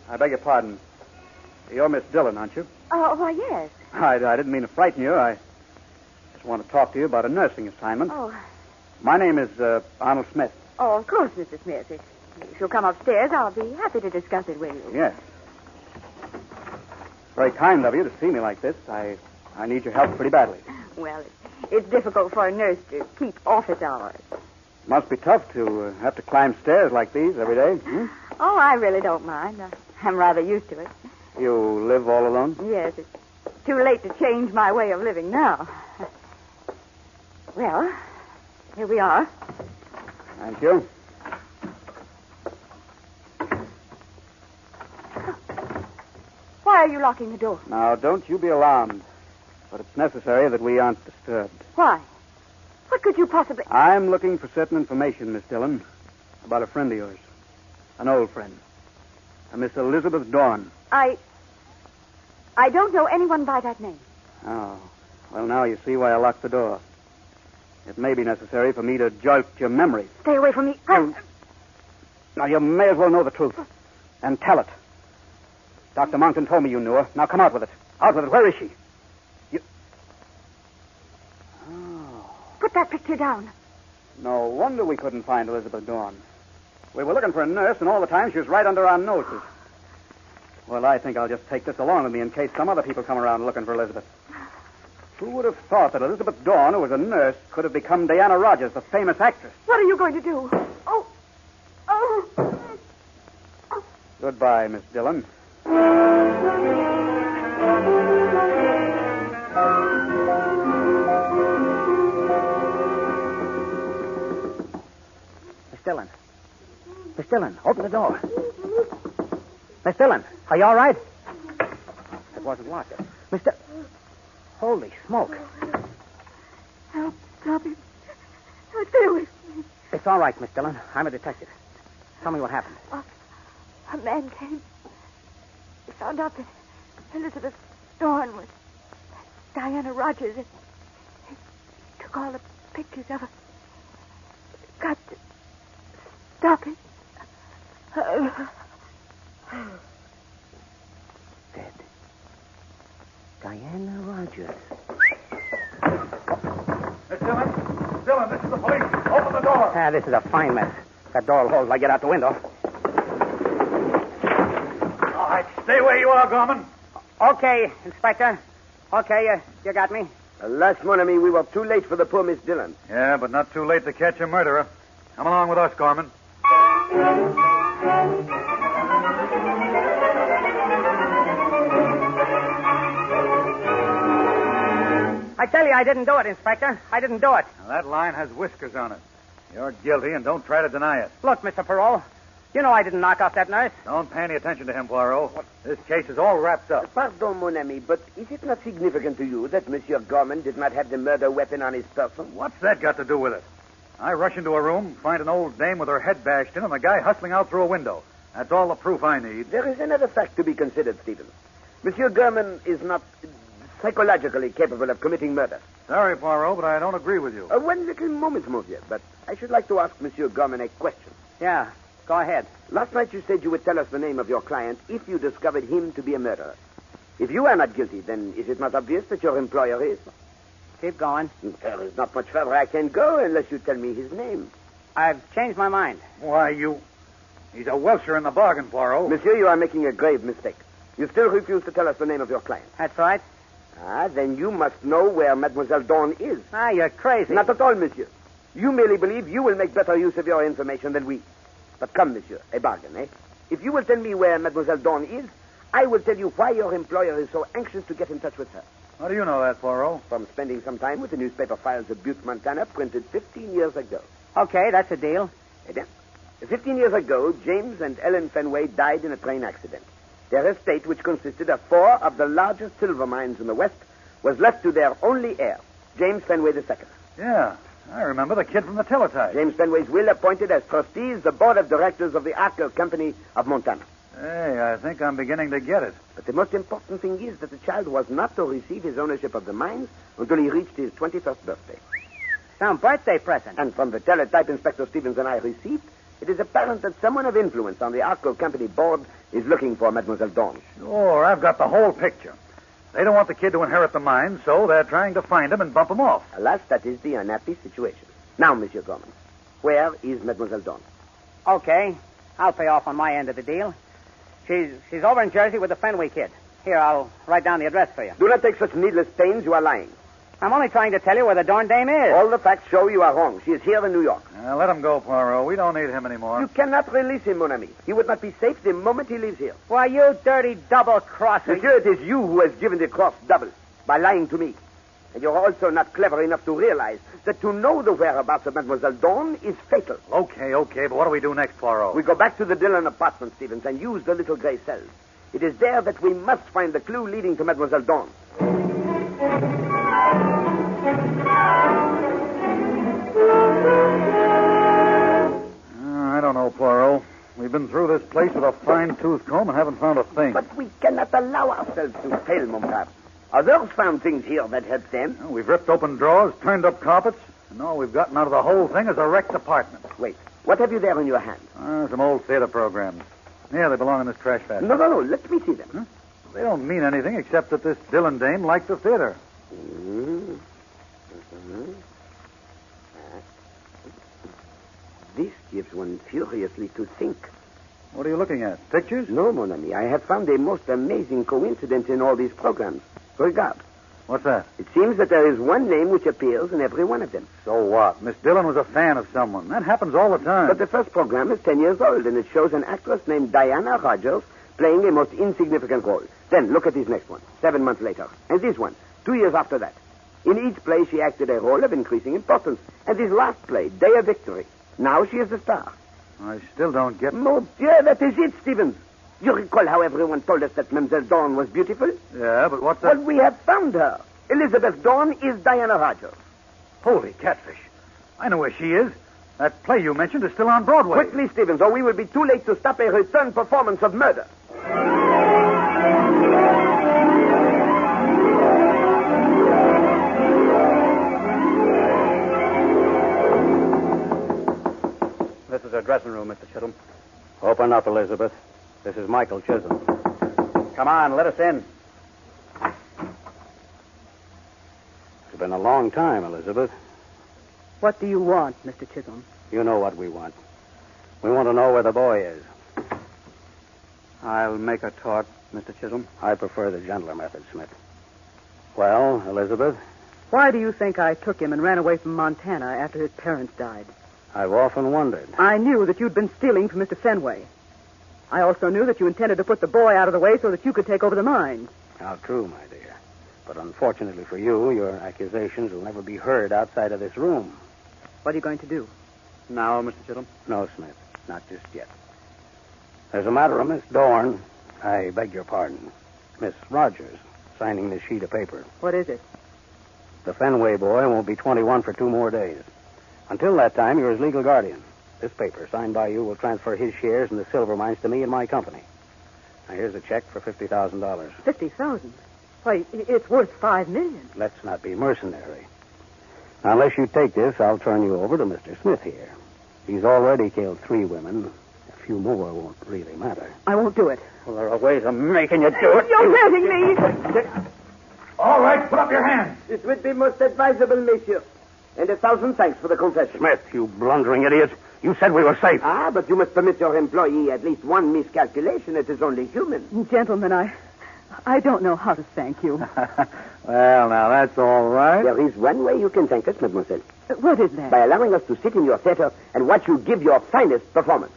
I beg your pardon. You're Miss Dillon, aren't you? Oh, why, yes. I didn't mean to frighten you. I just want to talk to you about a nursing assignment. Oh, My name is Arnold Smith. of course, Mr. Smith. If you'll come upstairs, I'll be happy to discuss it with you. Yes. Very kind of you to see me like this. I need your help pretty badly. Well, it's difficult for a nurse to keep office hours. Must be tough to have to climb stairs like these every day. Oh, I really don't mind. I'm rather used to it. You live all alone? Yes, it's too late to change my way of living now. Well, here we are. Thank you. Why are you locking the door? Now, don't you be alarmed. But it's necessary that we aren't disturbed. Why? What could you possibly... I'm looking for certain information, Miss Dillon, about a friend of yours. An old friend. A Miss Elizabeth Dawn. I don't know anyone by that name. Oh. Well, now you see why I locked the door. It may be necessary for me to jolt your memory. Stay away from me. Now, you may as well know the truth. And tell it. Dr. Monkton told me you knew her. Now, come out with it. Out with it. Where is she? Put that picture down. No wonder we couldn't find Elizabeth Dawn. We were looking for a nurse, and all the time she was right under our noses. Well, I think I'll just take this along with me in case some other people come around looking for Elizabeth. Who would have thought that Elizabeth Dawn, who was a nurse, could have become Diana Rogers, the famous actress? What are you going to do? Oh. Goodbye, Miss Dillon. Miss Dillon, open the door. Miss Dillon, are you all right? It wasn't locked. Holy smoke. Help, stop him. Stay with me. It's all right, Miss Dillon. I'm a detective. Tell me what happened. A man came. He found out that Elizabeth Dawn was Diana Rogers. He took all the pictures of her. Got to stop it. Dead. Diana Rogers. Miss Dillon? Miss Dillon, this is the police. Open the door. This is a fine mess. That door will hold till I get out the window. All right, stay where you are, Gorman. Okay, Inspector. Okay, you got me. Alas, mon ami, we were too late for the poor Miss Dillon. Yeah, but not too late to catch a murderer. Come along with us, Gorman. I tell you, I didn't do it, Inspector. I didn't do it. Now, that line has whiskers on it. You're guilty, and don't try to deny it. Look, Mr. Perrault, you know I didn't knock off that nurse. Don't pay any attention to him, Poirot. This case is all wrapped up. Pardon, mon ami, but is it not significant to you that Monsieur Gorman did not have the murder weapon on his person? What's that got to do with it? I rush into a room, find an old dame with her head bashed in, and the guy hustling out through a window. That's all the proof I need. There is another fact to be considered, Stevens. Monsieur Gorman is not psychologically capable of committing murder. Sorry, Poirot, but I don't agree with you. One little moment, monsieur, but I should like to ask Monsieur Gorman a question. Yeah, go ahead. Last night you said you would tell us the name of your client if you discovered him to be a murderer. If you are not guilty, then is it not obvious that your employer is? Keep going. There is not much further I can go unless you tell me his name. I've changed my mind. Why, he's a Welsher in the bargain, Poirot. Monsieur, you are making a grave mistake. You still refuse to tell us the name of your client. That's right. Then you must know where Mademoiselle Dawn is. You're crazy. Not at all, monsieur. You merely believe you will make better use of your information than we. But come, monsieur, a bargain, eh? If you will tell me where Mademoiselle Dawn is, I will tell you why your employer is so anxious to get in touch with her. How do you know that, Poirot? From spending some time with the newspaper files of Butte, Montana, printed 15 years ago. Okay, that's a deal. 15 years ago, James and Ellen Fenway died in a train accident. Their estate, which consisted of 4 of the largest silver mines in the West, was left to their only heir, James Fenway II. Yeah, I remember the kid from the teletype. James Fenway's will appointed as trustees the board of directors of the Archer Company of Montana. Hey, I think I'm beginning to get it. But the most important thing is that the child was not to receive his ownership of the mines until he reached his 21st birthday. Some birthday present. And from the teletype Inspector Stevens and I received, it is apparent that someone of influence on the Archer Company board is looking for Mademoiselle Dawn. Sure, I've got the whole picture. They don't want the kid to inherit the mines, so they're trying to find him and bump him off. Alas, that is the unhappy situation. Now, Monsieur Gorman, where is Mademoiselle Dawn? Okay, I'll pay off on my end of the deal. She's over in Jersey with the Fenway kid. Here, I'll write down the address for you. Do not take such needless pains. You are lying. I'm only trying to tell you where the darn dame is. All the facts show you are wrong. She is here in New York. Let him go, Poirot. We don't need him anymore. You cannot release him, mon ami. He would not be safe the moment he leaves here. Why, you dirty double-crosser. Monsieur, it is you who has given the cross double by lying to me. And you're also not clever enough to realize that to know the whereabouts of Mademoiselle Dawn is fatal. Okay, but what do we do next, Poirot? We go back to the Dillon apartment, Stevens, and use the little gray cells. It is there that we must find the clue leading to Mademoiselle Dawn. I don't know, Poirot. We've been through this place with a fine-tooth comb and haven't found a thing. But we cannot allow ourselves to fail, mon père. Others found things here that helped them. We've ripped open drawers, turned up carpets, and all we've gotten out of the whole thing is a wrecked apartment. Wait, what have you there in your hand? Some old theater programs. Yeah, they belong in this trash basket. No, let me see them. Huh? They don't mean anything except that this Dillon dame liked the theater. This gives one furiously to think. What are you looking at? Pictures? No, mon ami. I have found a most amazing coincidence in all these programs. Regard. What's that? It seems that there is one name which appears in every one of them. So what? Miss Dillon was a fan of someone. That happens all the time. But the first program is 10 years old, and it shows an actress named Diana Rogers playing a most insignificant role. Then look at this next one, 7 months later. And this one, 2 years after that. In each play, she acted a role of increasing importance. And this last play, Day of Victory. Now she is the star. I still don't get... Mon Dieu, that is it, Stevens. You recall how everyone told us that Mademoiselle Dawn was beautiful? Yeah, but what's that? Well, we have found her. Elizabeth Dawn is Diana Rogers. Holy catfish. I know where she is. That play you mentioned is still on Broadway. Quickly, Stevens, or we will be too late to stop a return performance of Murder. This is her dressing room, Mr. Chisholm. Open up, Elizabeth. This is Michael Chisholm. Come on, let us in. It's been a long time, Elizabeth. What do you want, Mr. Chisholm? You know what we want. We want to know where the boy is. I'll make her talk, Mr. Chisholm. I prefer the gentler method, Smith. Well, Elizabeth? Why do you think I took him and ran away from Montana after his parents died? I've often wondered. I knew that you'd been stealing from Mr. Fenway. I also knew that you intended to put the boy out of the way so that you could take over the mines. How true, my dear. But unfortunately for you, your accusations will never be heard outside of this room. What are you going to do? Now, Mr. Chisholm? No, Smith. Not just yet. There's a matter of Miss Dorn. I beg your pardon. Miss Rogers signing this sheet of paper. What is it? The Fenway boy won't be 21 for 2 more days. Until that time, you're his legal guardian. This paper, signed by you, will transfer his shares in the silver mines to me and my company. Now, here's a check for $50,000. $50,000? Why, it's worth $5 million. Let's not be mercenary. Now, unless you take this, I'll turn you over to Mr. Smith here. He's already killed 3 women. A few more won't really matter. I won't do it. Well, there are ways of making you do it. You're hurting me. All right, put up your hands. It would be most advisable, monsieur. And 1,000 thanks for the confession. Smith, you blundering idiot. You said we were safe. Ah, but you must permit your employee at least one miscalculation. It is only human. Gentlemen, I don't know how to thank you. Well, now, that's all right. There is one way you can thank us, mademoiselle. What is that? By allowing us to sit in your theater and watch you give your finest performance.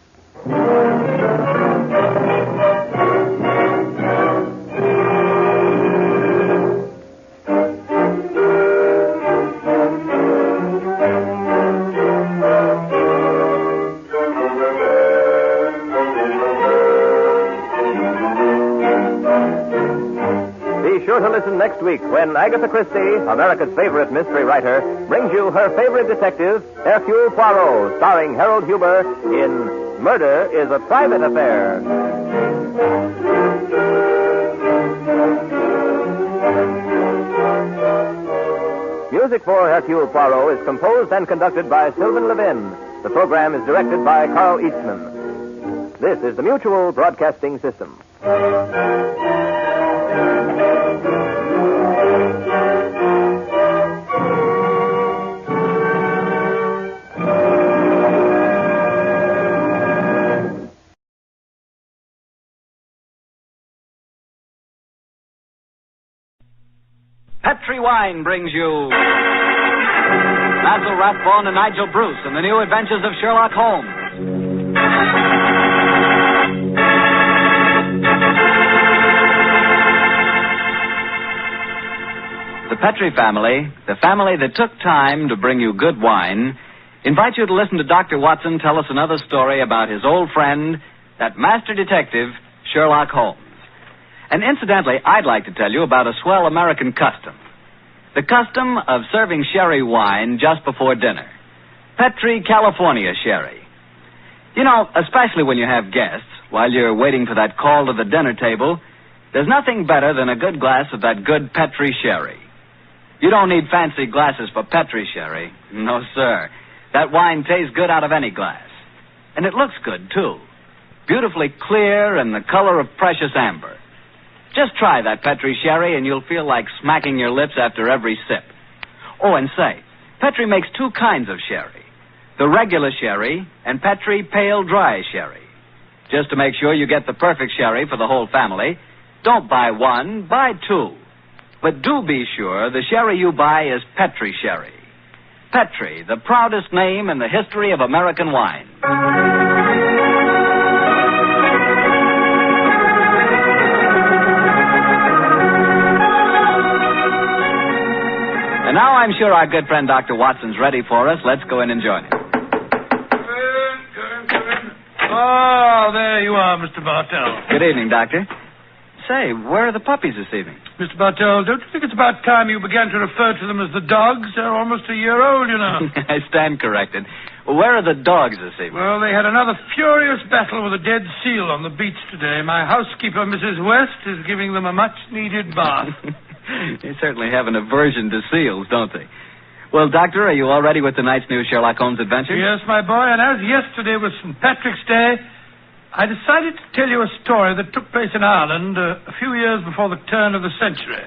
listen next week when Agatha Christie, America's favorite mystery writer, brings you her favorite detective, Hercule Poirot, starring Harold Huber in Murder is a Private Affair. Music for Hercule Poirot is composed and conducted by Sylvan Levin. The program is directed by Carl Eastman. This is the Mutual Broadcasting System. Petri Wine brings you Basil Rathbone and Nigel Bruce in the new adventures of Sherlock Holmes. The Petri family, the family that took time to bring you good wine, invite you to listen to Dr. Watson tell us another story about his old friend, that master detective, Sherlock Holmes. And incidentally, I'd like to tell you about a swell American custom. The custom of serving sherry wine just before dinner. Petri California sherry. You know, especially when you have guests, while you're waiting for that call to the dinner table, there's nothing better than a good glass of that good Petri sherry. You don't need fancy glasses for Petri sherry. No, sir. That wine tastes good out of any glass. And it looks good, too. Beautifully clear and the color of precious amber. Just try that Petri sherry and you'll feel like smacking your lips after every sip. Oh, and say, Petri makes two kinds of sherry. The regular sherry and Petri pale dry sherry. Just to make sure you get the perfect sherry for the whole family, don't buy one, buy two. But do be sure the sherry you buy is Petri sherry. Petri, the proudest name in the history of American wine. And now I'm sure our good friend Dr. Watson's ready for us. Let's go in and join him. Oh, there you are, Mr. Bartell. Good evening, Doctor. Say, where are the puppies this evening? Mr. Bartell, don't you think it's about time you began to refer to them as the dogs? They're almost a year old, you know. I stand corrected. Where are the dogs this evening? Well, they had another furious battle with a dead seal on the beach today. My housekeeper, Mrs. West, is giving them a much-needed bath. They certainly have an aversion to seals, don't they? Well, Doctor, are you all ready with tonight's new Sherlock Holmes adventure? Yes, my boy, and as yesterday was St. Patrick's Day, I decided to tell you a story that took place in Ireland a few years before the turn of the century.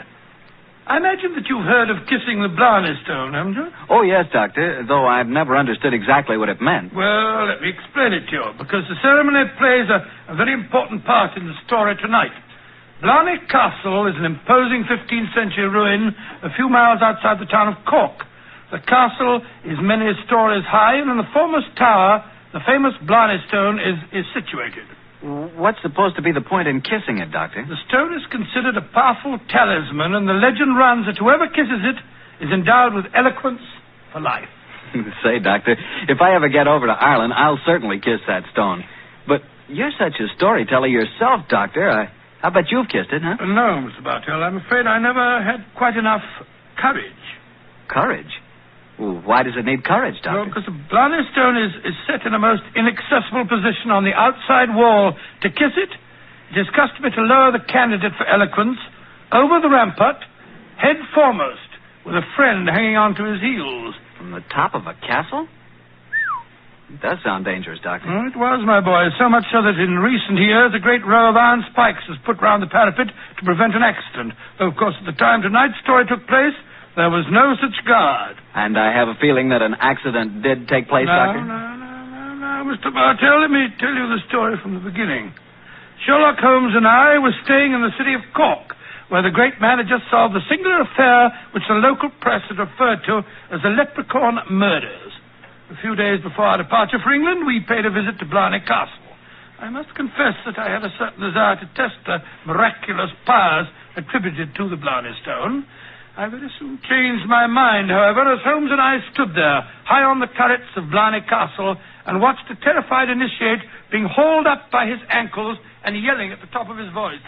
I imagine that you've heard of kissing the Blarney Stone, haven't you? Oh, yes, Doctor, though I've never understood exactly what it meant. Well, let me explain it to you, because the ceremony plays a very important part in the story tonight. Blarney Castle is an imposing 15th century ruin a few miles outside the town of Cork. The castle is many stories high, and in the foremost tower, the famous Blarney Stone is situated. What's supposed to be the point in kissing it, Doctor? The stone is considered a powerful talisman, and the legend runs that whoever kisses it is endowed with eloquence for life. Say, Doctor, if I ever get over to Ireland, I'll certainly kiss that stone. But you're such a storyteller yourself, Doctor. I bet you've kissed it, huh? No, Mr. Bartell. I'm afraid I never had quite enough courage. Courage? Well, why does it need courage, Doctor? Well, because the Blarney Stone is set in a most inaccessible position on the outside wall. To kiss it, it is customary to lower the candidate for eloquence over the rampart, head foremost, with a friend hanging on to his heels. From the top of a castle? It does sound dangerous, Doctor. Oh, it was, my boy. So much so that in recent years, a great row of iron spikes was put round the parapet to prevent an accident. Though, of course, at the time tonight's story took place, there was no such guard. And I have a feeling that an accident did take place, Doctor? No, Mr. Bartell, let me tell you the story from the beginning. Sherlock Holmes and I were staying in the city of Cork, where the great man had just solved the singular affair which the local press had referred to as the Leprechaun Murders. A few days before our departure for England, we paid a visit to Blarney Castle. I must confess that I had a certain desire to test the miraculous powers attributed to the Blarney Stone. I very soon changed my mind, however, as Holmes and I stood there, high on the turrets of Blarney Castle, and watched the terrified initiate being hauled up by his ankles and yelling at the top of his voice.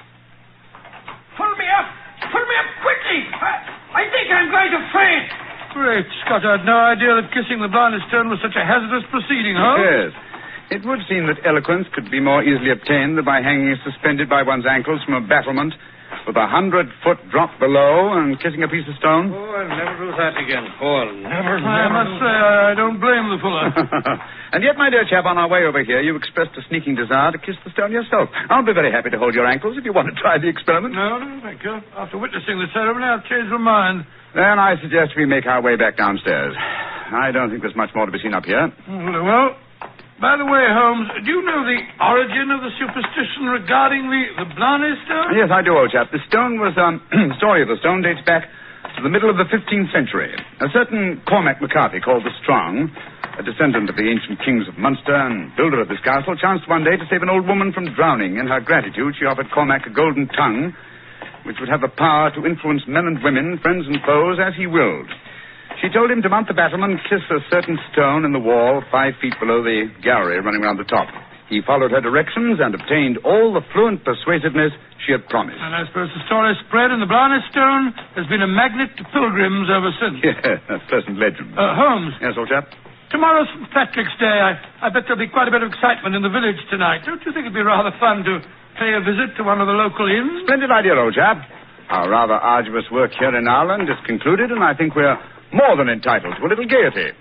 Pull me up! Pull me up quickly. I think I'm going to faint. Great Scott, I had no idea that kissing the blind stone was such a hazardous proceeding, huh? Yes. It would seem that eloquence could be more easily obtained than by hanging suspended by one's ankles from a battlement with 100-foot drop below and kissing a piece of stone. Oh, I'll never do that again. Oh, I'll never. I must say, I don't blame the fuller. And yet, my dear chap, on our way over here, you expressed a sneaking desire to kiss the stone yourself. I'll be very happy to hold your ankles if you want to try the experiment. No, thank you. After witnessing the ceremony, I've changed my mind. Then I suggest we make our way back downstairs. I don't think there's much more to be seen up here. Well, by the way, Holmes, do you know the origin of the superstition regarding the Blarney Stone? Yes, I do, old chap. The stone was, the story of the stone dates back to the middle of the 15th century. A certain Cormac McCarthy, called the Strong, a descendant of the ancient kings of Munster and builder of this castle, chanced one day to save an old woman from drowning. In her gratitude, she offered Cormac a golden tongue, which would have the power to influence men and women, friends and foes, as he willed. She told him to mount the battlement, kiss a certain stone in the wall 5 feet below the gallery running round the top. He followed her directions and obtained all the fluent persuasiveness she had promised. And I suppose the story spread, and the Blarney Stone has been a magnet to pilgrims ever since. Yeah, a pleasant legend. Holmes. Yes, old chap? Tomorrow's St. Patrick's Day. I bet there'll be quite a bit of excitement in the village tonight. Don't you think it'd be rather fun to pay a visit to one of the local inns? Splendid idea, old chap. Our rather arduous work here in Ireland is concluded, and I think we're more than entitled to a little gaiety.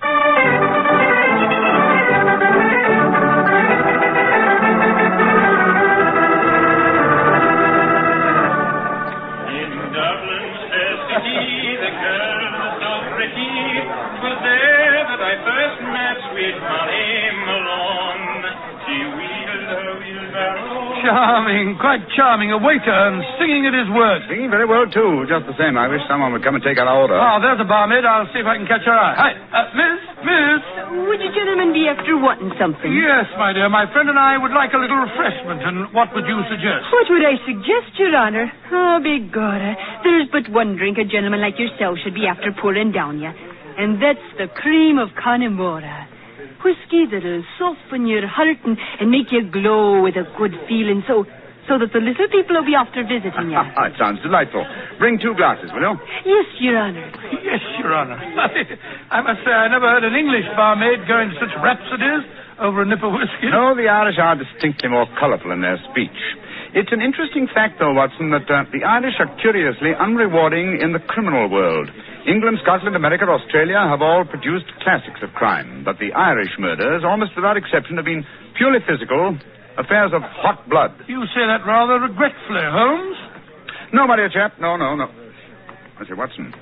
Charming, quite charming. A waiter and singing at his work. Singing very well, too. Just the same, I wish someone would come and take our order. Oh, there's a barmaid. I'll see if I can catch her eye. Hi, Miss. Would you gentlemen be after wanting something? Yes, my dear. My friend and I would like a little refreshment. And what would you suggest? What would I suggest, Your Honor? Oh, begorra. There's but one drink a gentleman like yourself should be after pouring down you. And that's the cream of Connemara. Whiskey that'll soften your heart and make you glow with a good feeling so that the little people will be after visiting you. It sounds delightful. Bring 2 glasses, will you? Yes, Your Honor. Yes, Your Honor. I must say I never heard an English barmaid go into such rhapsodies over a nip of whiskey. No, the Irish are distinctly more colourful in their speech. It's an interesting fact, though, Watson, that the Irish are curiously unrewarding in the criminal world. England, Scotland, America, Australia have all produced classics of crime, but the Irish murders, almost without exception, have been purely physical, affairs of hot blood. You say that rather regretfully, Holmes. No, my dear chap, no. I say, Watson,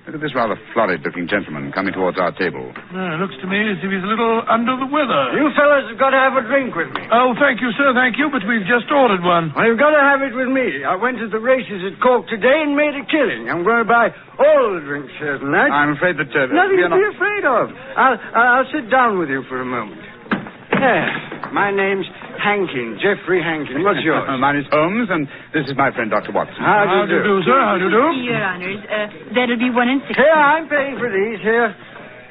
look at this rather florid-looking gentleman coming towards our table. It looks to me as if he's a little under the weather. You fellas have got to have a drink with me. Oh, thank you, sir, thank you, but we've just ordered one. Well, you've got to have it with me. I went to the races at Cork today and made a killing. I'm going to buy all the drinks here tonight. I'm afraid that... Nothing to be afraid of. I'll sit down with you for a moment. My name's Hankin, Geoffrey Hankin. What's yours? Mine is Holmes, and this is my friend, Dr. Watson. How do you do, sir? How do you do? Your Honors, that'll be 1 and 6. Here, I'm paying for these. Here.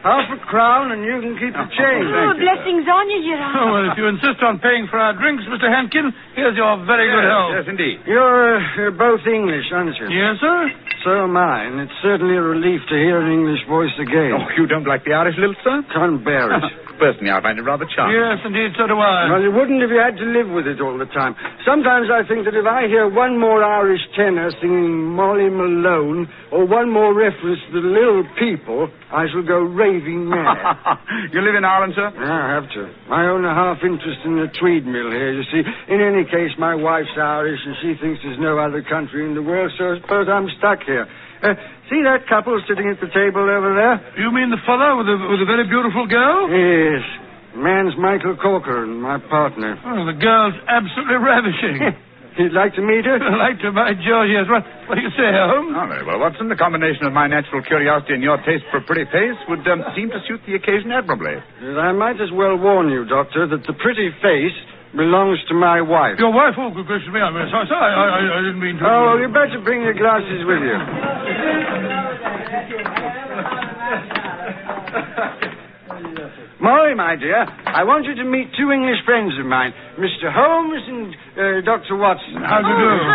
Half a crown, and you can keep the change. Oh, blessings on you, Your Honor. Oh, well, if you insist on paying for our drinks, Mr. Hankin, here's your very good health. Yes, indeed. You're both English, aren't you? Yes, sir. So am I, and it's certainly a relief to hear an English voice again. Oh, you don't like the Irish lilt, sir? Can't bear it. Personally, I find it rather charming. Yes, indeed, so do I. Well, you wouldn't if you had to live with it all the time. Sometimes I think that if I hear one more Irish tenor singing Molly Malone, or one more reference to the little people, I shall go raving mad. You live in Ireland, sir? Yeah, I have to. I own a half interest in the Tweed mill here, you see. In any case, my wife's Irish, and she thinks there's no other country in the world, so I suppose I'm stuck here. See that couple sitting at the table over there? You mean the fellow with the very beautiful girl? Yes. The man's Michael Corcoran, my partner. Oh, the girl's absolutely ravishing. You'd like to meet her? I'd like to, by George, yes. What do you say, Holmes? Oh, very well, Watson. The combination of my natural curiosity and your taste for a pretty face would seem to suit the occasion admirably. I might as well warn you, Doctor, that the pretty face belongs to my wife. Your wife? Oh, good gracious me. I'm very sorry. I didn't mean to... Oh, well, you better bring your glasses with you. Molly, my dear, I want you to meet two English friends of mine, Mr. Holmes and Dr. Watson. How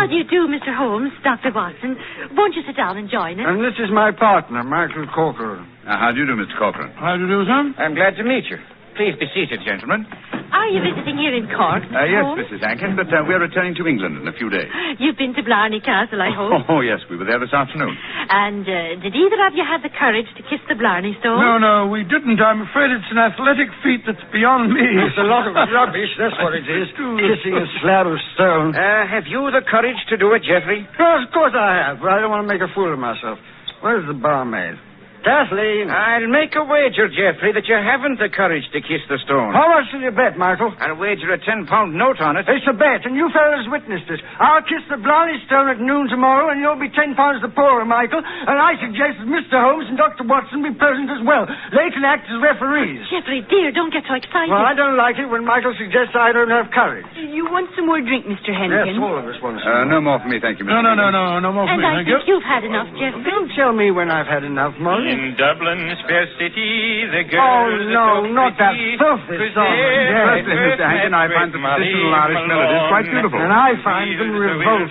do you do, Mr. Holmes, Dr. Watson? Won't you sit down and join us? And this is my partner, Michael Corcoran. How do you do, Mr. Corcoran? How do you do, sir? I'm glad to meet you. Please be seated, gentlemen. Are you visiting here in Cork, Mr. Yes, Holmes? Mrs. Hankin, but we're returning to England in a few days. You've been to Blarney Castle, I hope. Oh, yes, we were there this afternoon. And did either of you have the courage to kiss the Blarney Stone? No, we didn't. I'm afraid it's an athletic feat that's beyond me. It's a lot of rubbish, that's what it is. Kissing a slab of stone. Have you the courage to do it, Geoffrey? Oh, of course I have, but I don't want to make a fool of myself. Where's the barmaid? Kathleen. I'll make a wager, Geoffrey, that you haven't the courage to kiss the stone. How much will you bet, Michael? I'll wager a £10 note on it. It's a bet, and you fellas witnessed it. I'll kiss the Blarney Stone at noon tomorrow, and you'll be £10 the poorer, Michael. And I suggest that Mr. Holmes and Dr. Watson be present as well. They can act as referees. Geoffrey, dear, don't get so excited. Well, I don't like it when Michael suggests I don't have courage. You want some more drink, Mr. Henkin? Yes, all of us want some. No more for me, thank you, Mr. No more for And me, I thank you. think you've had enough, Geoffrey. Don't tell me when I've had enough, Molly. In Dublin's fair city, the girl. Oh, no, not that filthy song. Yes, Mr. Hankin, I find the traditional Irish melodies quite beautiful. And I find them revolting.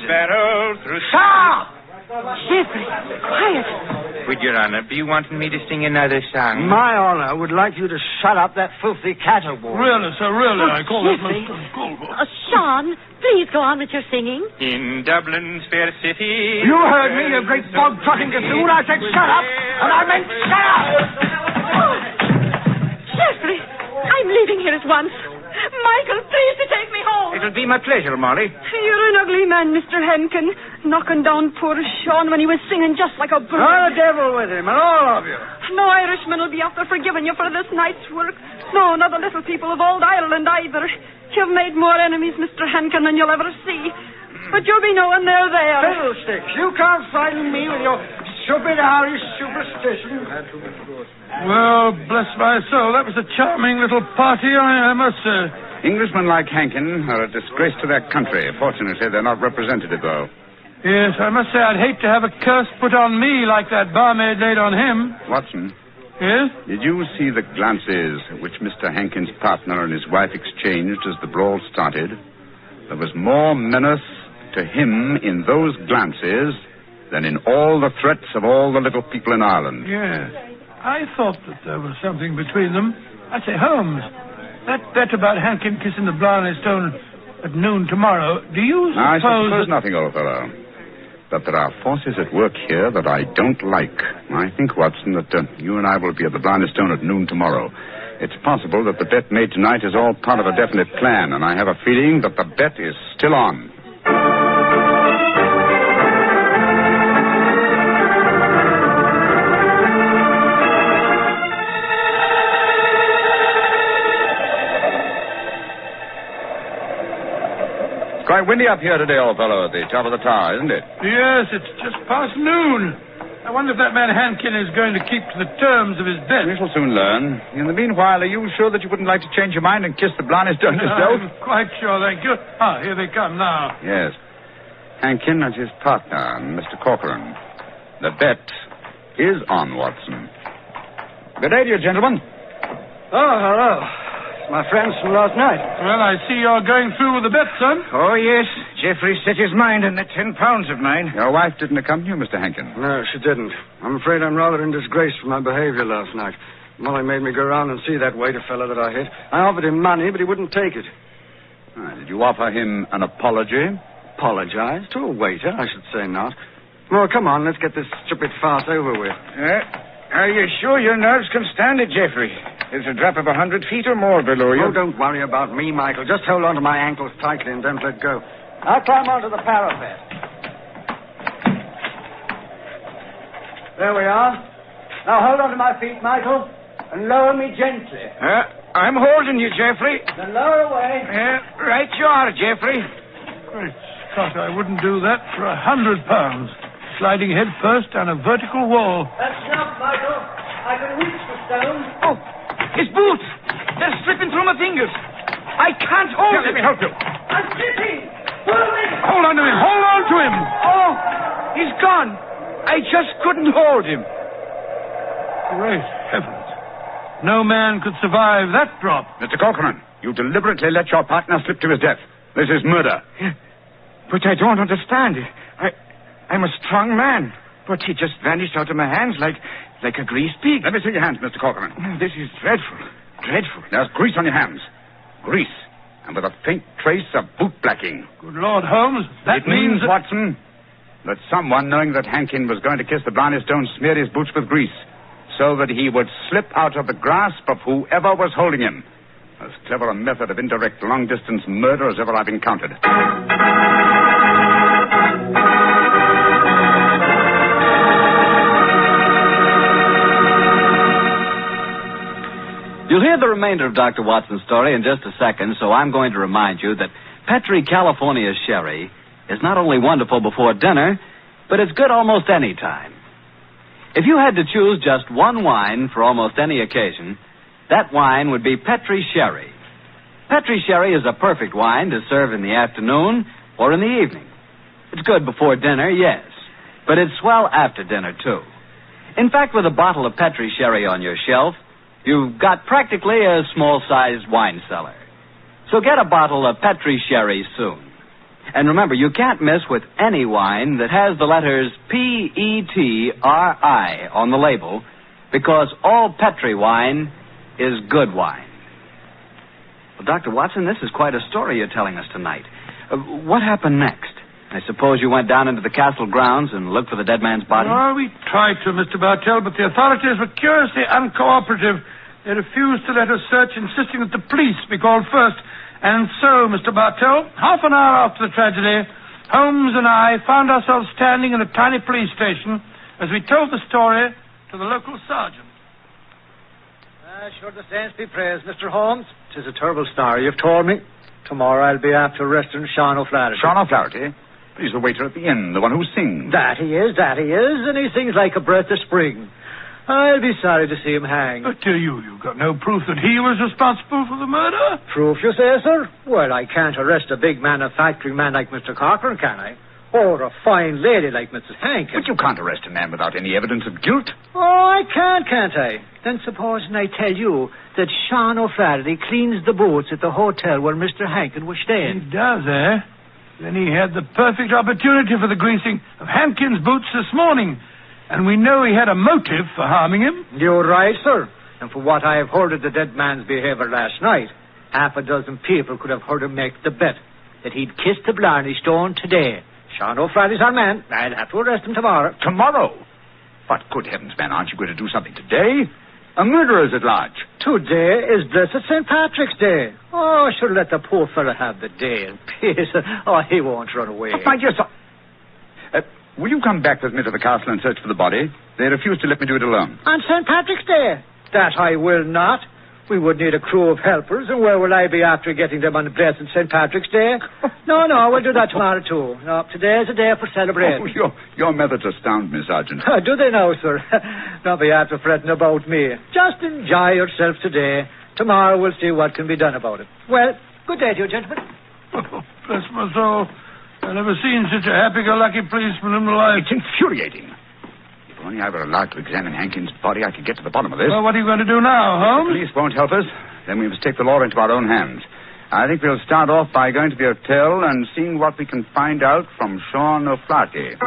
Stop! Geoffrey, quiet. Would Your Honor be wanting me to sing another song? My honor would like you to shut up that filthy caterwauling. Really, sir, really. I call that Geoffrey. most uncalled. Sean, please go on with your singing. In Dublin's fair city. You heard me, you great bog-trotting gazoo. I said shut up, and I meant shut up. Oh, Geoffrey, I'm leaving here at once. Michael, please to take me home. It'll be my pleasure, Molly. You're an ugly man, Mr. Henkin. Knocking down poor Sean when he was singing just like a bird. Oh, the devil with him, and all of you. No Irishman will be after forgiving you for this night's work. No, not the little people of old Ireland either. You've made more enemies, Mr. Henkin, than you'll ever see. But you'll be knowing they're there. Fiddlesticks, you can't frighten me with your stupid Irish superstition. Well, bless my soul, that was a charming little party, I must say. Englishmen like Hankin are a disgrace to their country. Fortunately, they're not representative, though. Yes, I must say I'd hate to have a curse put on me like that barmaid laid on him. Watson. Yes? Did you see the glances which Mr. Hankin's partner and his wife exchanged as the brawl started? There was more menace to him in those glances than in all the threats of all the little people in Ireland. Yes. I thought that there was something between them. I say, Holmes, that bet about Hankin kissing the Blarney Stone at noon tomorrow, do you suppose... I suppose nothing, old fellow. But there are forces at work here that I don't like. I think, Watson, that you and I will be at the Blarney Stone at noon tomorrow. It's possible that the bet made tonight is all part of a definite plan, and I have a feeling that the bet is still on. It's quite windy up here today, old fellow, at the top of the tower, isn't it? Yes, it's just past noon. I wonder if that man Hankin is going to keep to the terms of his bet. We shall soon learn. In the meanwhile, are you sure that you wouldn't like to change your mind and kiss the Blarney Stone yourself? I'm quite sure, thank you. Ah, here they come now. Yes. Hankin and his partner, Mr. Corcoran. The bet is on, Watson. Good day to you, gentlemen. Oh, hello. It's my friends from last night. Well, I see you're going through with the bet, son. Oh, yes. Geoffrey set his mind on the £10 of mine. Your wife didn't accompany you, Mr. Hankin? No, she didn't. I'm afraid I'm rather in disgrace for my behavior last night. Molly made me go round and see that waiter fellow that I hit. I offered him money, but he wouldn't take it. Did you offer him an apology? Apologize? To a waiter? I should say not. Well, come on, let's get this stupid farce over with. Are you sure your nerves can stand it, Geoffrey? There's a drop of 100 feet or more below you. Oh, don't worry about me, Michael. Just hold on to my ankles tightly and don't let go. I'll climb onto the parapet. There we are. Now hold on to my feet, Michael, and lower me gently. I'm holding you, Geoffrey. Then lower away. Right you are, Geoffrey. Great Scott, I wouldn't do that for £100. Sliding head first down a vertical wall. That's enough, Michael. I can reach the stone. Oh, his boots! They're slipping through my fingers. I can't hold it. Let me help you. I'm slipping. Pull me. Hold on to him. Hold on to him. Oh, he's gone. I just couldn't hold him. Great heavens. No man could survive that drop. Mr. Corcoran, you deliberately let your partner slip to his death. This is murder. But I don't understand. I'm a strong man. But he just vanished out of my hands like a greased pig. Let me see your hands, Mr. Corcoran. This is dreadful. Dreadful. There's grease on your hands. Grease. And with a faint trace of boot blacking. Good Lord, Holmes, that means that... Watson, that someone, knowing that Hankin was going to kiss the Blarney Stone, smeared his boots with grease so that he would slip out of the grasp of whoever was holding him. As clever a method of indirect long-distance murder as ever I've encountered. You'll hear the remainder of Dr. Watson's story in just a second, so I'm going to remind you that Petri California Sherry is not only wonderful before dinner, but it's good almost any time. If you had to choose just one wine for almost any occasion, that wine would be Petri Sherry. Petri Sherry is a perfect wine to serve in the afternoon or in the evening. It's good before dinner, yes, but it's swell after dinner, too. In fact, with a bottle of Petri Sherry on your shelf, you've got practically a small-sized wine cellar. So get a bottle of Petri Sherry soon. And remember, you can't miss with any wine that has the letters Petri on the label, because all Petri wine is good wine. Well, Dr. Watson, this is quite a story you're telling us tonight. What happened next? I suppose you went down into the castle grounds and looked for the dead man's body? Well, we tried to, Mr. Bartell, but the authorities were curiously uncooperative. They refused to let us search, insisting that the police be called first. And so, Mr. Bartell, half an hour after the tragedy, Holmes and I found ourselves standing in a tiny police station as we told the story to the local sergeant. Sure, the saints be praised, Mr. Holmes. 'Tis a terrible story you've told me. Tomorrow I'll be after arresting Sean O'Flaherty. Sean O'Flaherty? He's the waiter at the inn, the one who sings. That he is, and he sings like a breath of spring. I'll be sorry to see him hang. But you've got no proof that he was responsible for the murder? Proof, you say, sir? Well, I can't arrest a big manufacturing man like Mr. Corcoran, can I? Or a fine lady like Mrs. Hankin. But you can't arrest a man without any evidence of guilt. Oh, I can't I? Then supposing I tell you that Sean O'Flaherty cleans the boots at the hotel where Mr. Hankin was staying. He does, eh? Then he had the perfect opportunity for the greasing of Hankin's boots this morning. And we know he had a motive for harming him. You're right, sir. And for what I have heard of the dead man's behavior last night, half a dozen people could have heard him make the bet that he'd kiss the Blarney Stone today. Sean O'Flaherty's our man. I'll have to arrest him tomorrow. Tomorrow? But good heavens, man, aren't you going to do something today? A murderer's at large. Today is blessed St. Patrick's Day. Oh, I should let the poor fellow have the day in peace. Oh, he won't run away. My dear son, will you come back with me to the castle and search for the body? They refuse to let me do it alone. On St. Patrick's Day? That I will not. We would need a crew of helpers, and where will I be after getting them on the blessed St. Patrick's Day? No, we'll do that tomorrow, too. No, today's a day for celebrating. Oh, your methods astound me, Sergeant. Do they now, sir? Don't be after fretting about me. Just enjoy yourself today. Tomorrow we'll see what can be done about it. Well, good day to you, gentlemen. Oh, bless my soul. I've never seen such a happy-go-lucky policeman in my life. It's infuriating. If only I were allowed to examine Hankin's body, I could get to the bottom of this. Well, what are you going to do now, Holmes? The police won't help us. Then we must take the law into our own hands. I think we'll start off by going to the hotel and seeing what we can find out from Sean O'Flaherty.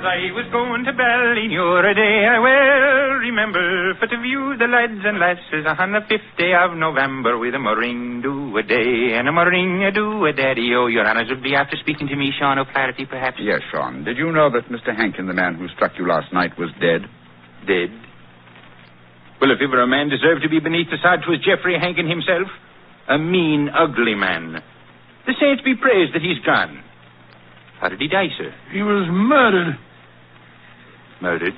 I was going to Ballynewer a day, I well remember, for to view the lads and lasses on the 5th day of November with a meringue-do-a-day and a meringue-a-do-a-daddy. Oh, your honors would be after speaking to me, Sean O'Flaherty, perhaps? Yes, Sean. Did you know that Mr. Hankin, the man who struck you last night, was dead? Dead? Well, if ever a man deserved to be beneath the sod, 'twas Geoffrey Hankin himself. A mean, ugly man. The saints be praised that he's gone. How did he die, sir? He was murdered. Murdered?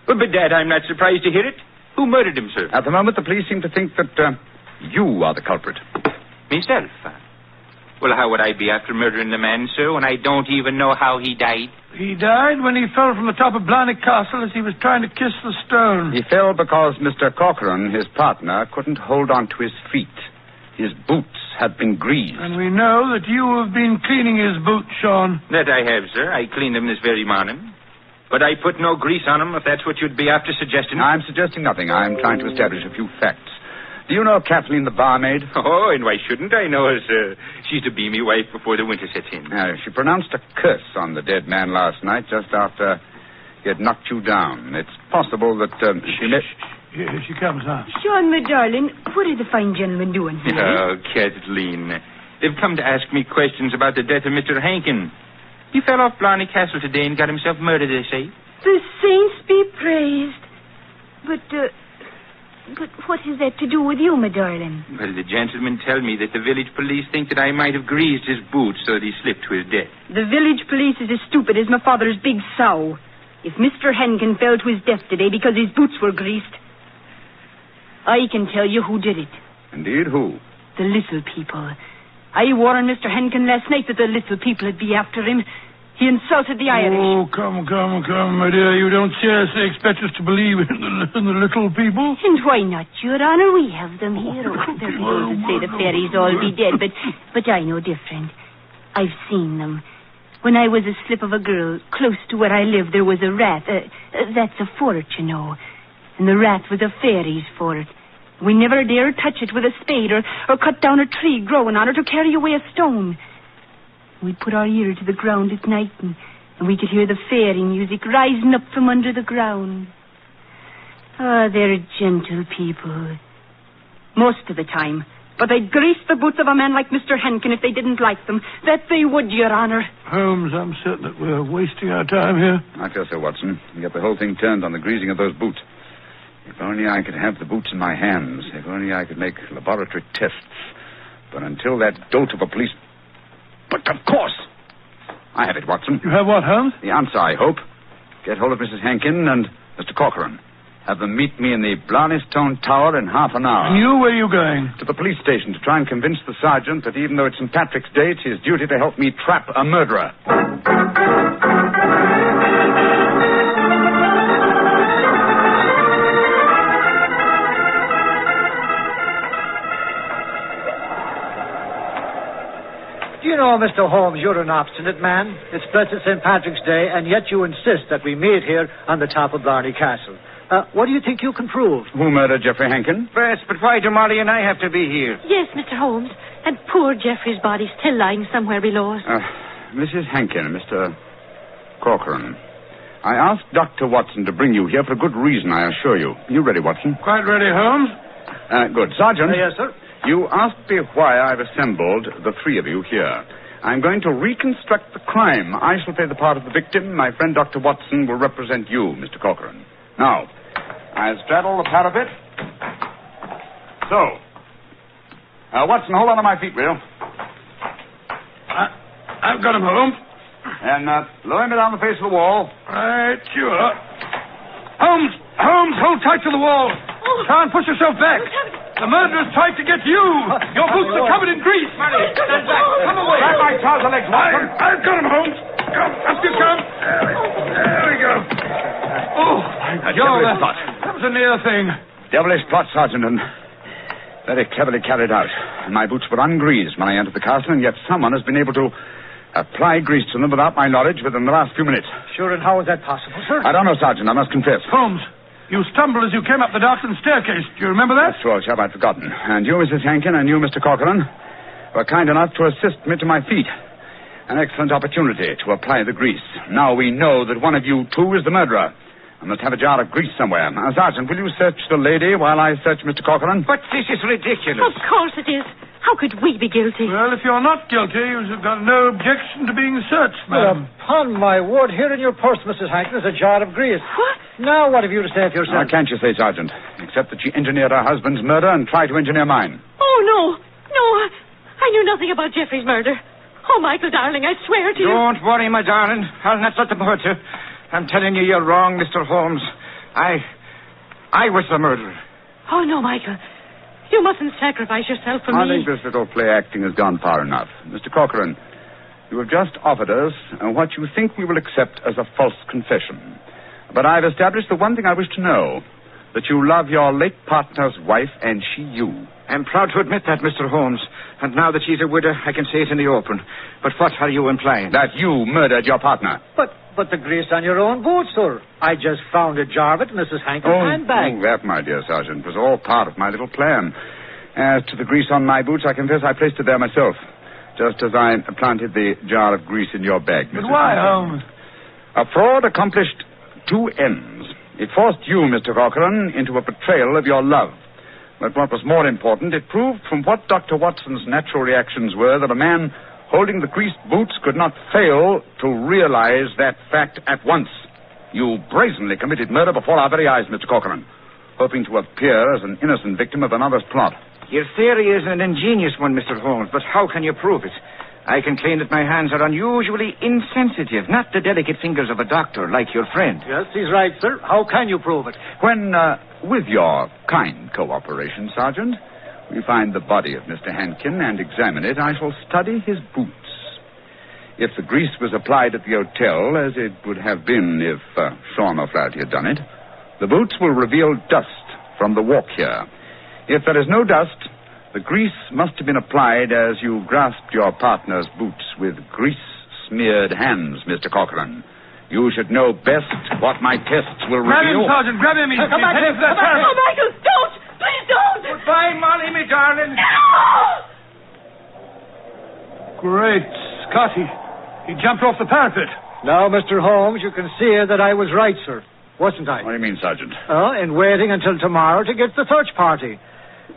Well, bedad, I'm not surprised to hear it. Who murdered him, sir? At the moment, the police seem to think that you are the culprit. Myself? Well, how would I be after murdering the man, sir, when I don't even know how he died? He died when he fell from the top of Blarney Castle as he was trying to kiss the stone. He fell because Mr. Corcoran, his partner, couldn't hold on to his feet. His boots had been greased. And we know that you have been cleaning his boots, Sean. That I have, sir. I cleaned them this very morning. But I put no grease on them, if that's what you'd be after suggesting. I'm suggesting nothing. I'm trying to establish a few facts. Do you know Kathleen, the barmaid? Oh, and why shouldn't I know her, sir? She's to be me wife before the winter sets in. She pronounced a curse on the dead man last night, just after he had knocked you down. It's possible that she met... Here she comes now. Sean, my darling, what are the fine gentlemen doing here? Oh, Kathleen. They've come to ask me questions about the death of Mr. Hankin. He fell off Blarney Castle today and got himself murdered, they say. The saints be praised. But what has that to do with you, my darling? Well, the gentlemen tell me that the village police think that I might have greased his boots so that he slipped to his death. The village police is as stupid as my father's big sow. If Mr. Hankin fell to his death today because his boots were greased, I can tell you who did it. Indeed, who? The little people. I warned Mr. Hankin last night that the little people would be after him. He insulted the Irish. Oh, come, my dear. You don't seriously expect us to believe in the little people? And why not, Your Honor? We have them here. There are those who say the fairies all be dead, but I know different. I've seen them. When I was a slip of a girl, close to where I lived, there was a rat. That's a fort, you know. And the rat was a fairy's fort. We never dare touch it with a spade or cut down a tree growing on it or carry away a stone. We'd put our ear to the ground at night and we could hear the fairy music rising up from under the ground. Ah, they're gentle people. Most of the time. But they'd grease the boots of a man like Mr. Hankin if they didn't like them. That they would, Your Honor. Holmes, I'm certain that we're wasting our time here. I feel so, Watson. You get the whole thing turned on the greasing of those boots. If only I could have the boots in my hands. If only I could make laboratory tests. But until that dolt of a police... But of course! I have it, Watson. You have what, Holmes? The answer, I hope. Get hold of Mrs. Hankin and Mr. Corcoran. Have them meet me in the Blarney Stone Tower in half an hour. And you, where are you going? To the police station to try and convince the sergeant that even though it's St. Patrick's Day, it's his duty to help me trap a murderer. Do you know, Mr. Holmes, you're an obstinate man. It's blessed St. Patrick's Day, and yet you insist that we meet here on the top of Blarney Castle. What do you think you can prove? Who murdered Geoffrey Hankin? Yes, but why do Molly and I have to be here? Yes, Mr. Holmes. And poor Geoffrey's body still lying somewhere below us. Mrs. Hankin, Mr. Corcoran, I asked Dr. Watson to bring you here for a good reason, I assure you. You ready, Watson? Quite ready, Holmes. Good. Sergeant. Yes, sir. You asked me why I've assembled the three of you here. I'm going to reconstruct the crime. I shall play the part of the victim. My friend Dr. Watson will represent you, Mr. Corcoran. Now, I straddle the parapet. So. Watson, hold on to my feet, will you? I've got him, Holmes. And lower me down the face of the wall. Right, sure. Holmes, hold tight to the wall. Try and push yourself back. The murderer's tried to get you. Your boots are covered in grease. Stand back. Come away. Grab my trouser legs, Watson. I've got him, Holmes. Up you come. There we go. Oh, that was a near thing. Devilish plot, Sergeant, and very cleverly carried out. My boots were ungreased when I entered the castle, and yet someone has been able to apply grease to them without my knowledge within the last few minutes. Sure, and how is that possible, sir? I don't know, Sergeant, I must confess. Holmes, you stumbled as you came up the darkened staircase. Do you remember that? That's true, chap, I'd forgotten. And you, Mrs. Hankin, and you, Mr. Corcoran, were kind enough to assist me to my feet. An excellent opportunity to apply the grease. Now we know that one of you two is the murderer. I must have a jar of grease somewhere. Now, Sergeant, will you search the lady while I search Mr. Corcoran? But this is ridiculous. Of course it is. How could we be guilty? Well, if you're not guilty, you've got no objection to being searched, madam. Upon my word, here in your purse, Mrs. Hankin, is a jar of grease. What? Now, what have you to say for yourself? What can't you say, Sergeant? Except that she engineered her husband's murder and tried to engineer mine. Oh, no. I knew nothing about Geoffrey's murder. Oh, Michael, darling, I swear to you. Don't worry, my darling. I'll not let them hurt you. I'm telling you, you're wrong, Mr. Holmes. I was the murderer. Oh, no, Michael. You mustn't sacrifice yourself for me. I think this little play acting has gone far enough. Mr. Corcoran, you have just offered us what you think we will accept as a false confession. But I've established the one thing I wish to know, that you love your late partner's wife and she you. I'm proud to admit that, Mr. Holmes. And now that she's a widow, I can say it in the open. But what are you implying? That you murdered your partner. But the grease on your own boot, sir. I just found a jar of it in Mrs. Hankin's handbag. Oh, that, my dear Sergeant, was all part of my little plan. As to the grease on my boots, I confess I placed it there myself, just as I planted the jar of grease in your bag, Mrs. But why, Holmes? A fraud accomplished two ends. It forced you, Mr. Corcoran, into a betrayal of your love. But what was more important, it proved from what Dr. Watson's natural reactions were that a man holding the greased boots could not fail to realize that fact at once. You brazenly committed murder before our very eyes, Mr. Corcoran, hoping to appear as an innocent victim of another's plot. Your theory is an ingenious one, Mr. Holmes, but how can you prove it? I can claim that my hands are unusually insensitive, not the delicate fingers of a doctor like your friend. Yes, he's right, sir. How can you prove it? When, with your kind cooperation, Sergeant, we find the body of Mr. Hankin and examine it, I shall study his boots. If the grease was applied at the hotel, as it would have been if Sean O'Flaherty had done it, the boots will reveal dust from the walk here. If there is no dust, the grease must have been applied as you grasped your partner's boots with grease-smeared hands, Mr. Corcoran. You should know best what my tests will Grab reveal. him, Sergeant. Grab him. Come back. Oh, Michael, don't. Please don't. Goodbye, Molly, me darling. Great Scott, he jumped off the parapet. Now, Mr. Holmes, you can see that I was right, sir. Wasn't I? What do you mean, Sergeant? In waiting until tomorrow to get the search party.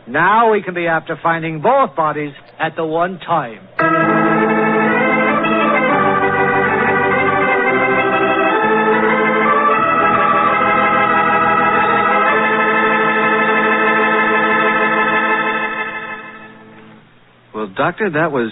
Now we can be after finding both bodies at the one time. Well, Doctor, that was